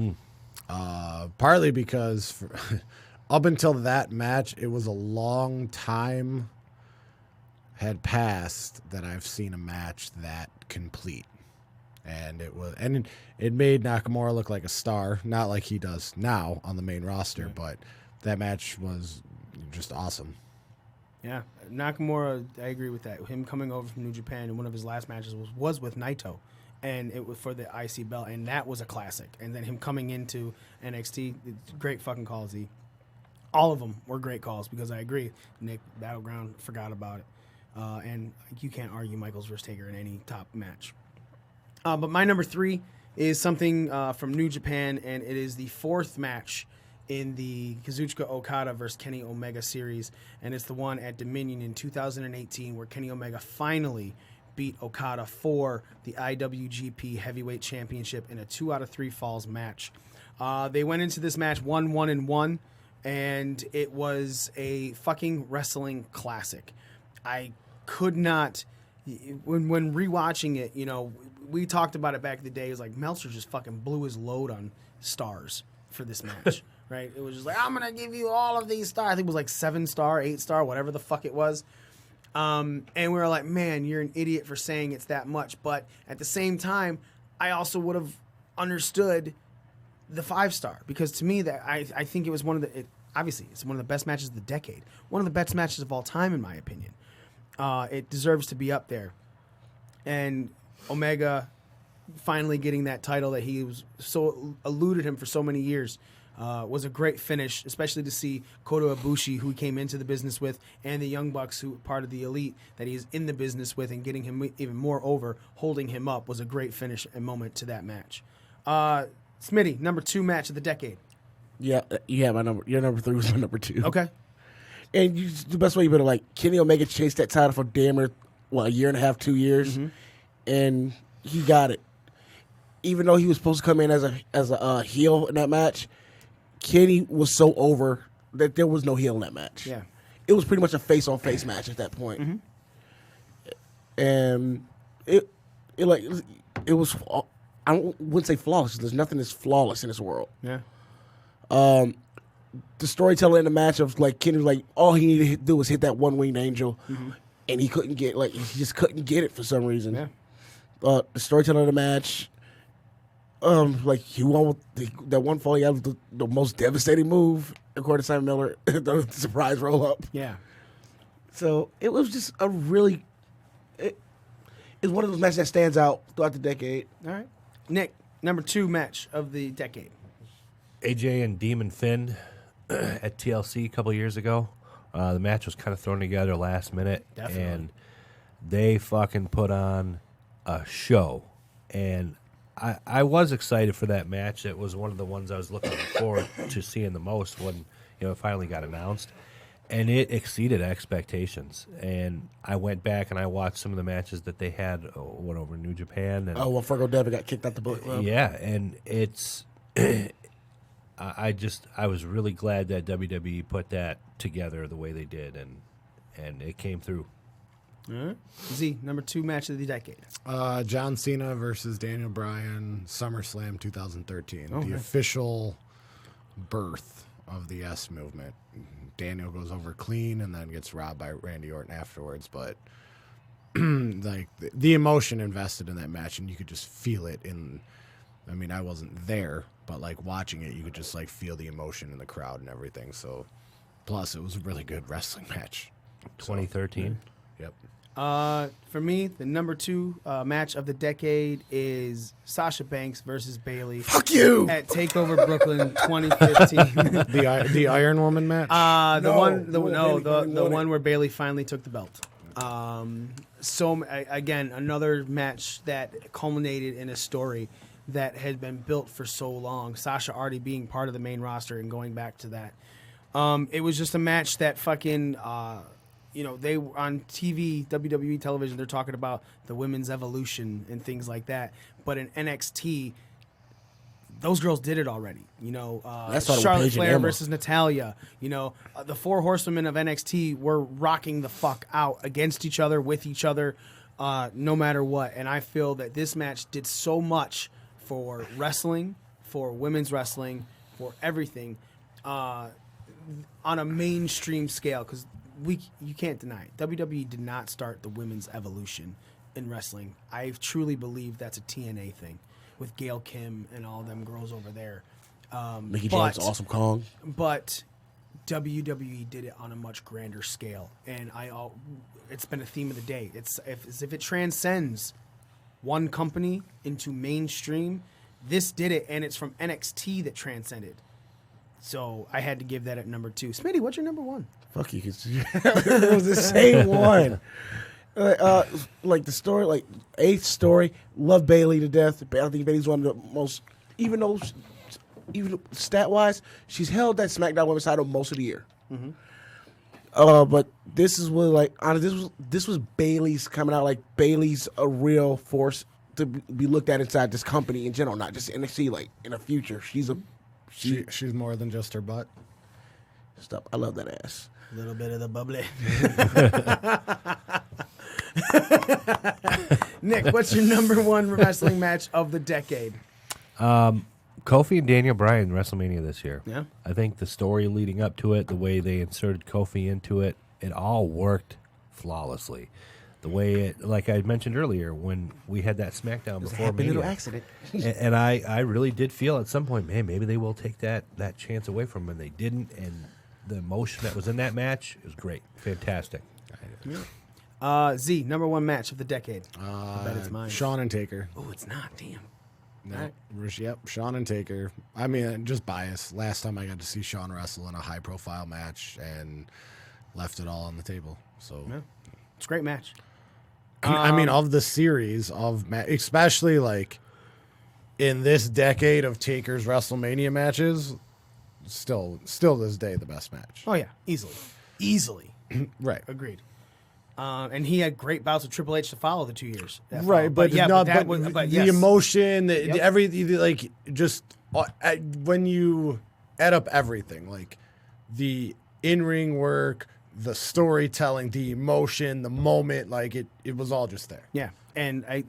Partly because up until that match, it was a long time had passed that I've seen a match that complete. And it made Nakamura look like a star, not like he does now on the main roster, but that match was just awesome. Yeah, Nakamura, I agree with that. Him coming over from New Japan and one of his last matches was with Naito, and it was for the IC belt, and that was a classic. And then him coming into NXT, great fucking calls, Z. All of them were great calls because I agree. Nick, Battleground, forgot about it. And you can't argue Michaels versus Taker in any top match. But my number 3 is something from New Japan, and it is the 4th match in the Kazuchika Okada versus Kenny Omega series, and it's the one at Dominion in 2018 where Kenny Omega finally beat Okada for the IWGP Heavyweight Championship in a 2 out of 3 falls match. They went into this match 1-1-1, and it was a fucking wrestling classic. I could not, when rewatching it, you know, we talked about it back in the day. It was like Meltzer just fucking blew his load on stars for this match, right? It was just like, I'm going to give you all of these stars. I think it was like 7-star, 8-star, whatever the fuck it was. And we were like, man, you're an idiot for saying it's that much. But at the same time, I also would have understood the 5-star because to me, that I think it was obviously, it's one of the best matches of the decade. One of the best matches of all time, in my opinion. It deserves to be up there. And Omega finally getting that title that he was so eluded him for so many years Was a great finish, especially to see Kota Ibushi, who he came into the business with, and the Young Bucks, who part of the Elite that he's in the business with, and getting him even more over, holding him up, was a great finish and moment to that match. Smitty, number 2 match of the decade. Yeah, my number. Your number 3 was my number 2. Okay. And the best way you better Kenny Omega chased that title for damn near a year and a half, 2 years, and he got it. Even though he was supposed to come in as a heel in that match, Kenny was so over that there was no heel in that match. Yeah, it was pretty much a face-on-face match at that point, and it was. I wouldn't say flawless. There's nothing that's flawless in this world. Yeah. The storytelling in the match of Kenny was all he needed to do was hit that one-winged angel, and he couldn't get he just couldn't get it for some reason. Yeah. The storytelling of the match, he won with that one fall. He had the most devastating move according to Simon Miller, the surprise roll-up. Yeah. So it was just a really, it's one of those matches that stands out throughout the decade. All right, Nick, number 2 match of the decade. AJ and Demon Finn at TLC a couple years ago. The match was kind of thrown together last minute. Definitely. And they fucking put on a show. And I was excited for that match. It was one of the ones I was looking forward to seeing the most when it finally got announced. And it exceeded expectations. And I went back and I watched some of the matches that they had over in New Japan. And Fergal Devitt got kicked out the book club. Yeah, and it's... I was really glad that WWE put that together the way they did, and it came through. All right. Z, number 2 match of the decade. John Cena versus Daniel Bryan, SummerSlam 2013. Okay. The official birth of the S movement. Daniel goes over clean and then gets robbed by Randy Orton afterwards, but the emotion invested in that match, and you could just feel it in... I mean, I wasn't there, but watching it, you could just feel the emotion in the crowd and everything. So, plus it was a really good wrestling match. 2013. Yep. For me, the number 2 match of the decade is Sasha Banks versus Bayley. Fuck you! At TakeOver Brooklyn 2015. the Iron Woman match. The one where Bayley finally took the belt. Again, another match that culminated in a story that had been built for so long. Sasha already being part of the main roster and going back to that. It was just a match that fucking, they were on TV, WWE television, they're talking about the women's evolution and things like that. But in NXT, those girls did it already. Charlotte Flair versus Natalya. The 4 horsewomen of NXT were rocking the fuck out against each other, with each other, no matter what. And I feel that this match did so much for wrestling, for women's wrestling, for everything, on a mainstream scale, because you can't deny it. WWE did not start the women's evolution in wrestling. I truly believe that's a TNA thing with Gail Kim and all them girls over there. Mickey James, Awesome Kong. But WWE did it on a much grander scale, and it's been a theme of the day. It's if it transcends one company into mainstream, this did it, and it's from NXT that transcended. So I had to give that at number 2. Smitty, what's your number 1? Fuck you. It was the same one. The story, 8th story, love Bayley to death. I think Bayley's one of the most, even stat-wise, she's held that SmackDown Women's title most of the year. But this is what, honestly, this was Bayley's coming out. Bayley's a real force to be looked at inside this company in general, not just NXT. In the future, she's more than just her butt. Stop! I love that ass. A little bit of the bubbly. Nick, what's your number 1 wrestling match of the decade? Kofi and Daniel Bryan WrestleMania this year. Yeah. I think the story leading up to it, the way they inserted Kofi into it, it all worked flawlessly. The way it, like I mentioned earlier, when we had that SmackDown before Mania, little accident. and I really did feel at some point, man, maybe they will take that chance away from them, and they didn't. And the emotion that was in that match was great, fantastic. Z, number 1 match of the decade. I bet it's mine. Shawn and Taker. Oh, it's not. Damn. No, yep, Sean and Taker. I mean, just bias. Last time I got to see Sean wrestle in a high-profile match and left it all on the table. So it's a great match. I mean, of the series of especially like in this decade of Taker's WrestleMania matches, still this day the best match. Oh yeah, easily. Right, agreed. And he had great bouts with Triple H to follow the 2 years. Right, but the emotion, like just when you add up everything, like the in-ring work, the storytelling, the emotion, the moment, like it was all just there. Yeah, and I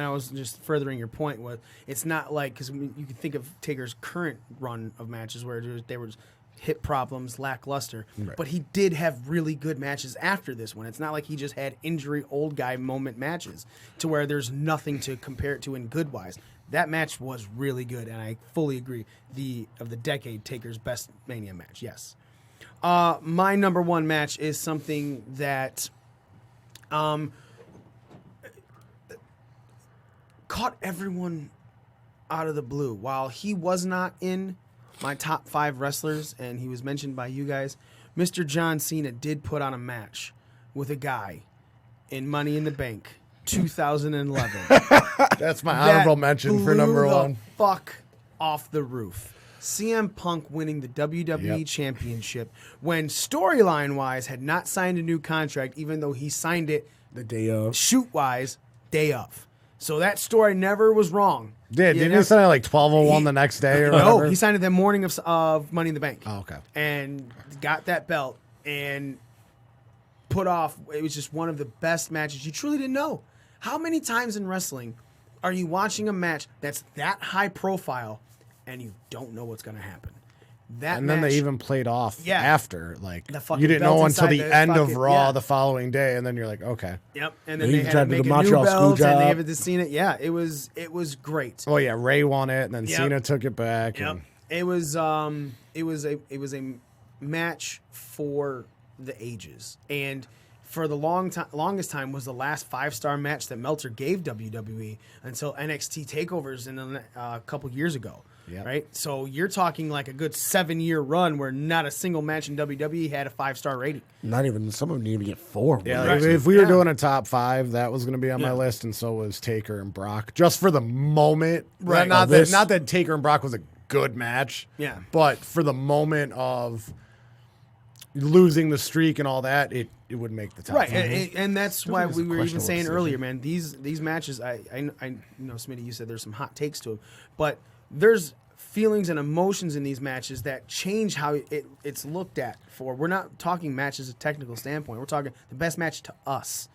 was just furthering your point with it's not like because you can think of Taker's current run of matches where there was hip problems, lackluster, but he did have really good matches after this one. It's not like he just had injury old guy moment matches to where there's nothing to compare it to in good wise. That match was really good, and I fully agree. Of the decade, Taker's best Mania match, yes. My number one match is something that caught everyone out of the blue. While he was not in my top 5 wrestlers, and he was mentioned by you guys, Mr. John Cena did put on a match with a guy in Money in the Bank 2011. That's my honorable mention for number one. Fuck off the roof. CM Punk winning the WWE Championship when storyline-wise had not signed a new contract, even though he signed it the day of. Shoot-wise, day of. So that story never was wrong. Yeah, didn't he sign it like 12:01 the next day or whatever? No, he signed it the morning of Money in the Bank. Oh, okay. And got that belt and put off. It was just one of the best matches. You truly didn't know. How many times in wrestling are you watching a match that's that high profile and you don't know what's going to happen? And then they even played off after. Like, you didn't know until the end of Raw the following day, and then you're like, okay. Yep. And then they had to make a new belt, and they had to Cena. Yeah, it was great. Oh yeah, Ray won it, and then Cena took it back. Yep. And it was a match for the ages, and for the longest time was the last 5-star match that Meltzer gave WWE until NXT takeovers in a couple years ago. Yep. Right? So you're talking like a good 7-year run where not a single match in WWE had a 5-star rating. Not even, some of them didn't even get 4. Yeah, right. If we were doing a top 5, that was going to be on my list, and so was Taker and Brock. Just for the moment. Right. Not that Taker and Brock was a good match. Yeah. But for the moment of losing the streak and all that, it would make the top 5. And that's why we were even saying earlier, man, these matches, I know, Smitty, you said there's some hot takes to them, but there's feelings and emotions in these matches that change how it's looked at for. We're not talking matches a technical standpoint. We're talking the best match to us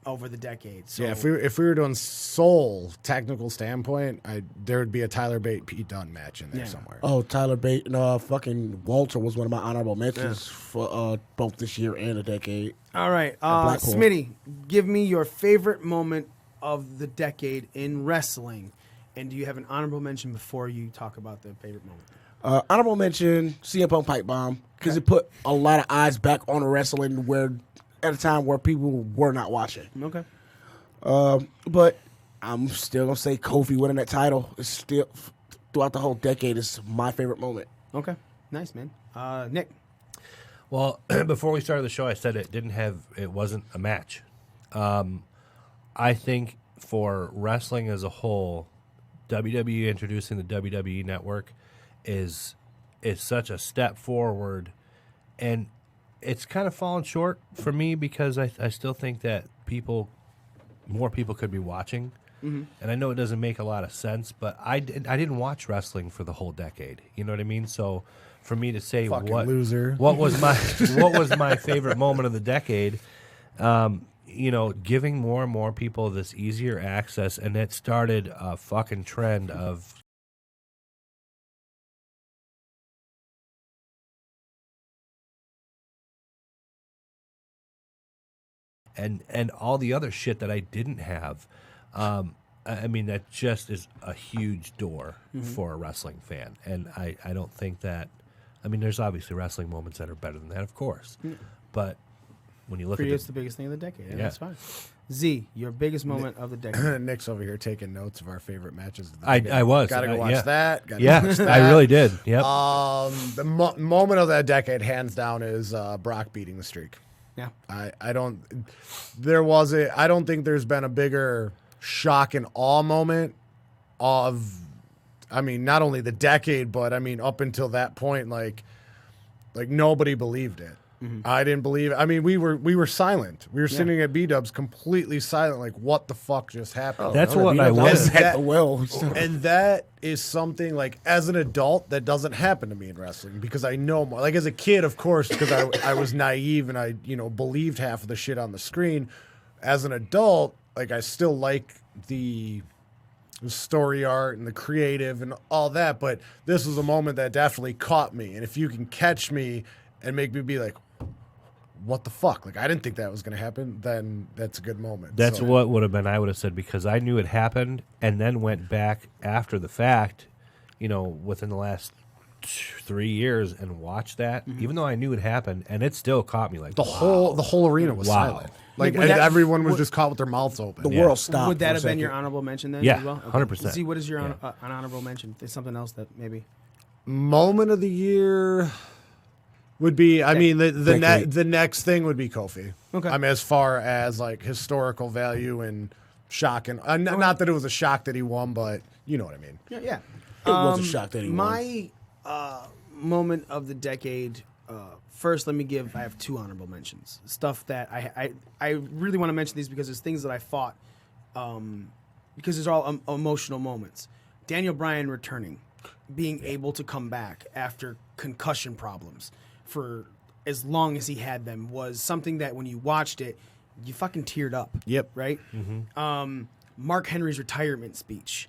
over the decade. So, yeah, if we were doing sole technical standpoint, there would be a Tyler Bate Pete Dunne match in there somewhere. Oh, Tyler Bate and fucking Walter was one of my honorable mentions for both this year and the decade. All right, Smitty, give me your favorite moment of the decade in wrestling. And do you have an honorable mention before you talk about the favorite moment? Honorable mention, CM Punk pipe bomb, because it put a lot of eyes back on wrestling at a time where people were not watching. Okay. But I'm still going to say Kofi winning that title is still, throughout the whole decade, is my favorite moment. Okay. Nice, man. Nick? Well, before we started the show, I said it wasn't a match. I think for wrestling as a whole, WWE introducing the WWE Network is such a step forward, and it's kind of fallen short for me because I still think that more people could be watching, and I know it doesn't make a lot of sense, but I didn't watch wrestling for the whole decade. You know what I mean? So for me to say what was my favorite moment of the decade, giving more and more people this easier access, and it started a fucking trend of and all the other shit that I didn't have. I mean, that just is a huge door for a wrestling fan, and I don't think that. I mean, there's obviously wrestling moments that are better than that, of course, but when you look For at you, the, it's the biggest thing of the decade. Yeah, Yeah. that's fine. Z, your biggest moment of the decade. Nick's over here taking notes of our favorite matches. Of the I decade. was. Gotta go watch yeah. that. Gotta Yeah, watch I that. really did. Yep. The moment of that decade, hands down, is Brock beating the streak. Yeah. I don't think there's been a bigger shock and awe moment of, I mean, not only the decade, but I mean, up until that point, like nobody believed it. Mm-hmm. I didn't believe it. I mean, we were silent. We were sitting at B-Dubs completely silent, like, what the fuck just happened? That's what I was. At the well. And that is something, like, as an adult, that doesn't happen to me in wrestling because I know more. Like, as a kid, of course, because I was naive and I, believed half of the shit on the screen. As an adult, like, I still like the story art and the creative and all that, but this was a moment that definitely caught me. And if you can catch me and make me be like, what the fuck? Like, I didn't think that was going to happen, then that's a good moment. That's So- what would have been, I would have said, because I knew it happened and then went back after the fact, within the last 3 years and watched that, even though I knew it happened, and it still caught me like, The whole arena was Wow. silent. Like, Would that- everyone was would- just caught with their mouths open. The Yeah. world stopped. Would that for a have been your second. honorable mention then Yeah, as well? 100%. Z, what is your Yeah. an honorable mention? There's something else that maybe. Moment of the year would be, I mean, the next thing would be Kofi. Okay. I mean, as far as like historical value and shock, and not that it was a shock that he won, but you know what I mean. Yeah, yeah. It was a shock that he won. My moment of the decade. First, I have two honorable mentions. Stuff that I really want to mention these because there's things that I fought, because these are all emotional moments. Daniel Bryan returning, being able to come back after concussion problems for as long as he had them was something that when you watched it, you fucking teared up. Yep. Right? Mark Henry's retirement speech.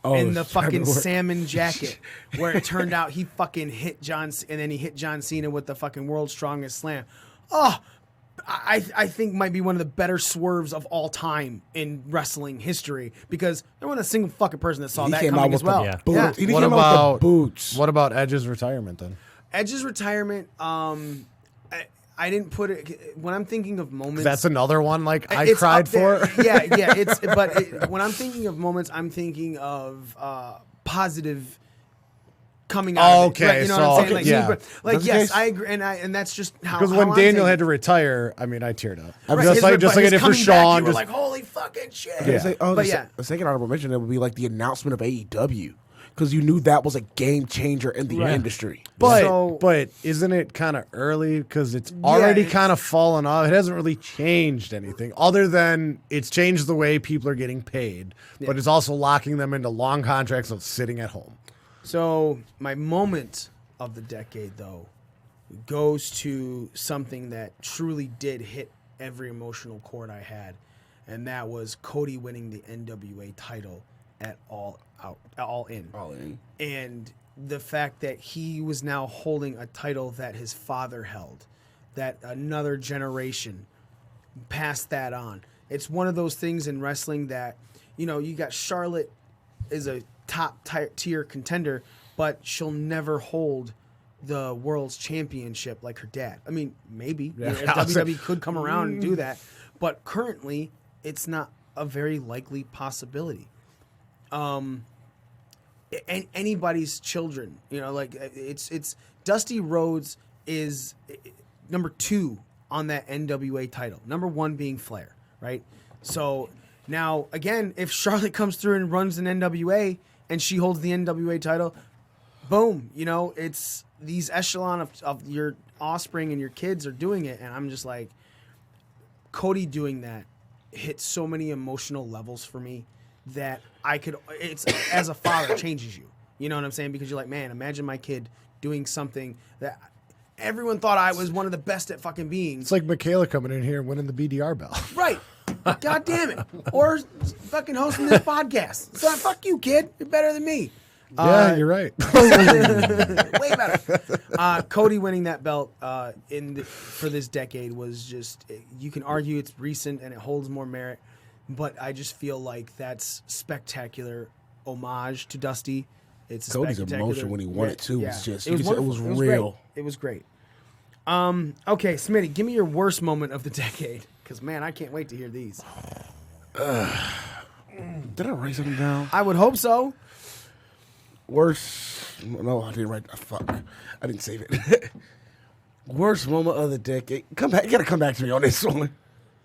Oh, In the it's trying to fucking work. salmon jacket, where it turned out he fucking hit John, and then he hit John Cena with the fucking world's strongest slam. Oh, I think might be one of the better swerves of all time in wrestling history because there wasn't a single fucking person that saw He that came coming out as with well. the Yeah. boots. He What came out about with the boots. What about Edge's retirement then? Edge's retirement, I didn't put it when I'm thinking of moments. That's another one like I It's cried up there. for. Yeah. When I'm thinking of moments, I'm thinking of positive coming out. of it. Okay, Right, you know so, what I'm saying? okay, yeah. Like That's the yes, case? I agree, and that's just how. Because how when I'm Daniel thinking. had to retire, I mean, I teared up. Right, Just his- like but I his did for coming back, Sean. you were Just like, holy fucking shit. Yeah. It's like, oh, But the, yeah. the second honorable mention, it would be like the announcement of AEW because you knew that was a game changer in the industry. But isn't it kind of early because it's already it's- kind of fallen off? It hasn't really changed anything other than it's changed the way people are getting paid, but it's also locking them into long contracts of sitting at home. So my moment of the decade, though, goes to something that truly did hit every emotional chord I had, and that was Cody winning the NWA title at All In. And the fact that he was now holding a title that his father held, that another generation passed that on. It's one of those things in wrestling that, you got Charlotte is a top tier contender, but she'll never hold the world's championship like her dad. I mean, maybe WWE could come around and do that, but currently it's not a very likely possibility. Anybody's children, it's Dusty Rhodes is number 2 on that NWA title. Number 1 being Flair, right? So now again, if Charlotte comes through and runs an NWA and she holds the NWA title, boom, it's these echelon of your offspring and your kids are doing it, and I'm just like, Cody doing that hit so many emotional levels for me that it's as a father changes you. You know what I'm saying? Because you're like, man, imagine my kid doing something that everyone thought I was one of the best at fucking being. It's like Michaela coming in here and winning the BDR belt. Right. God damn it. Or fucking hosting this podcast. So fuck you, kid. You're better than me. Yeah, you're right. Way better. Cody winning that belt for this decade was just, you can argue it's recent and it holds more merit, but I just feel like that's spectacular homage to Dusty. It's Cody's spectacular. emotion when he won it too was just, It was you could say it was wonderful. real. It was great. Okay, Smitty, give me your worst moment of the decade. Because, man, I can't wait to hear these. Did I write something down? I would hope so. Worst. No, I didn't write. Fuck. I didn't save it. Worst moment of the decade. Come back. You gotta come back to me on this one.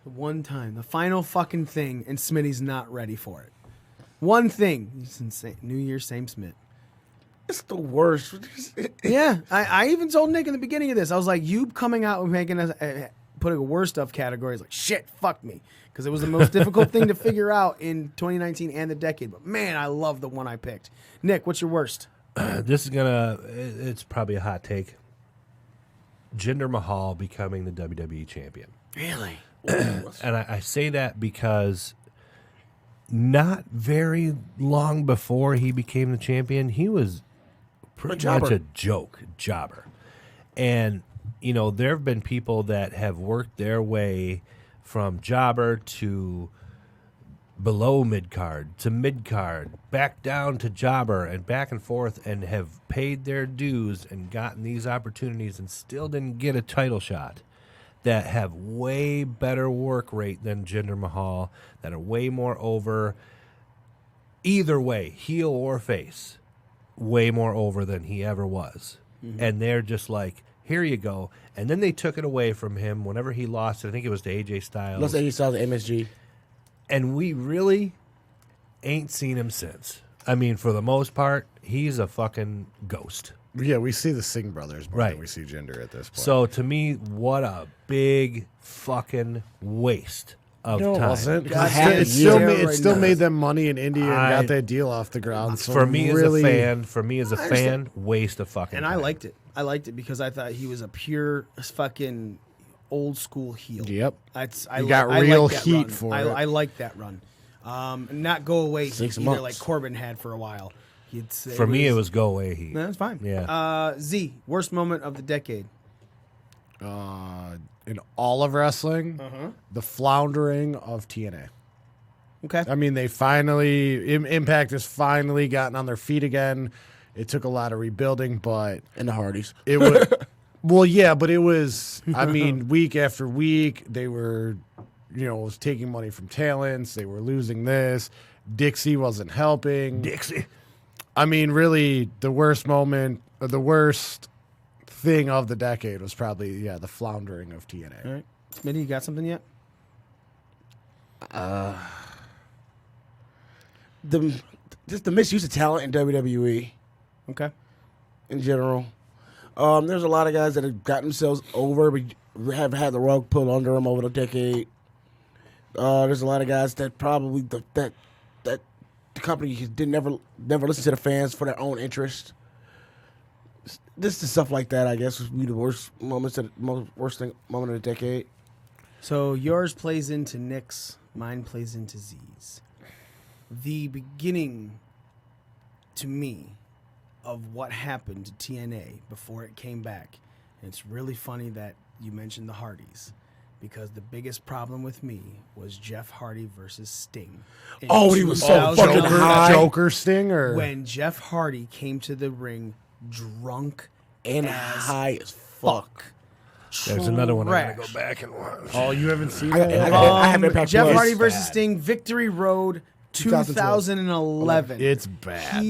The one time, the final fucking thing, and Smitty's not ready for it. One thing. It's insane. New Year, same Smith. It's the worst. Yeah, I even told Nick in the beginning of this, I was like, you coming out and making us putting a worst of category is like, shit, fuck me. Because it was the most difficult thing to figure out in 2019 and the decade. But man, I love the one I picked. Nick, what's your worst? This is it's probably a hot take. Jinder Mahal becoming the WWE champion. Really? And I say that because not very long before he became the champion, he was pretty much a jobber. And, you know, there have been people that have worked their way from jobber to below mid-card to mid-card, back down to jobber and back and forth, and have paid their dues and gotten these opportunities and still didn't get a title shot, that have way better work rate than Jinder Mahal, that are way more over, either way, heel or face, way more over than he ever was. Mm-hmm. And they're just like, here you go. And then they took it away from him whenever he lost it. I think it was to AJ Styles. Lost AJ Styles, MSG. And we really ain't seen him since. I mean, for the most part, he's a fucking ghost. Yeah, we see the Singh brothers more Right. than we see Jinder at this point. So to me, what a big fucking waste of no, it time. wasn't. God, It still made them money in India and got that deal off the ground. So for me really, as a fan, waste of fucking And time. I liked it. I liked it because I thought he was a pure fucking old school heel. Yep. I got I real like that heat run. for it. I like that run. Not go away 6 either months. like Corbin had for a while. For me, it was go away heat. No, that's fine. Yeah. Z, worst moment of the decade. in all of wrestling, the floundering of TNA. Okay. I mean, they finally Impact has finally gotten on their feet again. It took a lot of rebuilding, but And the Hardys. it was well, yeah, but it was. I mean, week after week, they were, was taking money from talents. They were losing this. Dixie wasn't helping. Dixie. I mean, really, the worst moment, or the worst thing of the decade was probably the floundering of TNA. All right. Smitty, you got something yet? Just the misuse of talent in WWE Okay. in general. There's a lot of guys that have gotten themselves over, but have had the rug pulled under them over the decade. There's a lot of guys that probably that the company did never listen to the fans for their own interest. This is stuff like that, I guess, would be the worst moment of the decade. So yours plays into Nick's, mine plays into Z's. The beginning, to me, of what happened to TNA before it came back. And it's really funny that you mentioned the Hardys, because the biggest problem with me was Jeff Hardy versus Sting. Oh, he was so fucking high. Joker Sting, or When Jeff Hardy came to the ring drunk And as high as fuck. There's another one I gotta Trash. go back and watch. oh, you haven't seen I that? have Impact Jeff Plus. Hardy versus bad. Sting, Victory Road, 2011. It's bad.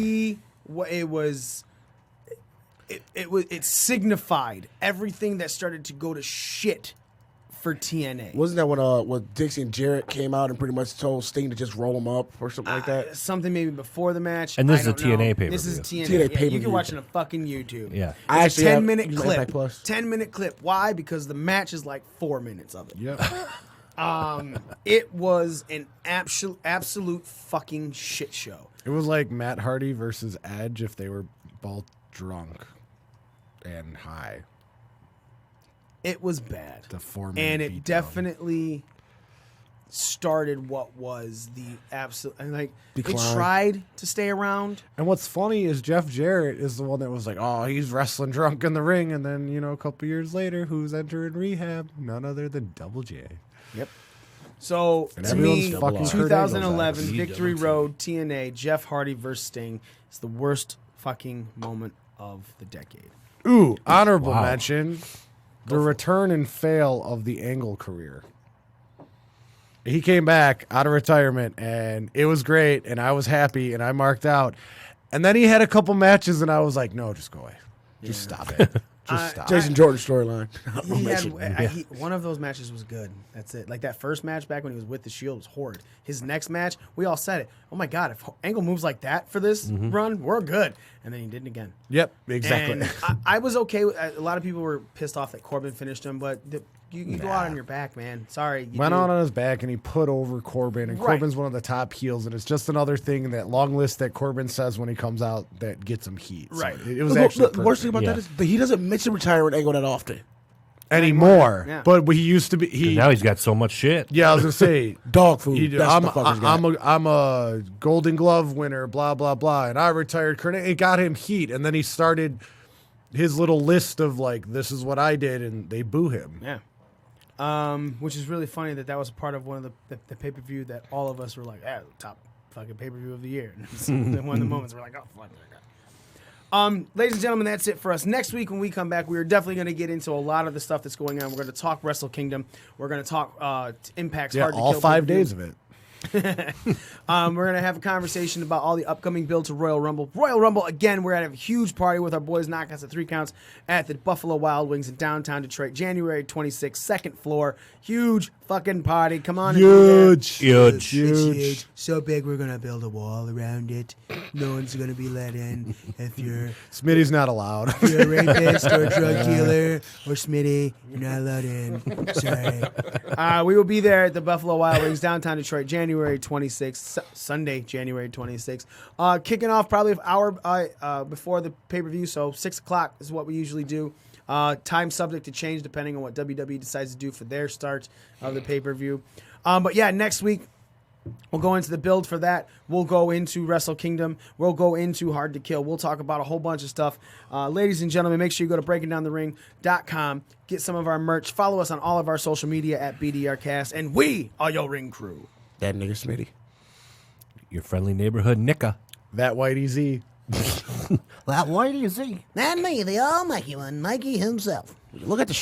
It signified everything that started to go to shit for TNA. Wasn't that when Dixie and Jarrett came out and pretty much told Sting to just roll him up or something like that? Something maybe before the match. And this I is a don't know. TNA pay-per-view. This is TNA. TNA Yeah, you pay-per-view. can watch it on fucking YouTube. Yeah. I It's a actually have 10-minute Impact clip. Plus. 10-minute clip. Why? Because the match is like 4 minutes of it. Yep. It was an absolute fucking shit show. It was like Matt Hardy versus Edge if they were both drunk and high. It was bad. The 4 minute And it beatdown. definitely started what was the absolute. And like, Decline. it tried to stay around. And what's funny is Jeff Jarrett is the one that was like, oh, he's wrestling drunk in the ring. And then, a couple years later, who's entering rehab? None other than Double J. Yep. So, And to everyone's me, fucking Kurt 2011 Angle's Victory back. Road TNA, Jeff Hardy versus Sting is the worst fucking moment of the decade. Ooh, honorable Wow. mention. The return and fail of the Angle career. He came back out of retirement, and it was great, and I was happy, and I marked out. And then he had a couple matches, and I was like, no, just go away. Just stop it. Just stop. Jason Jordan storyline. One of those matches was good. That's it. Like that first match back when he was with the Shield was horrid. His next match, we all said it. Oh my God, if Angle moves like that for this run, we're good. And then he did it again. Yep, exactly. And I was okay with a lot of people were pissed off that Corbin finished him, but you go out on your back, man. Sorry. Went out on his back, and he put over Corbin, and Corbin's one of the top heels, and it's just another thing in that long list that Corbin says when he comes out that gets him heat. Right. So it was actually the worst thing about that is that he doesn't mention retiring Angle that often. Anymore. Yeah. But he used to be. Now he's got so much shit. Yeah, I was going to say. Dog food. I'm a Golden Glove winner, blah, blah, blah, and I retired Kurt. It got him heat, and then he started his little list of, like, this is what I did, and they boo him. Yeah. Which is really funny that was a part of one of the pay-per-view that all of us were like, top fucking pay-per-view of the year. And one of the moments we're like, oh, fuck that. Ladies and gentlemen, that's it for us. Next week when we come back, we are definitely going to get into a lot of the stuff that's going on. We're going to talk Wrestle Kingdom. We're going to talk Impact's Hard to Kill. All 5 days of it. We're going to have a conversation about all the upcoming build to Royal Rumble. Royal Rumble, again, we're going to have a huge party with our boys Knockouts at 3 Counts at the Buffalo Wild Wings in downtown Detroit, January 26th, second floor. Huge fucking party. Come on. Huge. It's huge. So big, we're going to build a wall around it. No one's going to be let in. If you're Smitty's not allowed. If you're a rapist or a drug dealer or Smitty, you're not allowed in. Sorry. We will be there at the Buffalo Wild Wings, downtown Detroit, January 26th, Sunday, January 26th. Kicking off probably an hour before the pay-per-view, so 6 o'clock is what we usually do. Time subject to change depending on what WWE decides to do for their start of the pay-per-view. But yeah, next week, we'll go into the build for that. We'll go into Wrestle Kingdom. We'll go into Hard to Kill. We'll talk about a whole bunch of stuff. Ladies and gentlemen, make sure you go to breakingdownthering.com. Get some of our merch. Follow us on all of our social media at BDRcast. And we are your ring crew. That nigga Smitty. Your friendly neighborhood Nicka. That Whitey Z. That Whitey Z. And me, the almighty one, Mikey himself. Look at the